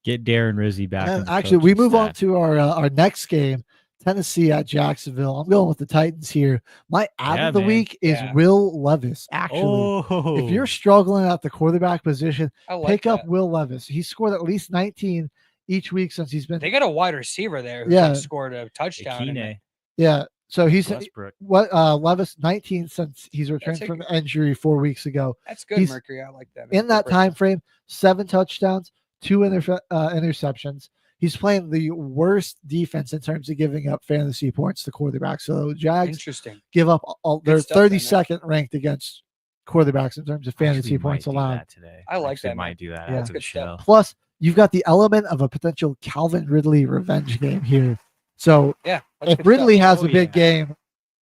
Get Darren Rizzi back. And on the actually, we coaching move on staff. to our next game, Tennessee at Jacksonville. I'm going with the Titans here. My ad Yeah, of the man. week is Yeah. Will Levis. Actually, Oh, if you're struggling at the quarterback position, I like pick up that. Will Levis. He scored at least 19 each week since he's been. They got a wide receiver there who Yeah. scored a touchdown. in Akine, Yeah. So he's Westbrook. Levis 19 since he's returned a from good- injury 4 weeks ago. That's good, he's- Mercury. I like that. In that Good time frame, 7 touchdowns, 2 interceptions. He's playing the worst defense in terms of giving up fantasy points to quarterbacks. So Jags Interesting. give up they're stuff there, man. 32nd ranked against quarterbacks in terms of fantasy Actually, points might do allowed. that today. I like Actually, that, man. might do that Yeah. after the Good show. stuff. Plus, you've got the element of a potential Calvin Ridley revenge game here. So Yeah. that's if good Ridley stuff. has Oh, a big yeah. game,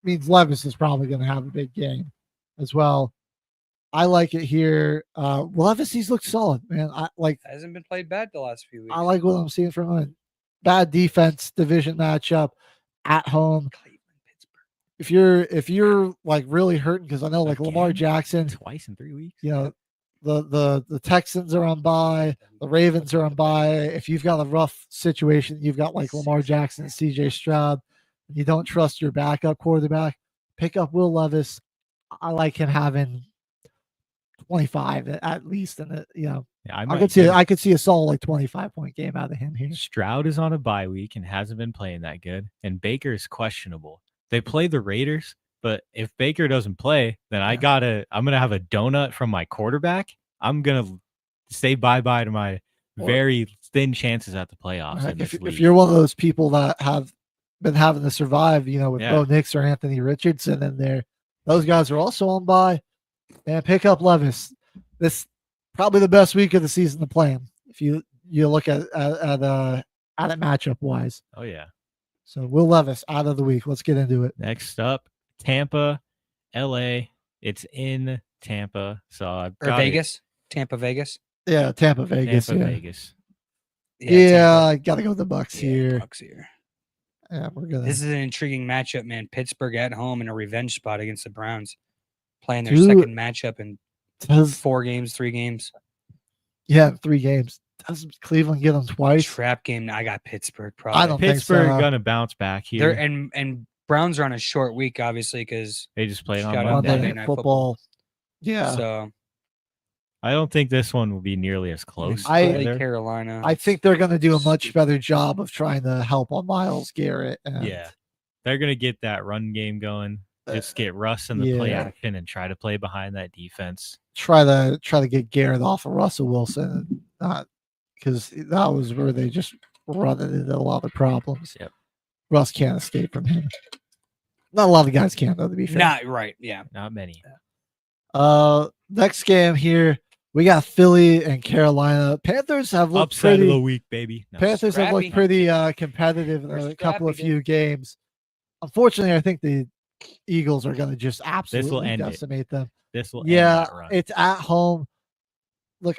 means Levis is probably going to have a big game as well. I like it here. Levis, he's looked solid, man. Hasn't been played bad the last few weeks. I like what I'm seeing from him. Bad defense, division matchup at home. Cleveland, Pittsburgh. If you're like really hurting, because I know like Lamar Again? Jackson, Twice in 3 weeks. you know, the Texans are on bye, the Ravens are on bye. If you've got a rough situation, you've got like Lamar Jackson and CJ Stroud, and you don't trust your backup quarterback, pick up Will Levis. I like him having 25 at least, and Yeah, I could see a solid like 25-point game out of him here. Stroud is on a bye week and hasn't been playing that good, and Baker is questionable. They play the Raiders, but if Baker doesn't play, then I'm gonna have a donut from my quarterback. I'm gonna say bye-bye to my very thin chances at the playoffs. in this If league. you're one of those people that have been having to survive, with Yeah. Bo Nix or Anthony Richardson in there, those guys are also on bye. And pick up Levis. This probably the best week of the season to play him. If you look at it matchup wise. Oh yeah. So Will Levis out of the week. Let's get into it. Next up, Tampa, LA. It's in Tampa, so I've Or got Vegas. Tampa, Vegas. Yeah, Tampa, Vegas. Tampa, yeah, Vegas. I gotta go with the Bucks Tampa. here. Bucks here. Yeah, we're gonna. This is an intriguing matchup, man. Pittsburgh at home in a revenge spot against the Browns, playing their Dude. second matchup in Does 3 games. 3 games? Does Cleveland get them twice? Trap game. I got Pittsburgh. Probably. I don't think Pittsburgh so. gonna bounce back here. They're and Browns are on a short week, obviously, because They just played on Shout out Monday. Monday Monday Night Night Football. Yeah, so I don't think this one will be nearly as close. Philly, either. Carolina. I think they're going to do a much better job of trying to help on Miles Garrett. And Yeah, they're gonna get that run game going. Just get Russ in the play yeah. action and try to play behind that defense. try to get Garrett off of Russell Wilson, and not because that was where they just run into a lot of problems. Yep. Russ can't escape from him. Not a lot of guys can, though, to be fair. Not right. Yeah. Not many. Next game here, we got Philly and Carolina. Panthers have looked Upset pretty. of the week, baby. No. Panthers have looked Scrappy. pretty competitive in They're a couple of scrappy, few games. Unfortunately, I think the Eagles are going to just absolutely end it. decimate them. This will end Yeah, that run. it's at home. Look,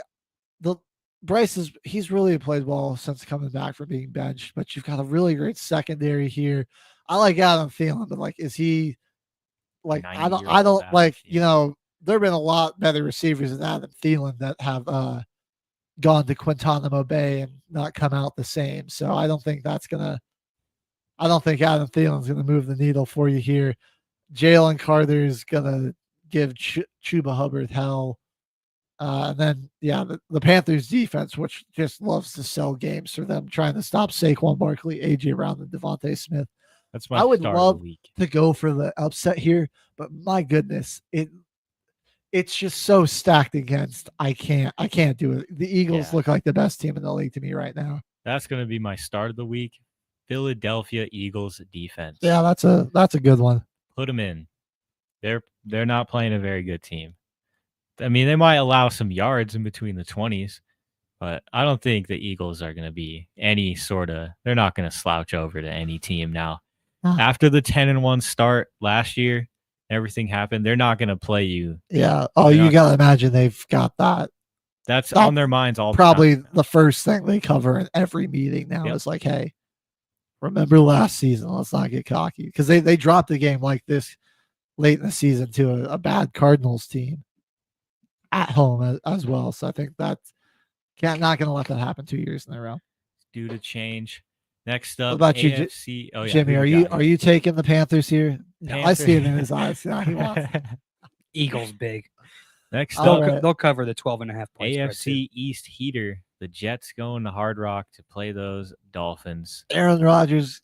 he's really played well since coming back from being benched, but you've got a really great secondary here. I like Adam Thielen, but like, is he like, I don't 90-year-old like, Adam Thielen. there have been a lot better receivers than Adam Thielen that have gone to Guantanamo Bay and not come out the same. So I don't think Adam Thielen's gonna move the needle for you here. Jalen Carter's gonna give Chuba Hubbard hell. And then, the Panthers defense, which just loves to sell games for them, trying to stop Saquon Barkley, AJ Brown, and Devontae Smith. That's my I would start love of the week. to go for the upset here, but my goodness, it's just so stacked against. I can't do it. The Eagles Yeah. look like the best team in the league to me right now. That's going to be my start of the week. Philadelphia Eagles defense. Yeah, that's a good one. Put them in. They're not playing a very good team. I mean, they might allow some yards in between the 20s, but I don't think the Eagles are going to be any sort of. They're not going to slouch over to any team now. Huh. After the 10-1 start last year, everything happened. They're not going to play you. Yeah. Oh, They're you not- got to imagine they've got that. That's That- on their minds all the Probably time. the first thing they cover in every meeting now Yep. is like, hey, remember last season? Let's not get cocky, because they dropped a game like this late in the season to a bad Cardinals team at home as well. So I think that's not going to let that happen 2 years in a row. Due to change. Next up, about you, AFC. Oh, yeah. Jimmy, who are you taking the Panthers here? No, I see it in Panther- his eyes. Yeah, he wants. Eagles big. Next All up, right. They'll cover the 12.5 points. AFC East heater. The Jets going to Hard Rock to play those Dolphins. Aaron Rodgers,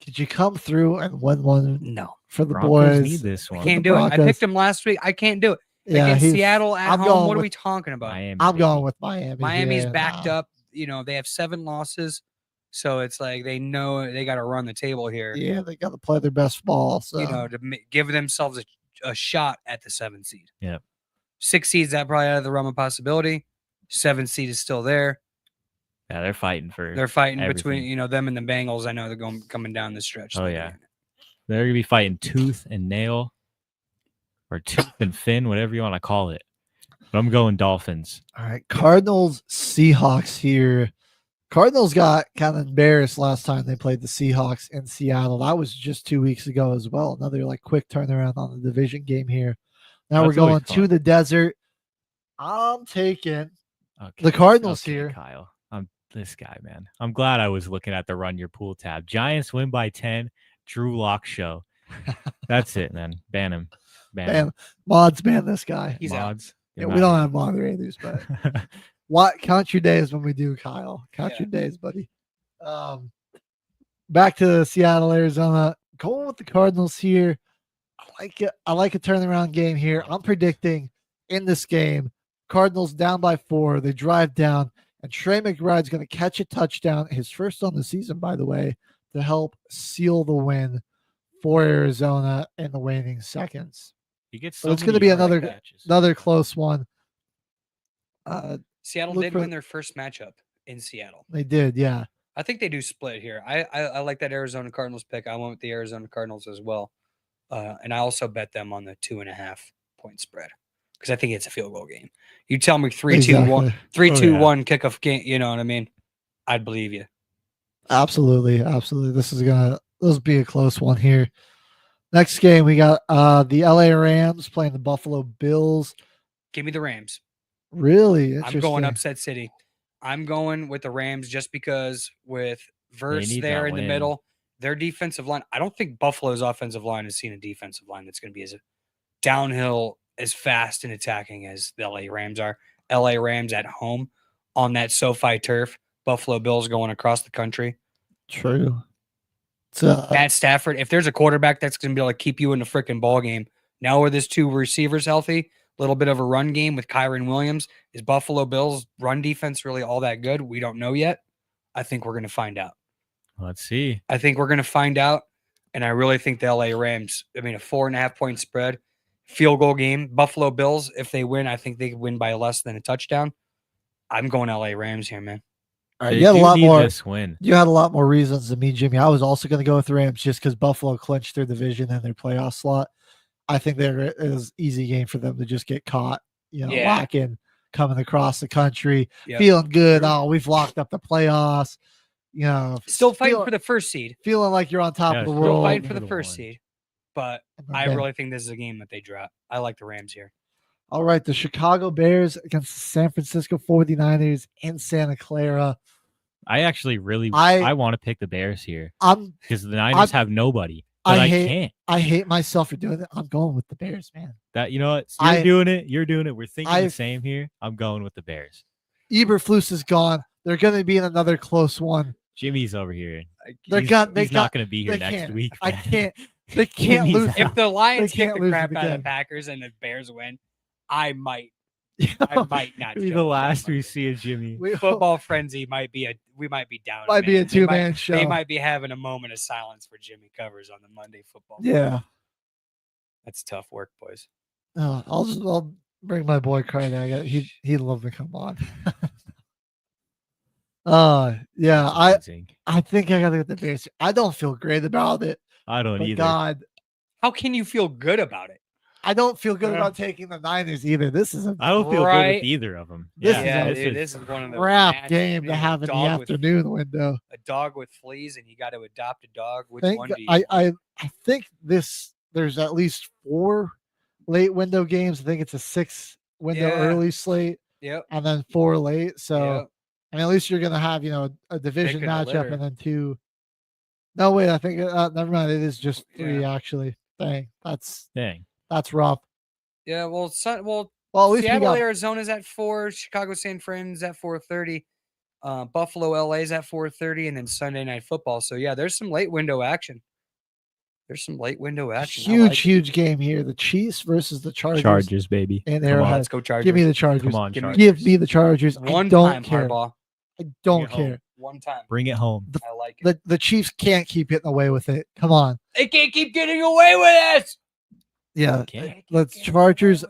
could you come through and win one No, for the Broncos boys? need this one. can't the do it. I Broncos. picked them last week. I can't do it. Yeah, Against he's- Seattle at I'm home. going What are with- we talking about? Miami, I'm going baby. with Miami. Miami's here. backed up. They have 7 losses. So it's like they know they got to run the table here, Yeah, they got to play their best ball. So to give themselves a shot at the 7 seed. Yep. 6 seeds, that probably out of the realm of possibility. 7 seed is still there. Yeah, they're fighting for. They're fighting everything. between, them and the Bengals. I know they're coming down the stretch. Oh, yeah. They're gonna be fighting tooth and nail, or tooth and fin, whatever you want to call it. But I'm going Dolphins. all right, Cardinals, Seahawks here. Cardinals got kind of embarrassed last time they played the Seahawks in Seattle. That was just 2 weeks ago as well. Another quick turnaround on the division game here. Now we're That's always going to fun. the desert. I'm taking Okay. the Cardinals Okay, here. Kyle. I'm this guy, man. I'm glad I was looking at the Run Your Pool tab. Giants win by 10. Drew Lock show. That's it, man. Ban him. Man, mods ban this guy. He's out. Mods. Yeah, we don't have moderators, but count your days when we do, Kyle. Count your days, buddy. Back to Seattle, Arizona. Going with the Cardinals here. I like it. I like a turnaround game here. I'm predicting in this game, Cardinals down by 4. They drive down, and Trey McBride's going to catch a touchdown, his first on the season, by the way, to help seal the win for Arizona in the waning seconds. He gets So so it's going to many be yard catches. another close one. Seattle Look did for- win their first matchup in Seattle. They did, yeah. I think they do split here. I like that Arizona Cardinals pick. I went with the Arizona Cardinals as well. And I also bet them on the 2.5 point spread because I think it's a field goal game. You tell me 3-2-1, Exactly. 3-2-1 kickoff game. You know what I mean? I'd believe you. Absolutely. This will be a close one here. Next game, we got the LA Rams playing the Buffalo Bills. Give me the Rams. Really I'm interesting. going upset city. I'm going with the Rams just because with Verse need there that in the win. middle, their defensive line. I don't think Buffalo's offensive line has seen a defensive line that's going to be as downhill, as fast and attacking as the LA Rams are. LA Rams at home on that SoFi turf. Buffalo Bills going across the country. True. So Matt Stafford, if there's a quarterback that's going to be able to keep you in the freaking ball game, now with his 2 receivers healthy, a little bit of a run game with Kyron Williams, is Buffalo Bills run defense really all that good? We don't know yet. I think we're going to find out. Let's see. I think we're going to find out. And I really think the LA Rams, a 4.5 point spread, field goal game. Buffalo Bills, if they win, I think they could win by less than a touchdown. I'm going LA Rams here, man. All right, They you had a do lot need more. this win. You had a lot more reasons than me, Jimmy. I was also going to go with the Rams just because Buffalo clinched their division and their playoff slot. I think there is easy game for them to just get caught, locking, coming across the country, feeling good. Oh, we've locked up the playoffs. Still fighting for the first seed. Feeling like you're on top of the Still world. fighting for the first seed. But I Okay. really think this is a game that they drop. I like the Rams here. All right, the Chicago Bears against the San Francisco 49ers in Santa Clara. I actually I I want to pick the Bears here I'm because the Niners have nobody. But I can't. I hate myself for doing it. I'm going with the Bears, man. That you know what? You're doing it. You're doing it. We're thinking the same here. I'm going with the Bears. Eberflus is gone. They're going to be in another close one. Jimmy's over here. He's not going to be here they next can't. week. I man. can't. They can't Jimmy's lose. out. If the Lions They kick can't the lose crap out of again. the Packers and the Bears win, I might not. Be show the up last on we Monday. see of Jimmy. Football frenzy we might be down. Might be a man. They might- two-man show. They might be having a moment of silence for Jimmy Covers on the Monday football. Yeah. That's tough work, boys. I'll bring my boy Crying. He'd love to come on. Yeah, I think I gotta get the Bears. I don't feel great about it. I don't but either. God, How can you feel good about it? I don't feel good about taking the Niners either. This is a I don't feel good Right. with either of them. This Yeah, is dude, this is one of the crap match- game you to know, have in the dog with- afternoon window. A dog with fleas, and you got to adopt a dog. Which Think, one do you? I think there's at least 4 late window games. I think it's a 6 window Yeah. early slate Yep. and then 4 late. So Yep. I mean, at least you're gonna have a division Picking a matchup litter. and then 2. No, wait, I think never mind. It is just 3 actually. Dang, that's rough. Yeah. Well, Well, at least we Seattle, got Arizona's at 4. Chicago, San Fran's at 4:30. Buffalo, LA's at 4:30, and then Sunday Night Football. So yeah, there's some late window action. There's some late window action. I huge, like it. huge game here. The Chiefs versus the Chargers. Chargers, baby. And Come on. Arrowhead. Let's go Chargers. Give me the Chargers. Come on, Give me- Chargers. Give me the Chargers. One I don't time, care. Harbaugh. I don't Bring it home. care. One time. Bring it home. I like it. The Chiefs can't keep getting away with it. Come on. They can't keep getting away with it. Yeah. Okay. The Chargers,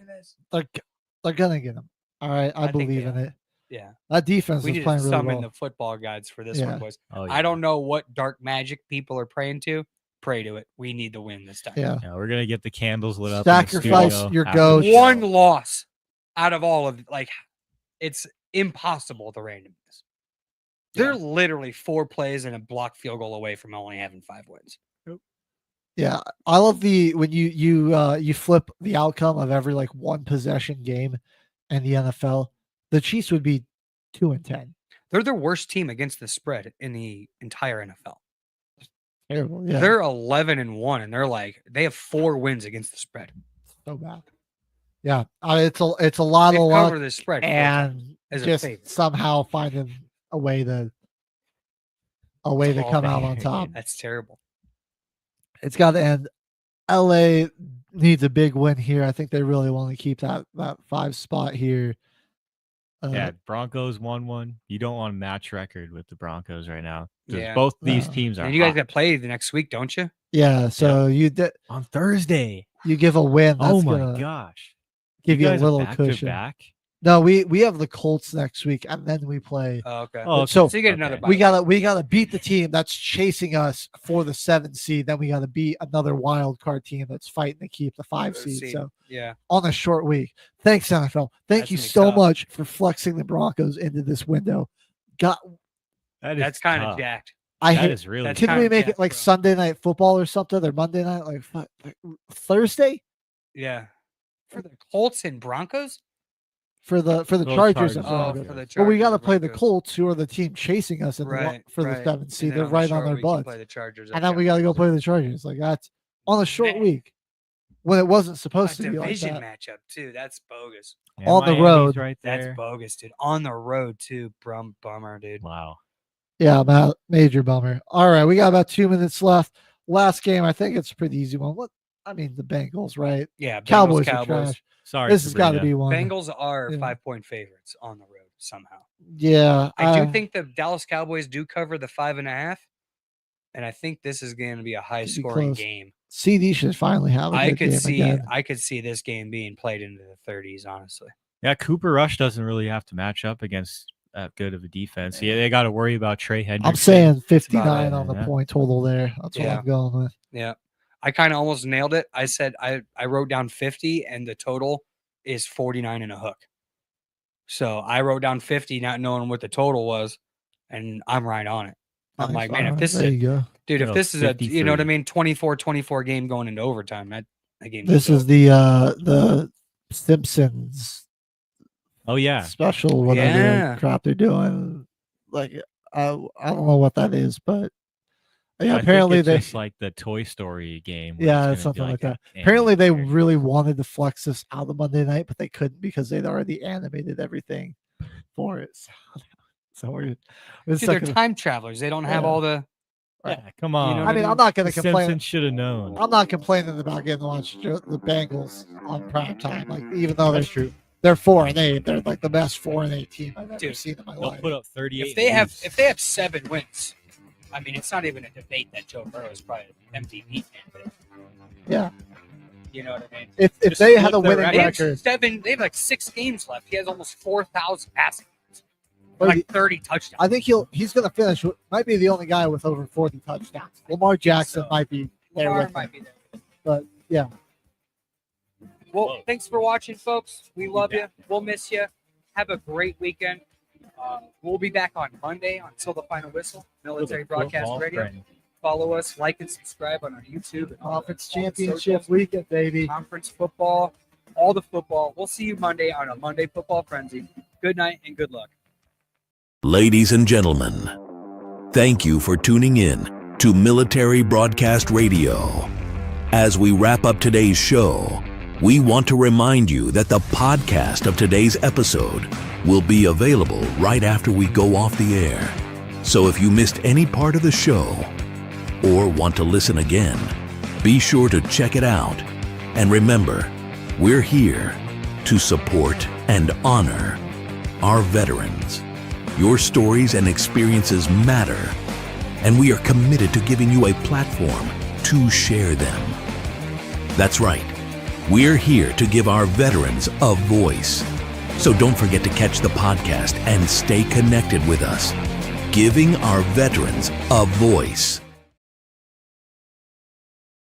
they're gonna get them. All right. I I think believe they in are. it. Yeah. That defense We is need to playing really summon well. the football gods for this Yeah. one, boys. Oh, yeah. I don't know what dark magic people are praying to. Pray to it. We need the win this time. Yeah. Yeah, we're gonna get the candles lit up. Sacrifice in the your studio goat. after the One show. loss out of all of it's impossible to randomness. They're literally 4 plays and a block field goal away from only having 5 wins. Yeah. I love when you flip the outcome of every one possession game in the NFL. The Chiefs would be 2-10. They're the worst team against the spread in the entire NFL. Terrible. Yeah. They're 11-1, and they have 4 wins against the spread. so bad. Yeah. It's a lot They've of luck covered the spread 4 times and as a just favorite. somehow finding a way to Oh, come out man. on top. That's terrible. It's got to end. LA needs a big win here. I think they really want to keep that 5 spot here. Yeah, Broncos 1-1. You don't want a match record with the Broncos right now. 'Cause Yeah. both these No. teams are And you guys hot. got play the next week, don't you? Yeah. So on Thursday. you give a win. That's Oh my gonna gosh. give you a guys are little back to cushion. back? No, we have the Colts next week, and then we play. Oh, okay. Oh, So So you get another bye. we gotta beat the team that's chasing us for the 7th seed. Then we gotta beat another wild card team that's fighting to keep the 5 seed. So yeah. on a short week. Thanks, NFL. Thank That's you gonna be so tough. much for flexing the Broncos into this window. That's kind of tough. jacked. I That hate. is really That's Can tough. we kinda make jacked, it like bro. Sunday night football or something, or Monday night, Thursday Yeah. For the Colts and Broncos? for the Those Chargers and Chargers. Oh, Broncos? for the But we got to Chargers, play the Broncos. Colts, who are the team chasing us in Right, for right. the 7th And seed. then They're on the right on short their week, you butts. play the Chargers. And then we got to go play the Chargers. Like that's on a short Man. week when it wasn't a supposed to be like division that. matchup too. That's bogus. And on the Miami's road. right That's there. bogus, dude. On the road too. Bummer, dude. Wow. Yeah, major bummer. All right, we got about 2 minutes left. Last game, I think it's a pretty easy one. The Bengals, right? Yeah, Bengals, Cowboys are trash. Sorry. This has got to Sabrina. be one. Bengals are Yeah. 5-point favorites on the road somehow. Yeah, I do think the Dallas Cowboys do cover the 5.5, and I think this is going to be a high-scoring close. game. CD should finally have a I good could game see again. I could see this game being played into the 30s, honestly. Yeah, Cooper Rush doesn't really have to match up against that good of a defense. Yeah, they got to worry about Trey Hendrickson. I'm saying about 59 it, on the yeah. point total there. That's what Yeah. I'm going with. Yeah. I kind of almost nailed it. I said I wrote down 50 and the total is 49 and a hook. So I wrote down 50 not knowing what the total was, and I'm right on it. I'm Nice. like, man, if Alright, this there is you go. dude, if No, this is a, you know what I 53. mean, 24-24 game going into overtime, that game. This is the Simpsons Oh yeah, special, whatever Yeah. crap they're doing. Like I don't know what that is, but yeah, I think apparently it's they just like the Toy Story game. where yeah, it's gonna be something like that. an Apparently they animated character. really wanted to flex this out of Monday night, but they couldn't because they'd already animated everything for it. So we're Dude, they're stuck in- time travelers. They don't have Yeah. all the Yeah, come on. know I what mean, I I'm not going the to complain. Simpsons should have known. I'm not complaining about getting to watch the Bengals on prime time. Like even though That's true. they're 4-8, they're like the best 4-8 team I've ever Dude, seen in my They'll life. put up 38. if they have wins. 7 wins, I mean, it's not even a debate that Joe Burrow is probably an MVP candidate. Yeah, You know what I mean? if Just they had a flip their winning They have record, they have like 6 games left. He has almost 4,000 passing yards, But like 30 touchdowns. I think he's going to finish. Might be the only guy with over 40 touchdowns. Lamar Jackson So, might be there Lamar with him, might be there. but yeah, Well, Whoa. thanks for watching, folks. We love you. We'll miss you. Have a great weekend. We'll be back on Monday until the final whistle. Military Broadcast Football Radio. friend. Follow us, like and subscribe on our YouTube. And all conference the championship socials. weekend, baby. Conference football, all the football. We'll see you Monday on a Monday Football Frenzy. Good night and good luck. Ladies and gentlemen, thank you for tuning in to Military Broadcast Radio. As we wrap up today's show, we want to remind you that the podcast of today's episode will be available right after we go off the air. So if you missed any part of the show or want to listen again, be sure to check it out. And remember, we're here to support and honor our veterans. Your stories and experiences matter, and we are committed to giving you a platform to share them. That's right. We're here to give our veterans a voice. So don't forget to catch the podcast and stay connected with us. Giving our veterans a voice.